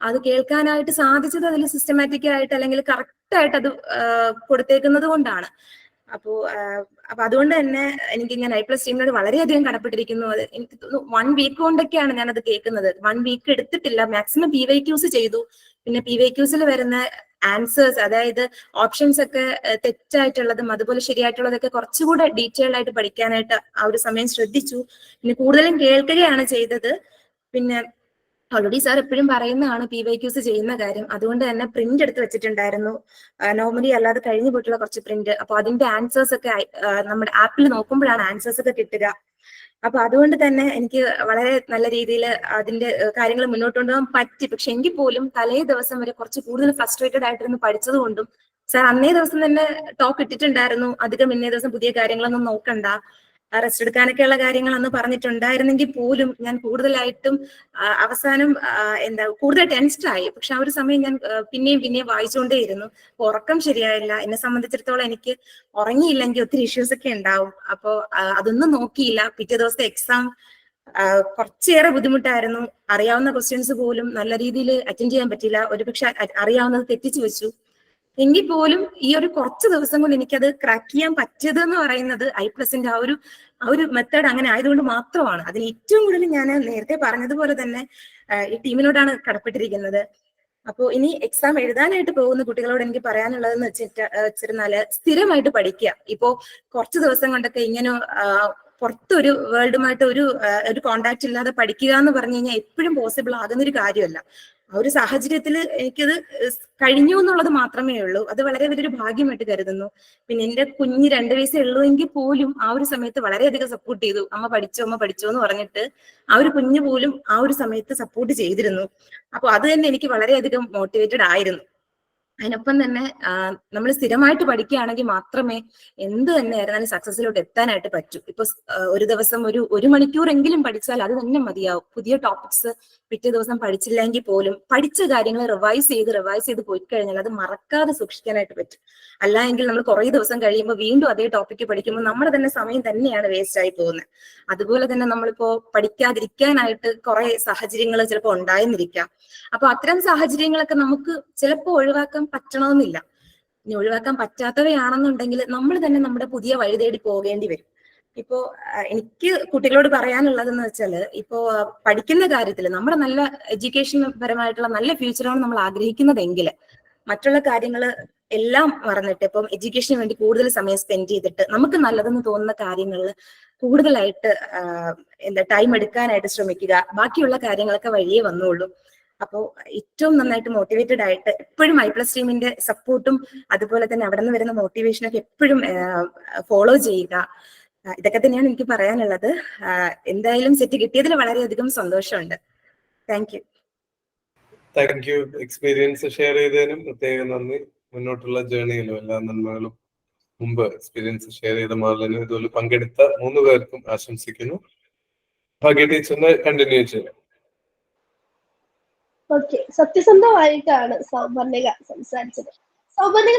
അത് കേൾക്കാനായിട്ട് സാധിച്ചത് അതിൽ സിസ്റ്റമാറ്റിക് ആയിട്ട് അല്ലെങ്കിൽ കറക്റ്റ് ആയിട്ട് അത് കൊടുത്തേക്കുന്നത് കൊണ്ടാണ്. അപ്പോ അതുകൊണ്ട് തന്നെ എനിക്ക് ഞാൻ I+ ടീമിനോട് വളരെയധികം കടപ്പെട്ടിരിക്കുന്നു. അത് എനിക്ക് 1 വീക്ക് കൊണ്ടൊക്കെയാണ് ഞാനത് കേൾക്കുന്നത്. 1 വീക്ക് എടുത്തിട്ടില്ല. മാക്സിമം PYQs ചെയ്തു. പിന്നെ PYQസിൽ വരുന്ന ആൻസേഴ്സ്, അതായത് ഓപ്ഷൻസ് ഒക്കെ തെറ്റായിട്ടുള്ളതും അതുപോലെ ശരിയായിട്ടുള്ളതൊക്കെ കുറച്ചുകൂടെ ഡീറ്റെയിൽഡ് ആയിട്ട് പഠിക്കാനായിട്ട് ആ ഒരു സമയം ശ്രദ്ധിച്ചു. പിന്നെ കൂടുതലും കേൾക്കുകയാണ് ചെയ്തത്. പിന്നെ ഓൾറെഡി സാർ എപ്പോഴും പറയുന്നതാണ് PYQs ചെയ്യുന്ന കാര്യം. അതുകൊണ്ട് തന്നെ പ്രിന്റ് എടുത്ത് വെച്ചിട്ടുണ്ടായിരുന്നു. നോർമലി അല്ലാതെ കഴിഞ്ഞു പോയിട്ടുള്ള കുറച്ച് പ്രിന്റ്. അപ്പൊ അതിന്റെ ആൻസേഴ്സ് ഒക്കെ നമ്മുടെ ആപ്പിൽ നോക്കുമ്പോഴാണ് ആൻസേഴ്സ് ഒക്കെ കിട്ടുക. അപ്പൊ അതുകൊണ്ട് തന്നെ എനിക്ക് വളരെ നല്ല രീതിയിൽ അതിന്റെ കാര്യങ്ങൾ മുന്നോട്ട് കൊണ്ടുപോകാൻ പറ്റി. പക്ഷെ എങ്കിൽ പോലും തലേ ദിവസം വരെ കുറച്ച് കൂടുതൽ ഫ്രസ്ട്രേറ്റഡ് ആയിട്ടിരുന്ന് പഠിച്ചത് കൊണ്ടും സാർ അന്നേ ദിവസം തന്നെ ടോക്ക് ഇട്ടിട്ടുണ്ടായിരുന്നു, അധികം ഇന്നേ ദിവസം പുതിയ കാര്യങ്ങളൊന്നും നോക്കണ്ട, റെസ്റ്റ് എടുക്കാനൊക്കെയുള്ള കാര്യങ്ങൾ അന്ന് പറഞ്ഞിട്ടുണ്ടായിരുന്നെങ്കിൽ പോലും ഞാൻ കൂടുതലായിട്ടും അവസാനം കൂടുതൽ ടെൻസ്ഡ് ആയി. പക്ഷെ ആ ഒരു സമയം ഞാൻ പിന്നെയും വായിച്ചുകൊണ്ടേയിരുന്നു. ഉറക്കം ശരിയായില്ല. എന്നെ സംബന്ധിച്ചിടത്തോളം എനിക്ക് ഉറങ്ങിയില്ലെങ്കിൽ ഒത്തിരി ഇഷ്യൂസ് ഒക്കെ ഉണ്ടാവും. അപ്പോ അതൊന്നും നോക്കിയില്ല. പിറ്റേ ദിവസത്തെ എക്സാം കുറച്ചേറെ ബുദ്ധിമുട്ടായിരുന്നു. അറിയാവുന്ന ക്വസ്റ്റ്യൻസ് പോലും നല്ല രീതിയിൽ അറ്റൻഡ് ചെയ്യാൻ പറ്റില്ല. ഒരുപക്ഷെ അറിയാവുന്നത് തെറ്റിച്ചു വെച്ചു. എങ്കിൽ പോലും ഈ ഒരു കുറച്ച് ദിവസം കൊണ്ട് എനിക്കത് ക്രാക്ക് ചെയ്യാൻ പറ്റിയത് എന്ന് പറയുന്നത് I+ന്റെ ആ ഒരു മെത്തേഡ് അങ്ങനെ ആയതുകൊണ്ട് മാത്രമാണ്. അതിന് ഏറ്റവും കൂടുതൽ ഞാൻ നേരത്തെ പറഞ്ഞതുപോലെ തന്നെ ഈ ടീമിനോടാണ് കടപ്പെട്ടിരിക്കുന്നത്. അപ്പോൾ ഇനി എക്സാം എഴുതാനായിട്ട് പോകുന്ന കുട്ടികളോട് എനിക്ക് പറയാനുള്ളതെന്ന് വെച്ചിരുന്നാല് സ്ഥിരമായിട്ട് പഠിക്കുക. ഇപ്പോ കുറച്ച് ദിവസം കൊണ്ടൊക്കെ ഇങ്ങനെ പുറത്തൊരു വേൾഡുമായിട്ട് ഒരു കോണ്ടാക്ട് ഇല്ലാതെ പഠിക്കുക എന്ന് പറഞ്ഞു കഴിഞ്ഞാൽ എപ്പോഴും പോസിബിൾ ആകുന്നൊരു കാര്യമല്ല. ആ ഒരു സാഹചര്യത്തിൽ എനിക്കത് കഴിഞ്ഞു എന്നുള്ളത് മാത്രമേ ഉള്ളൂ. അത് വളരെ വലിയൊരു ഭാഗ്യമായിട്ട് കരുതുന്നു. പിന്നെ എന്റെ കുഞ്ഞ് 2 വയസ്സേ ഉള്ളൂ എങ്കിൽ പോലും ആ ഒരു സമയത്ത് വളരെയധികം സപ്പോർട്ട് ചെയ്തു. അമ്മ പഠിച്ചോ എന്ന് പറഞ്ഞിട്ട് ആ ഒരു കുഞ്ഞ് പോലും ആ ഒരു സമയത്ത് സപ്പോർട്ട് ചെയ്തിരുന്നു. അപ്പൊ അത് തന്നെ എനിക്ക് വളരെയധികം മോട്ടിവേറ്റഡ് ആയിരുന്നു. അതിനൊപ്പം തന്നെ നമ്മൾ സ്ഥിരമായിട്ട് പഠിക്കുകയാണെങ്കിൽ മാത്രമേ എന്ത് തന്നെ ആയിരുന്നാലും സക്സസിലോട്ട് എത്താനായിട്ട് പറ്റൂ. ഇപ്പൊ ഒരു ദിവസം ഒരു മണിക്കൂറെങ്കിലും പഠിച്ചാൽ അത് തന്നെ മതിയാവും. പുതിയ ടോപ്പിക്സ് പിറ്റേ ദിവസം പഠിച്ചില്ലെങ്കിൽ പോലും പഠിച്ച കാര്യങ്ങൾ റിവൈസ് ചെയ്ത് പോയി കഴിഞ്ഞാൽ അത് മറക്കാതെ സൂക്ഷിക്കാനായിട്ട് പറ്റും. അല്ല എങ്കിൽ നമ്മൾ കുറെ ദിവസം കഴിയുമ്പോൾ വീണ്ടും അതേ ടോപ്പിക്ക് പഠിക്കുമ്പോൾ നമ്മുടെ തന്നെ സമയം തന്നെയാണ് വേസ്റ്റ് ആയി പോകുന്നത്. അതുപോലെ തന്നെ നമ്മളിപ്പോ പഠിക്കാതിരിക്കാനായിട്ട് കുറെ സാഹചര്യങ്ങൾ ചിലപ്പോൾ ഉണ്ടായെന്നിരിക്കാം. അപ്പൊ അത്തരം സാഹചര്യങ്ങളൊക്കെ നമുക്ക് ചിലപ്പോൾ ഒഴിവാക്കാൻ പറ്റണമെന്നില്ല. ഇനി ഒഴിവാക്കാൻ പറ്റാത്തവയാണെന്നുണ്ടെങ്കിൽ നമ്മൾ തന്നെ നമ്മുടെ പുതിയ വഴി തേടി പോകേണ്ടി വരും. ഇപ്പോ എനിക്ക് കുട്ടികളോട് പറയാനുള്ളതെന്ന് വെച്ചാല്, ഇപ്പോ പഠിക്കുന്ന കാര്യത്തിൽ നമ്മുടെ നല്ല എഡ്യൂക്കേഷൻ പരമായിട്ടുള്ള നല്ല ഫ്യൂച്ചറാണ് നമ്മൾ ആഗ്രഹിക്കുന്നതെങ്കിൽ മറ്റുള്ള കാര്യങ്ങൾ എല്ലാം മറന്നിട്ട് ഇപ്പം എഡ്യൂക്കേഷന് വേണ്ടി കൂടുതൽ സമയം സ്പെൻഡ് ചെയ്തിട്ട് നമുക്ക് നല്ലതെന്ന് തോന്നുന്ന കാര്യങ്ങളിൽ കൂടുതലായിട്ട് ടൈം എടുക്കാനായിട്ട് ശ്രമിക്കുക. ബാക്കിയുള്ള കാര്യങ്ങളൊക്കെ വഴിയേ വന്നോളൂ. അപ്പോൾ ഏറ്റവും നന്നായിട്ട് മോട്ടിവേറ്റഡ് ആയിട്ട് എപ്പോഴും I+ ടീമിന്റെ സപ്പോർട്ടും അതുപോലെ തന്നെ അവിടെ നിന്ന് വരുന്ന മോട്ടിവേഷനൊക്കെ എപ്പോഴും ഫോളോ ചെയ്യുക. ഇതൊക്കെ തന്നെയാണ് എനിക്ക് പറയാനുള്ളത്. എന്തായാലും സെറ്റ് കിട്ടിയതിൽ വളരെയധികം സന്തോഷമുണ്ട്. Thank you. എക്സ്പീരിയൻസ് ഷെയർ ചെയ്തതിനും പ്രത്യേകം നന്ദി. മുന്നോട്ടുള്ള ജേർണിയിലും എല്ലാ നന്മകളും മുമ്പ് എക്സ്പീരിയൻസ് ഷെയർ ചെയ്ത മാർലനും ഇതുപോലെ പങ്കെടുത്ത 3 പേർക്കും ആശംസിക്കുന്നു. ഭാഗ്യ ടീച്ചറിനെ കണ്ടിന്യൂ ചെയ്യാം. ഓക്കെ, സത്യസന്ധമായിട്ടാണ് സൗപർണിക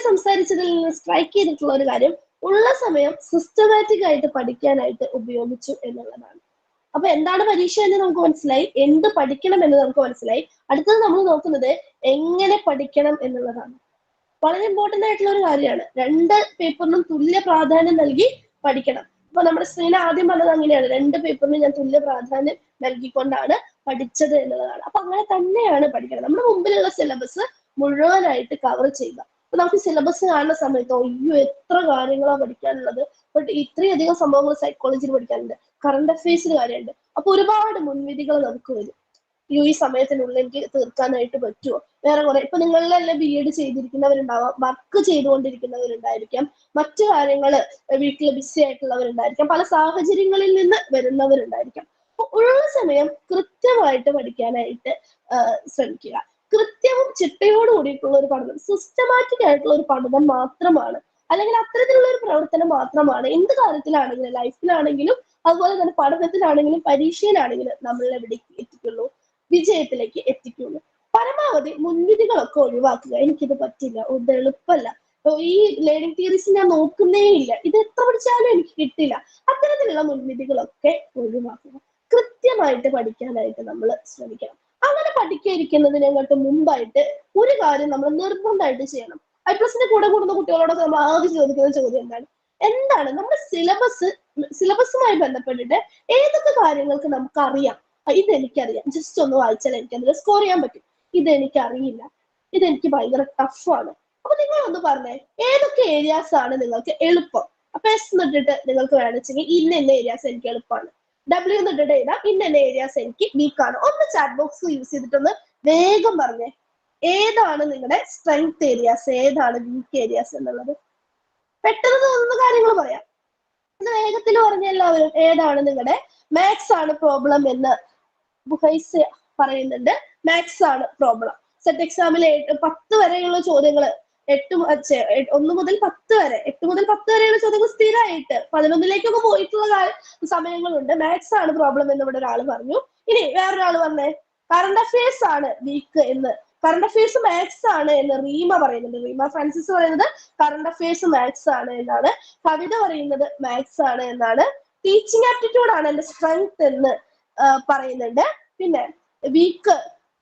സംസാരിച്ചതിൽ നിന്ന് സ്ട്രൈക്ക് ചെയ്തിട്ടുള്ള ഒരു കാര്യം ഉള്ള സമയം സിസ്റ്റമാറ്റിക് ആയിട്ട് പഠിക്കാനായിട്ട് ഉപയോഗിച്ചു എന്നുള്ളതാണ്. അപ്പൊ എന്താണ് പരീക്ഷ എന്ന് നമുക്ക് മനസ്സിലായി, എന്ത് പഠിക്കണം എന്ന് നമുക്ക് മനസ്സിലായി. അടുത്തത് നമ്മൾ നോക്കുന്നത് എങ്ങനെ പഠിക്കണം എന്നുള്ളതാണ്. വളരെ ഇമ്പോർട്ടന്റ് ആയിട്ടുള്ള ഒരു കാര്യമാണ്. 2 പേപ്പറിനും തുല്യ പ്രാധാന്യം നൽകി പഠിക്കണം. അപ്പൊ നമ്മുടെ സ്ക്രീൻ ആദ്യം പറഞ്ഞത് അങ്ങനെയാണ്, 2 പേപ്പറിനും ഞാൻ തുല്യ പ്രാധാന്യം നൽകിക്കൊണ്ടാണ് പഠിച്ചത് എന്നുള്ളതാണ്. അപ്പൊ അങ്ങനെ തന്നെയാണ് പഠിക്കണം. നമ്മുടെ മുമ്പിലുള്ള സിലബസ് മുഴുവനായിട്ട് കവർ ചെയ്യുക. അപ്പൊ നമുക്ക് സിലബസ് കാണുന്ന സമയത്ത് അയ്യോ എത്ര കാര്യങ്ങളാണ് പഠിക്കാനുള്ളത്, ബട്ട് ഇത്രയധികം സംഭവങ്ങൾ സൈക്കോളജിയിൽ പഠിക്കാനുണ്ട്, കറണ്ട് അഫയേഴ്സിൽ കാര്യമുണ്ട്. അപ്പൊ ഒരുപാട് മുൻവിധികൾ നമുക്ക് വരും. ഈ സമയത്തിനുള്ളിൽ എനിക്ക് തീർക്കാനായിട്ട് പറ്റുമോ? വേറെ കുറെ ഇപ്പൊ നിങ്ങളിലെല്ലാം BEd ചെയ്തിരിക്കുന്നവരുണ്ടാവാം, വർക്ക് ചെയ്തുകൊണ്ടിരിക്കുന്നവരുണ്ടായിരിക്കാം, മറ്റു കാര്യങ്ങൾ വീട്ടിൽ ബിസി ആയിട്ടുള്ളവരുണ്ടായിരിക്കാം, പല സാഹചര്യങ്ങളിൽ നിന്ന് വരുന്നവരുണ്ടായിരിക്കാം. അപ്പൊ ഉള്ള സമയം കൃത്യമായിട്ട് പഠിക്കാനായിട്ട് ശ്രമിക്കുക. കൃത്യവും ചിട്ടയോട് കൂടിയിട്ടുള്ള ഒരു പഠനം, സിസ്റ്റമാറ്റിക് ആയിട്ടുള്ള ഒരു പഠനം മാത്രമാണ്, അല്ലെങ്കിൽ അത്തരത്തിലുള്ള ഒരു പ്രവർത്തനം മാത്രമാണ് എന്ത് കാര്യത്തിലാണെങ്കിലും, ലൈഫിലാണെങ്കിലും അതുപോലെ തന്നെ പഠനത്തിലാണെങ്കിലും പരീക്ഷയിലാണെങ്കിലും നമ്മൾ എവിടേക്ക് എത്തിക്കുള്ളൂ, വിജയത്തിലേക്ക് എത്തിക്കുള്ളൂ. പരമാവധി മുൻവിധികളൊക്കെ ഒഴിവാക്കുക. എനിക്കിത് പറ്റില്ല, ഇത് എളുപ്പമല്ല, ഈ ലേണിംഗ് തിയറീസ് ഞാൻ നോക്കുന്നേ ഇല്ല, ഇത് എത്ര പഠിച്ചാലും എനിക്ക് കിട്ടില്ല, അത്തരത്തിലുള്ള മുൻവിധികളൊക്കെ ഒഴിവാക്കുക. കൃത്യമായിട്ട് പഠിക്കാനായിട്ട് നമ്മൾ ശ്രമിക്കണം. അങ്ങനെ പഠിക്കാതിരിക്കുന്നതിനെക്കാട്ട് മുമ്പായിട്ട് ഒരു കാര്യം നമ്മൾ നിർബന്ധമായിട്ട് ചെയ്യണം. IPLSന്റെ കൂടെ കൂടുന്ന കുട്ടികളോടൊക്കെ നമ്മൾ ആദ്യം ചോദിക്കുന്ന ചോദ്യം എന്താണ് നമ്മുടെ സിലബസുമായി ബന്ധപ്പെട്ടിട്ട് ഏതൊക്കെ കാര്യങ്ങൾക്ക് നമുക്ക് അറിയാം, ഇതെനിക്കറിയാം, ജസ്റ്റ് ഒന്ന് വായിച്ചാൽ എനിക്ക് അതിൽ സ്കോർ ചെയ്യാൻ പറ്റും, ഇതെനിക്കറിയില്ല, ഇതെനിക്ക് ഭയങ്കര ടഫാണ്. അപ്പൊ നിങ്ങൾ ഒന്ന് പറഞ്ഞേ ഏതൊക്കെ ഏരിയാസ് ആണ് നിങ്ങൾക്ക് എളുപ്പം. അപ്പൊ S എന്നിട്ടിട്ട് നിങ്ങൾക്ക് വേണമെങ്കിൽ ഇന്ന ഏരിയാസ് എനിക്ക് എളുപ്പമാണ്, W എന്നിട്ടിട്ട് എഴുതാം ഇന്ന ഏരിയാസ് എനിക്ക് വീക്കാണ്. ഒന്ന് ചാറ്റ് ബോക്സ് യൂസ് ചെയ്തിട്ടൊന്ന് വേഗം പറഞ്ഞേ ഏതാണ് നിങ്ങളുടെ സ്ട്രെങ്ത് ഏരിയാസ്, ഏതാണ് വീക്ക് ഏരിയാസ് എന്നുള്ളത്. പെട്ടെന്ന് തോന്നുന്ന കാര്യങ്ങൾ പറയാം, വേഗത്തിൽ പറഞ്ഞ എല്ലാവരും. ഏതാണ് നിങ്ങളുടെ മാത്സ് ആണ് പ്രോബ്ലം എന്ന് ബുഹൈസ് പറയുന്നുണ്ട്. മാത്സ് ആണ് പ്രോബ്ലം. സെറ്റ് എക്സാമിൽ 10 വരെയുള്ള ചോദ്യങ്ങൾ 1 മുതൽ 10 വരെ 8 മുതൽ 10 വരെയുള്ള ചോദ്യങ്ങൾ സ്ഥിരമായിട്ട് 11ലേക്കൊക്കെ പോയിട്ടുള്ള സമയങ്ങളുണ്ട്. മാത്സ് ആണ് പ്രോബ്ലം എന്ന് ഇവിടെ ഒരാൾ പറഞ്ഞു. ഇനി വേറൊരാൾ പറഞ്ഞേ കറണ്ട് അഫയേഴ്സ് ആണ് വീക്ക് എന്ന്. കറണ്ട് അഫയേഴ്സ് മാത്സ് ആണ് എന്ന് റീമ പറയുന്നുണ്ട്. റീമ ഫ്രാൻസിസ് പറയുന്നത് കറണ്ട് അഫയേഴ്സ് മാത്സ് ആണ് എന്നാണ്. കവിത പറയുന്നത് മാത്സ് ആണ് എന്നാണ്. ടീച്ചിങ് ആപ്റ്റിറ്റ്യൂഡ് ആണ് എന്റെ സ്ട്രെങ്ത് എന്ന് പറയുന്നുണ്ട്. പിന്നെ weak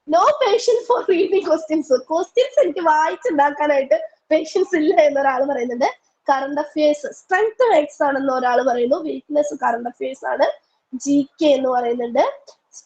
no patience for reading questions എനിക്ക് വായിച്ചുണ്ടാക്കാനായിട്ട് പേഷ്യൻസ് ഇല്ല എന്നൊരാൾ പറയുന്നുണ്ട്. കറണ്ട് അഫയേഴ്സ് സ്ട്രെങ്ത് മാത്സ് ആണെന്ന് ഒരാൾ പറയുന്നു. വീക്ക്നെസ് കറണ്ട് അഫയേഴ്സ് ആണ്. GK എന്ന് പറയുന്നുണ്ട്.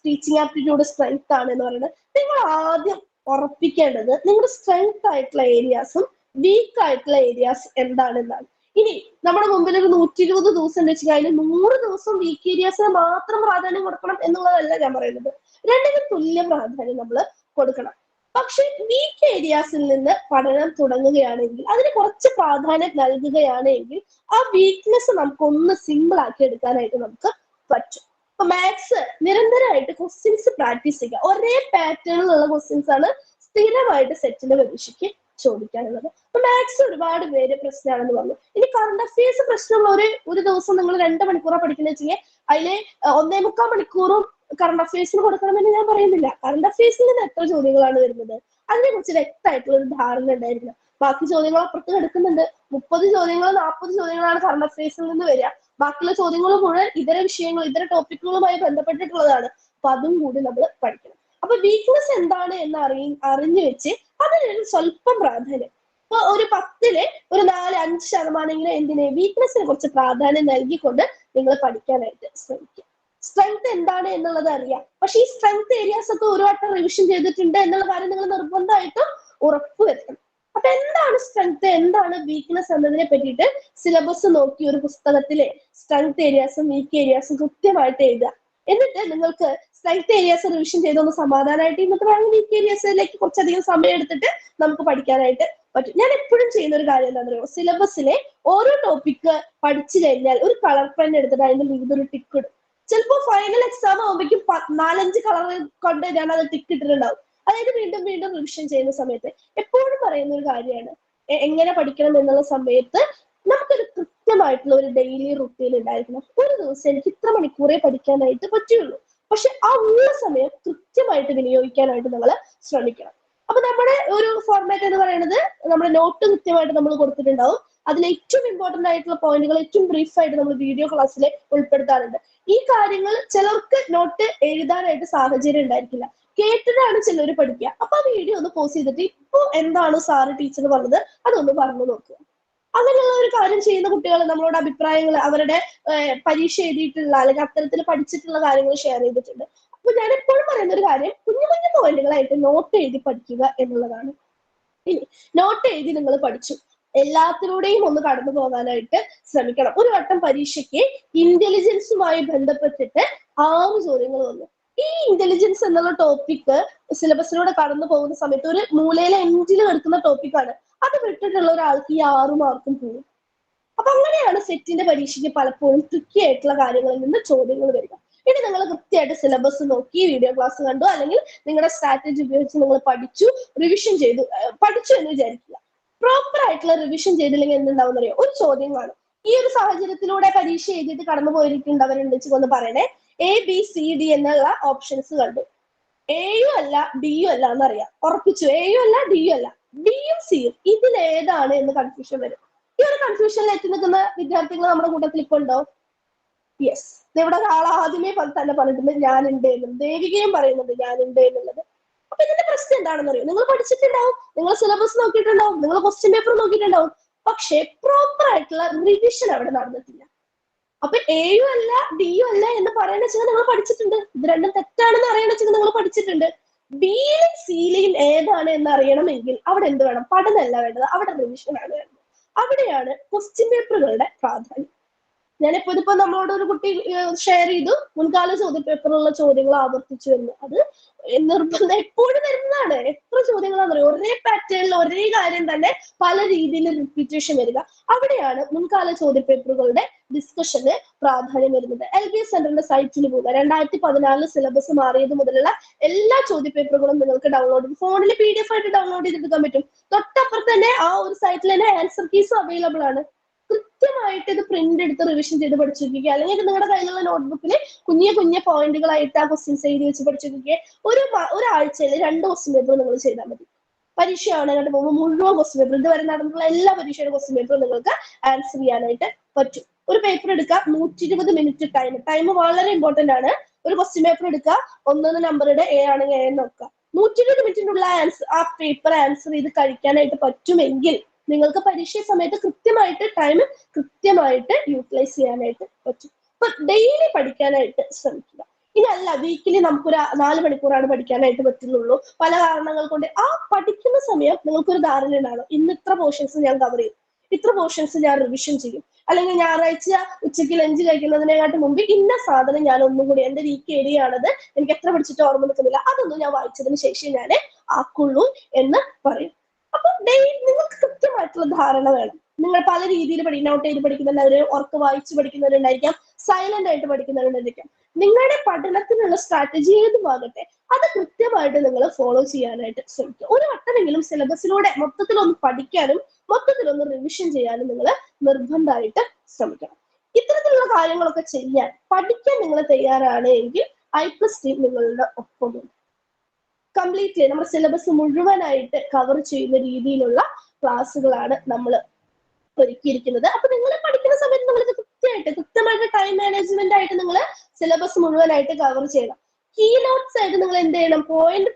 ടീച്ചിങ് ആപ്റ്റിറ്റ്യൂഡ് സ്ട്രെങ്ത് ആണ് എന്ന് പറയുന്നത്. നിങ്ങൾ ആദ്യം ഉറപ്പിക്കേണ്ടത് നിങ്ങളുടെ സ്ട്രെങ്ത് ആയിട്ടുള്ള ഏരിയാസും വീക്ക് ആയിട്ടുള്ള ഏരിയാസ് എന്താണെന്നാണ്. ഇനി നമ്മുടെ മുമ്പിൽ ഒരു 120 ദിവസം വെച്ച് കഴിഞ്ഞാൽ 100 ദിവസം വീക്ക് ഏരിയാസിന് മാത്രം പ്രാധാന്യം കൊടുക്കണം എന്നുള്ളതല്ല ഞാൻ പറയുന്നത്. രണ്ടിനും തുല്യ പ്രാധാന്യം നമ്മൾ കൊടുക്കണം. പക്ഷെ വീക്ക് ഏരിയാസിൽ നിന്ന് പഠനം തുടങ്ങുകയാണെങ്കിൽ, അതിന് കുറച്ച് പ്രാധാന്യം നൽകുകയാണെങ്കിൽ ആ വീക്ക്നെസ് നമുക്കൊന്ന് സിമ്പിൾ ആക്കി എടുക്കാനായിട്ട് നമുക്ക് പറ്റും. അപ്പൊ മാത്സ് നിരന്തരമായിട്ട് ക്വസ്റ്റ്യൻസ് പ്രാക്ടീസ് ചെയ്യുക. ഒരേ പാറ്റേണിലുള്ള ക്വസ്റ്റ്യൻസ് ആണ് സ്ഥിരമായിട്ട് സെറ്റിന്റെ പരീക്ഷയ്ക്ക് ചോദിക്കാനുള്ളത്. അപ്പൊ മാത്സ് ഒരുപാട് പേര് പ്രശ്നമാണെന്ന് പറഞ്ഞു. ഇനി കറണ്ട് അഫയേഴ്സ് പ്രശ്നമുള്ള ഒരു ദിവസം നിങ്ങൾ 2 മണിക്കൂറാണ് പഠിക്കുന്നത് വെച്ചാൽ അതിലെ 1.25 മണിക്കൂറും കറണ്ട് അഫയേഴ്സിന് കൊടുക്കണമെന്ന് ഞാൻ പറയുന്നില്ല. കറണ്ട് അഫയേഴ്സിൽ നിന്ന് എത്ര ചോദ്യങ്ങളാണ് വരുന്നത് അതിനെ കുറിച്ച് വ്യക്തമായിട്ടുള്ള ഒരു ധാരണ ഉണ്ടായിരിക്കണം. ബാക്കി ചോദ്യങ്ങൾ അപ്പുറത്ത് കിടക്കുന്നുണ്ട്. 30 ചോദ്യങ്ങളോ 40 ചോദ്യങ്ങളാണ് കറണ്ട് അഫയേഴ്സിൽ നിന്ന് വരിക. ബാക്കിയുള്ള ചോദ്യങ്ങൾ മുഴുവൻ ഇതര വിഷയങ്ങൾ ഇതര ടോപ്പിക്കുകളുമായി ബന്ധപ്പെട്ടിട്ടുള്ളതാണ്. അപ്പൊ അതും കൂടി നമ്മൾ പഠിക്കണം. അപ്പൊ വീക്ക്നെസ് എന്താണ് എന്ന് അറിഞ്ഞു വെച്ച് അതിനൊരു സ്വല്പം പ്രാധാന്യം, ഇപ്പൊ ഒരു 10-ല് ഒരു 4-5% എന്തിനെ വീക്ക്നെസ്സിനെ കുറിച്ച് പ്രാധാന്യം നൽകിക്കൊണ്ട് നിങ്ങൾ പഠിക്കാനായിട്ട് ശ്രമിക്കുക. സ്ട്രെങ്ത് എന്താണ് എന്നുള്ളത് അറിയാം. പക്ഷെ ഈ സ്ട്രെങ്ത് ഏരിയാസ് ഒക്കെ ഒരു വട്ടം റിവിഷൻ ചെയ്തിട്ടുണ്ട് എന്നുള്ള കാര്യം നിങ്ങൾ നിർബന്ധമായിട്ടും ഉറപ്പുവരുത്തണം. അപ്പൊ എന്താണ് സ്ട്രെങ്ത് എന്താണ് വീക്ക്നെസ് എന്നതിനെ പറ്റിയിട്ട് സിലബസ് നോക്കി ഒരു പുസ്തകത്തിലെ സ്ട്രെങ്ത് ഏരിയാസും വീക്ക് ഏരിയാസും കൃത്യമായിട്ട് എഴുതുക. എന്നിട്ട് നിങ്ങൾക്ക് സ്ട്രെങ്ത് ഏരിയാസ് റിവിഷൻ ചെയ്തൊന്ന് സമാധാനമായിട്ട് ഇന്നത്തെ വേണമെങ്കിൽ വീക്ക് ഏരിയാസിലേക്ക് കുറച്ചധികം സമയം എടുത്തിട്ട് നമുക്ക് പഠിക്കാനായിട്ട് പറ്റും. ഞാൻ എപ്പോഴും ചെയ്യുന്ന ഒരു കാര്യം എന്താണെന്ന് അറിയുമോ, സിലബസിലെ ഓരോ ടോപ്പിക്ക് പഠിച്ചു കഴിഞ്ഞാൽ ഒരു കളർ പെൻ എടുത്തിട്ട് അതിന്റെ മീതൊരു ടിക്ക് ഇടും. ചിലപ്പോൾ ഫൈനൽ എക്സാം ആകുമ്പോഴേക്കും 4-5 കളർ കൊണ്ട് ഞാൻ അത് ടിക്ക് ഇട്ടിട്ടുണ്ടാവും. അതായത് വീണ്ടും വീണ്ടും റിവിഷൻ ചെയ്യുന്ന സമയത്ത് എപ്പോഴും പറയുന്ന ഒരു കാര്യമാണ്, എങ്ങനെ പഠിക്കണം എന്നുള്ള സമയത്ത് നമുക്കൊരു കൃത്യമായിട്ടുള്ള ഒരു ഡെയിലി റുട്ടീൻ ഉണ്ടായിരിക്കണം. ഒരു ദിവസം എനിക്ക് ഇത്ര മണിക്കൂറേ പഠിക്കാനായിട്ട് പറ്റുള്ളൂ. പക്ഷെ ആ ഉള്ള സമയം കൃത്യമായിട്ട് വിനിയോഗിക്കാനായിട്ട് നമ്മൾ ശ്രമിക്കണം. അപ്പൊ നമ്മുടെ ഒരു ഫോർമാറ്റ് എന്ന് പറയുന്നത് നമ്മുടെ നോട്ട് കൃത്യമായിട്ട് നമ്മൾ കൊടുത്തിട്ടുണ്ടാവും. അതിൽ ഏറ്റവും ഇമ്പോർട്ടന്റ് ആയിട്ടുള്ള പോയിന്റുകൾ ഏറ്റവും ബ്രീഫ് ആയിട്ട് നമ്മൾ വീഡിയോ ക്ലാസ്സിൽ ഉൾപ്പെടുത്താറുണ്ട്. ഈ കാര്യങ്ങൾ ചിലർക്ക് നോട്ട് എഴുതാനായിട്ട് സാഹചര്യം ഉണ്ടായിരിക്കില്ല, കേട്ടിട്ടാണ് ചിലർ പഠിക്കുക. അപ്പൊ ആ വീഡിയോ ഒന്ന് പോസ് ചെയ്തിട്ട് ഇപ്പൊ എന്താണ് സാറ് ടീച്ചർ പറഞ്ഞത് അതൊന്ന് പറഞ്ഞു നോക്കുക. അങ്ങനെയുള്ള ഒരു കാര്യം ചെയ്യുന്ന കുട്ടികൾ നമ്മളോട് അഭിപ്രായങ്ങൾ അവരുടെ പരീക്ഷ എഴുതിയിട്ടുള്ള അല്ലെങ്കിൽ അത്തരത്തിൽ പഠിച്ചിട്ടുള്ള കാര്യങ്ങൾ ഷെയർ ചെയ്തിട്ടുണ്ട്. അപ്പൊ ഞാൻ എപ്പോഴും പറയുന്ന ഒരു കാര്യം കുഞ്ഞു കുഞ്ഞു പോയിന്റുകളായിട്ട് നോട്ട് എഴുതി പഠിക്കുക എന്നുള്ളതാണ്. ഇനി നോട്ട് എഴുതി നിങ്ങൾ പഠിച്ചു, എല്ലാത്തിലൂടെയും ഒന്ന് കടന്നു പോകാനായിട്ട് ശ്രമിക്കണം. ഒരു വട്ടം പരീക്ഷയ്ക്ക് ഇന്റലിജൻസുമായി ബന്ധപ്പെട്ടിട്ട് 6 ചോദ്യങ്ങൾ വന്നു. ഈ ഇന്റലിജൻസ് എന്നുള്ള ടോപ്പിക്ക് സിലബസിലൂടെ കടന്നു പോകുന്ന സമയത്ത് ഒരു മൂലയിലെ എൻഡിൽ കിടക്കുന്ന ടോപ്പിക്കാണ്. അത് വിട്ടിട്ടുള്ള ഒരാൾക്ക് ഈ 6 മാർക്കും പോകും. അപ്പൊ അങ്ങനെയാണ് സെറ്റിന്റെ പരീക്ഷയ്ക്ക് പലപ്പോഴും ട്രിക്കി ആയിട്ടുള്ള കാര്യങ്ങളിൽ നിന്ന് ചോദ്യങ്ങൾ വരിക. ഇനി നിങ്ങൾ കൃത്യമായിട്ട് സിലബസ് നോക്കി വീഡിയോ ക്ലാസ് കണ്ടു, അല്ലെങ്കിൽ നിങ്ങളുടെ സ്ട്രാറ്റജി ഉപയോഗിച്ച് നിങ്ങൾ പഠിച്ചു, റിവിഷൻ ചെയ്തു പഠിച്ചു എന്ന് വിചാരിക്കുക. പ്രോപ്പർ ആയിട്ടുള്ള റിവിഷൻ ചെയ്തില്ലെങ്കിൽ എന്തുണ്ടാവും അറിയോ, ഒരു ചോദ്യം കാണും. ഈ ഒരു സാഹചര്യത്തിലൂടെ പരീക്ഷ എഴുതിയിട്ട് കടന്നു പോയിരിക്കുന്നവരുണ്ട് ഒന്ന് പറയണേ. ABCD എന്നുള്ള ഓപ്ഷൻസ് കണ്ടു. എയും അല്ല ഡിയും അല്ല എന്നറിയാം, ഉറപ്പിച്ചു. എയും അല്ല ഡിയും അല്ല, ഡിയും സിയും ഇതിലേതാണ് എന്ന് കൺഫ്യൂഷൻ വരും. ഈ ഒരു കൺഫ്യൂഷനിൽ എത്തി നിൽക്കുന്ന വിദ്യാർത്ഥികൾ നമ്മുടെ കൂട്ടത്തിൽ ഇപ്പൊ ഉണ്ടോ? യെസ്, ഇവിടെ ഒരാൾ ആദ്യമേ തന്നെ പറഞ്ഞിട്ടുണ്ട് ഞാനുണ്ട് എന്നുള്ളത്, ദേവികയും പറയുന്നുണ്ട് ഞാനുണ്ട് എന്നുള്ളത്. അപ്പൊ ഇതിന്റെ പ്രശ്നം എന്താണെന്ന് അറിയോ? നിങ്ങൾ പഠിച്ചിട്ടുണ്ടാവും, നിങ്ങൾ സിലബസ് നോക്കിയിട്ടുണ്ടാവും, നിങ്ങൾ ക്വസ്റ്റ്യൻ പേപ്പർ നോക്കിയിട്ടുണ്ടാവും, പക്ഷെ പ്രോപ്പർ ആയിട്ടുള്ള റിവിഷൻ അവിടെ നടന്നിട്ടില്ല. അപ്പൊ എയും അല്ല ഡിയും അല്ല എന്ന് പറയുന്ന വെച്ചാൽ നിങ്ങൾ പഠിച്ചിട്ടുണ്ട്, ഇത് രണ്ടും തെറ്റാണെന്ന് അറിയണമെന്ന് വെച്ചാൽ നിങ്ങൾ പഠിച്ചിട്ടുണ്ട്. ബിയിലും സിയിലെയും ഏതാണ് എന്ന് അറിയണമെങ്കിൽ അവിടെ എന്ത് വേണം? പഠനമല്ല വേണ്ടത്, അവിടെ റിവിഷൻ ആണ് വേണ്ടത്. അവിടെയാണ് ക്വസ്റ്റ്യൻ പേപ്പറുകളുടെ പ്രാധാന്യം. ഞാനിപ്പോ ഇതിപ്പോ നമ്മളോട് ഒരു കുട്ടി ഷെയർ ചെയ്തു മുൻകാല ചോദ്യപേപ്പറിലുള്ള ചോദ്യങ്ങൾ ആവർത്തിച്ചു എന്ന്. അത് നിർബന്ധം എപ്പോഴും വരുന്നതാണ്. എത്ര ചോദ്യങ്ങളാണെന്ന് അറിയാം, ഒരേ പാറ്റേണിൽ ഒരേ കാര്യം തന്നെ പല രീതിയിൽ റിപ്പീറ്റേഷൻ വരിക. അവിടെയാണ് മുൻകാല ചോദ്യപേപ്പറുകളുടെ ഡിസ്കഷന് പ്രാധാന്യം വരുന്നത്. LBS സെന്ററിന്റെ സൈറ്റിൽ പോകുക, 2014 സിലബസ് മാറിയത് മുതലുള്ള എല്ലാ ചോദ്യപേപ്പറുകളും നിങ്ങൾക്ക് ഡൗൺലോഡ് ചെയ്ത് ഫോണിൽ PDF ആയിട്ട് ഡൗൺലോഡ് ചെയ്തെടുക്കാൻ പറ്റും. തൊട്ടപ്പുറത്ത് തന്നെ ആ ഒരു സൈറ്റിൽ തന്നെ ആൻസർ കീസും അവൈലബിൾ ആണ്. കൃത്യമായിട്ട് ഇത് പ്രിന്റ് എടുത്ത് റിവിഷൻ ചെയ്ത് പഠിച്ചു നോക്കുക, അല്ലെങ്കിൽ നിങ്ങളുടെ കയ്യിലുള്ള നോട്ട്ബുക്കിൽ കുഞ്ഞു പോയിന്റുകളായിട്ട് ആ ക്വസ്റ്റ്യൻസ് എഴുതി വെച്ച് പഠിച്ചു നോക്കിയ ഒരാഴ്ചയിൽ 2 ക്വസ്റ്റ്യൻ പേപ്പർ നിങ്ങൾ ചെയ്താൽ മതി. പരീക്ഷയാണ് അങ്ങോട്ട് പോകുമ്പോൾ മുഴുവൻ ക്വസ്റ്റ്യൻ പേപ്പർ, ഇതുവരെ നടന്നിട്ടുള്ള എല്ലാ പരീക്ഷയുടെ ക്വസ്റ്റ്യൻ പേപ്പറും നിങ്ങൾക്ക് ആൻസർ ചെയ്യാനായിട്ട് പറ്റും. ഒരു പേപ്പർ എടുക്കുക, 120 മിനിറ്റ് ടൈം വളരെ ഇമ്പോർട്ടന്റ് ആണ്. ഒരു ക്വസ്റ്റ്യൻ പേപ്പർ എടുക്കുക, 1 നമ്പറുടെ A ആണെങ്കിൽ A നോക്കുക, 120 മിനിറ്റിനുള്ള ആ പേപ്പർ ആൻസർ ചെയ്ത് കഴിക്കാനായിട്ട് പറ്റുമെങ്കിൽ നിങ്ങൾക്ക് പരീക്ഷ സമയത്ത് കൃത്യമായിട്ട് യൂട്ടിലൈസ് ചെയ്യാനായിട്ട് പറ്റും. അപ്പൊ ഡെയിലി പഠിക്കാനായിട്ട് ശ്രമിക്കുക. ഇനി അല്ല വീക്കിലി നമുക്കൊരു 4 മണിക്കൂറാണ് പഠിക്കാനായിട്ട് പറ്റുന്നുള്ളൂ, പല കാരണങ്ങൾ കൊണ്ട് ആ പഠിക്കുന്ന സമയം നിങ്ങൾക്കൊരു ധാരണ ഉണ്ടാകും, ഇന്ന് ഇത്ര പോർഷൻസ് ഞാൻ കവർ ചെയ്യും, ഇത്ര പോർഷൻസ് ഞാൻ റിവിഷൻ ചെയ്യും, അല്ലെങ്കിൽ ഞായറാഴ്ച ഉച്ചയ്ക്ക് ലഞ്ച് കഴിക്കുന്നതിനെക്കാട്ട് മുമ്പ് ഇന്ന സാധനം ഞാൻ ഒന്നും കൂടി എന്റെ വീക്ക് ഏരിയ ആണത്, എനിക്ക് എത്ര പഠിച്ചിട്ട് ഓർമ്മ നിൽക്കുന്നില്ല, അതൊന്നും ഞാൻ വായിച്ചതിന് ശേഷം ഞാൻ ആക്കുള്ളൂ എന്ന് പറയും. അപ്പൊ ഡെയിലി നിങ്ങൾക്ക് കൃത്യമായിട്ടുള്ള ധാരണ വേണം. നിങ്ങൾ പല രീതിയിൽ നോട്ട് ചെയ്ത് പഠിക്കുന്നവര്, ഉറക്കെ വായിച്ച് പഠിക്കുന്നവരുണ്ടായിരിക്കാം, സൈലന്റ് ആയിട്ട് പഠിക്കുന്നവരുണ്ടായിരിക്കാം. നിങ്ങളുടെ പഠനത്തിനുള്ള സ്ട്രാറ്റജി ഏതുമാകട്ടെ അത് കൃത്യമായിട്ട് നിങ്ങൾ ഫോളോ ചെയ്യാനായിട്ട് ശ്രമിക്കുക. ഒരു വട്ടമെങ്കിലും സിലബസിലൂടെ മൊത്തത്തിലൊന്ന് പഠിക്കാനും മൊത്തത്തിലൊന്ന് റിവിഷൻ ചെയ്യാനും നിങ്ങൾ നിർബന്ധമായിട്ട് ശ്രമിക്കണം. ഇത്തരത്തിലുള്ള കാര്യങ്ങളൊക്കെ ചെയ്യാൻ പഠിക്കാൻ നിങ്ങൾ തയ്യാറാണ് എങ്കിൽ I+ ടീം നിങ്ങളുടെ ഒപ്പമുണ്ട്. കംപ്ലീറ്റ്ലി നമ്മുടെ സിലബസ് മുഴുവനായിട്ട് കവർ ചെയ്യുന്ന രീതിയിലുള്ള ക്ലാസ്സുകളാണ് നമ്മൾ ഒരുക്കിയിരിക്കുന്നത്. അപ്പൊ നിങ്ങൾ പഠിക്കുന്ന സമയത്ത് നിങ്ങൾക്ക് കൃത്യമായിട്ട് ടൈം മാനേജ്മെന്റ് ആയിട്ട് നിങ്ങൾ സിലബസ് മുഴുവനായിട്ട് കവർ ചെയ്യണം. കീ നോട്ട്സ് ആയിട്ട് നിങ്ങൾ എന്ത് ചെയ്യണം?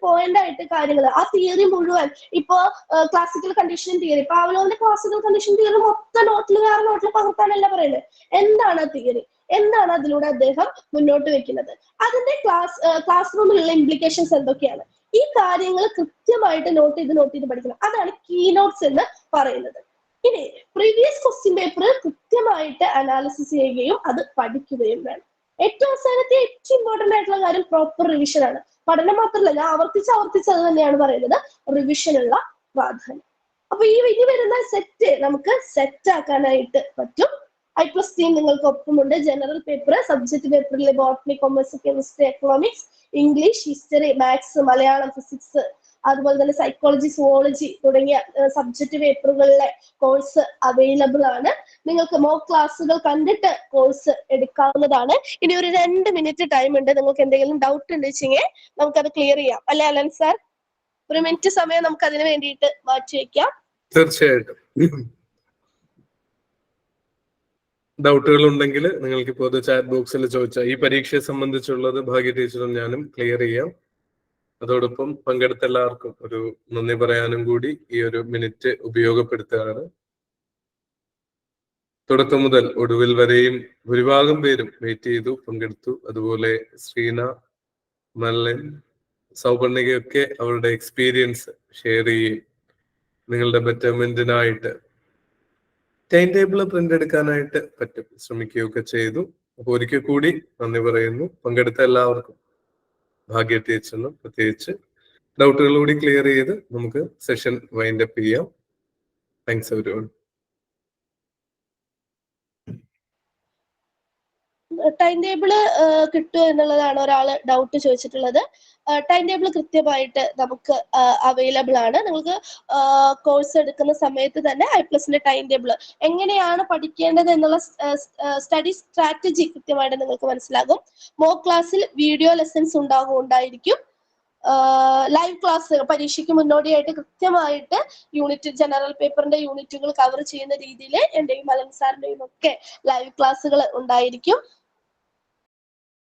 പോയിന്റ് ആയിട്ട് കാര്യങ്ങൾ, ആ തിയറി മുഴുവൻ, ഇപ്പോ ക്ലാസിക്കൽ കണ്ടീഷനിങ് തിയറി, പാവ്ലോവിന്റെ ക്ലാസിക്കൽ കണ്ടീഷനിങ് തിയറി മൊത്തം വേറെ നോട്ടിൽ പകർത്താനല്ല പറയുന്നത്. എന്താണ് ആ തിയറി, എന്താണ് അതിലൂടെ അദ്ദേഹം മുന്നോട്ട് വെക്കുന്നത്, അതിന്റെ ക്ലാസ് റൂമിലുള്ള ഇംപ്ലിക്കേഷൻസ് എന്തൊക്കെയാണ്, ഈ കാര്യങ്ങൾ കൃത്യമായിട്ട് നോട്ട് ചെയ്ത് പഠിക്കണം. അതാണ് കീ നോട്ട്സ് എന്ന് പറയുന്നത്. ഇനി പ്രീവിയസ് ക്വസ്റ്റ്യൻ പേപ്പർ കൃത്യമായിട്ട് അനാലിസിസ് ചെയ്യുകയും അത് പഠിക്കുകയും വേണം. ഏറ്റവും അവസാനത്തെ ഏറ്റവും ഇമ്പോർട്ടന്റ് ആയിട്ടുള്ള കാര്യം പ്രോപ്പർ റിവിഷൻ ആണ്. പഠനം മാത്രമല്ല, ഞാൻ ആവർത്തിച്ച് അത് തന്നെയാണ് പറയുന്നത്, റിവിഷനുള്ള പ്രാധാന്യം. അപ്പൊ ഇനി വരുന്ന സെറ്റ് നമുക്ക് സെറ്റ് ആക്കാനായിട്ട് പറ്റും. I+ ടീം നിങ്ങൾക്ക് ഒപ്പമുണ്ട്. ജനറൽ പേപ്പർ, സബ്ജക്ട് പേപ്പറിലെ botany, commerce, chemistry, economics, English, history, maths, Malayalam, physics, അതുപോലെ തന്നെ സൈക്കോളജി, സുവോളജി തുടങ്ങിയ സബ്ജക്ട് പേപ്പറുകളിലെ കോഴ്സ് അവൈലബിൾ ആണ്. നിങ്ങൾക്ക് മോക്ക് ക്ലാസ്സുകൾ കണ്ടിട്ട് കോഴ്സ് എടുക്കാവുന്നതാണ്. ഇനി ഒരു 2 മിനിറ്റ് ടൈം ഉണ്ട്. നിങ്ങൾക്ക് എന്തെങ്കിലും ഡൗട്ട് ഉണ്ട് വെച്ചെങ്കിൽ നമുക്കത് ക്ലിയർ ചെയ്യാം, അല്ലെ അലൻ സാർ? ഒരു മിനിറ്റ് സമയം നമുക്ക് അതിന് വേണ്ടിയിട്ട് മാറ്റി വയ്ക്കാം. തീർച്ചയായിട്ടും ഡൗട്ടുകൾ ഉണ്ടെങ്കിൽ നിങ്ങൾക്ക് ഇപ്പോൾ ചാറ്റ് ബോക്സിൽ ചോദിച്ചാൽ ഈ പരീക്ഷയെ സംബന്ധിച്ചുള്ളത് ഭാഗ്യ ടീച്ചറും ഞാനും ക്ലിയർ ചെയ്യാം. അതോടൊപ്പം പങ്കെടുത്ത എല്ലാവർക്കും ഒരു നന്ദി പറയാനും കൂടി ഈ ഒരു മിനിറ്റ് ഉപയോഗപ്പെടുത്തുകയാണ്. തുടക്കം മുതൽ ഒടുവിൽ വരെയും ഭൂരിഭാഗം പേരും വെയിറ്റ് ചെയ്തു, പങ്കെടുത്തു. അതുപോലെ ശ്രീന, മല്ലൻ, സൗപർണികയൊക്കെ അവരുടെ എക്സ്പീരിയൻസ് ഷെയർ ചെയ്യുകയും നിങ്ങളുടെ ബെറ്റർമെന്റിനായിട്ട് ടൈം ടേബിൾ പ്രിന്റ് എടുക്കാനായിട്ട് ശ്രമിക്കുകയൊക്കെ ചെയ്തു. അപ്പൊ ഒരിക്കൽ കൂടി നന്ദി പറയുന്നു പങ്കെടുത്ത എല്ലാവർക്കും. ഭാഗ്യ ടീച്ചറിനും പ്രത്യേകിച്ച്. ഡൗട്ടുകൾ കൂടി ക്ലിയർ ചെയ്ത് നമുക്ക് സെഷൻ വൈൻഡ് അപ്പ് ചെയ്യാം. Thanks everyone. ടൈം ടേബിള് കിട്ടുമോ എന്നുള്ളതാണ് ഒരാൾ ഡൗട്ട് ചോദിച്ചിട്ടുള്ളത്. ടൈം ടേബിൾ കൃത്യമായിട്ട് നമുക്ക് അവൈലബിൾ ആണ്. നിങ്ങൾക്ക് കോഴ്സ് എടുക്കുന്ന സമയത്ത് തന്നെ I+ന്റെ ടൈം ടേബിൾ എങ്ങനെയാണ് പഠിക്കേണ്ടത് എന്നുള്ള സ്റ്റഡി സ്ട്രാറ്റജി കൃത്യമായിട്ട് നിങ്ങൾക്ക് മനസ്സിലാകും. മോക്ക് ക്ലാസ്സിൽ വീഡിയോ ലെസൺസ് ഉണ്ടായിരിക്കും. ലൈവ് ക്ലാസ് പരീക്ഷയ്ക്ക് മുന്നോടിയായിട്ട് കൃത്യമായിട്ട് യൂണിറ്റ് ജനറൽ പേപ്പറിന്റെ യൂണിറ്റുകൾ കവർ ചെയ്യുന്ന രീതിയിൽ എന്റെയും മലൻ സാറിന്റെയും ഒക്കെ ലൈവ് ക്ലാസ്സുകൾ ഉണ്ടായിരിക്കും.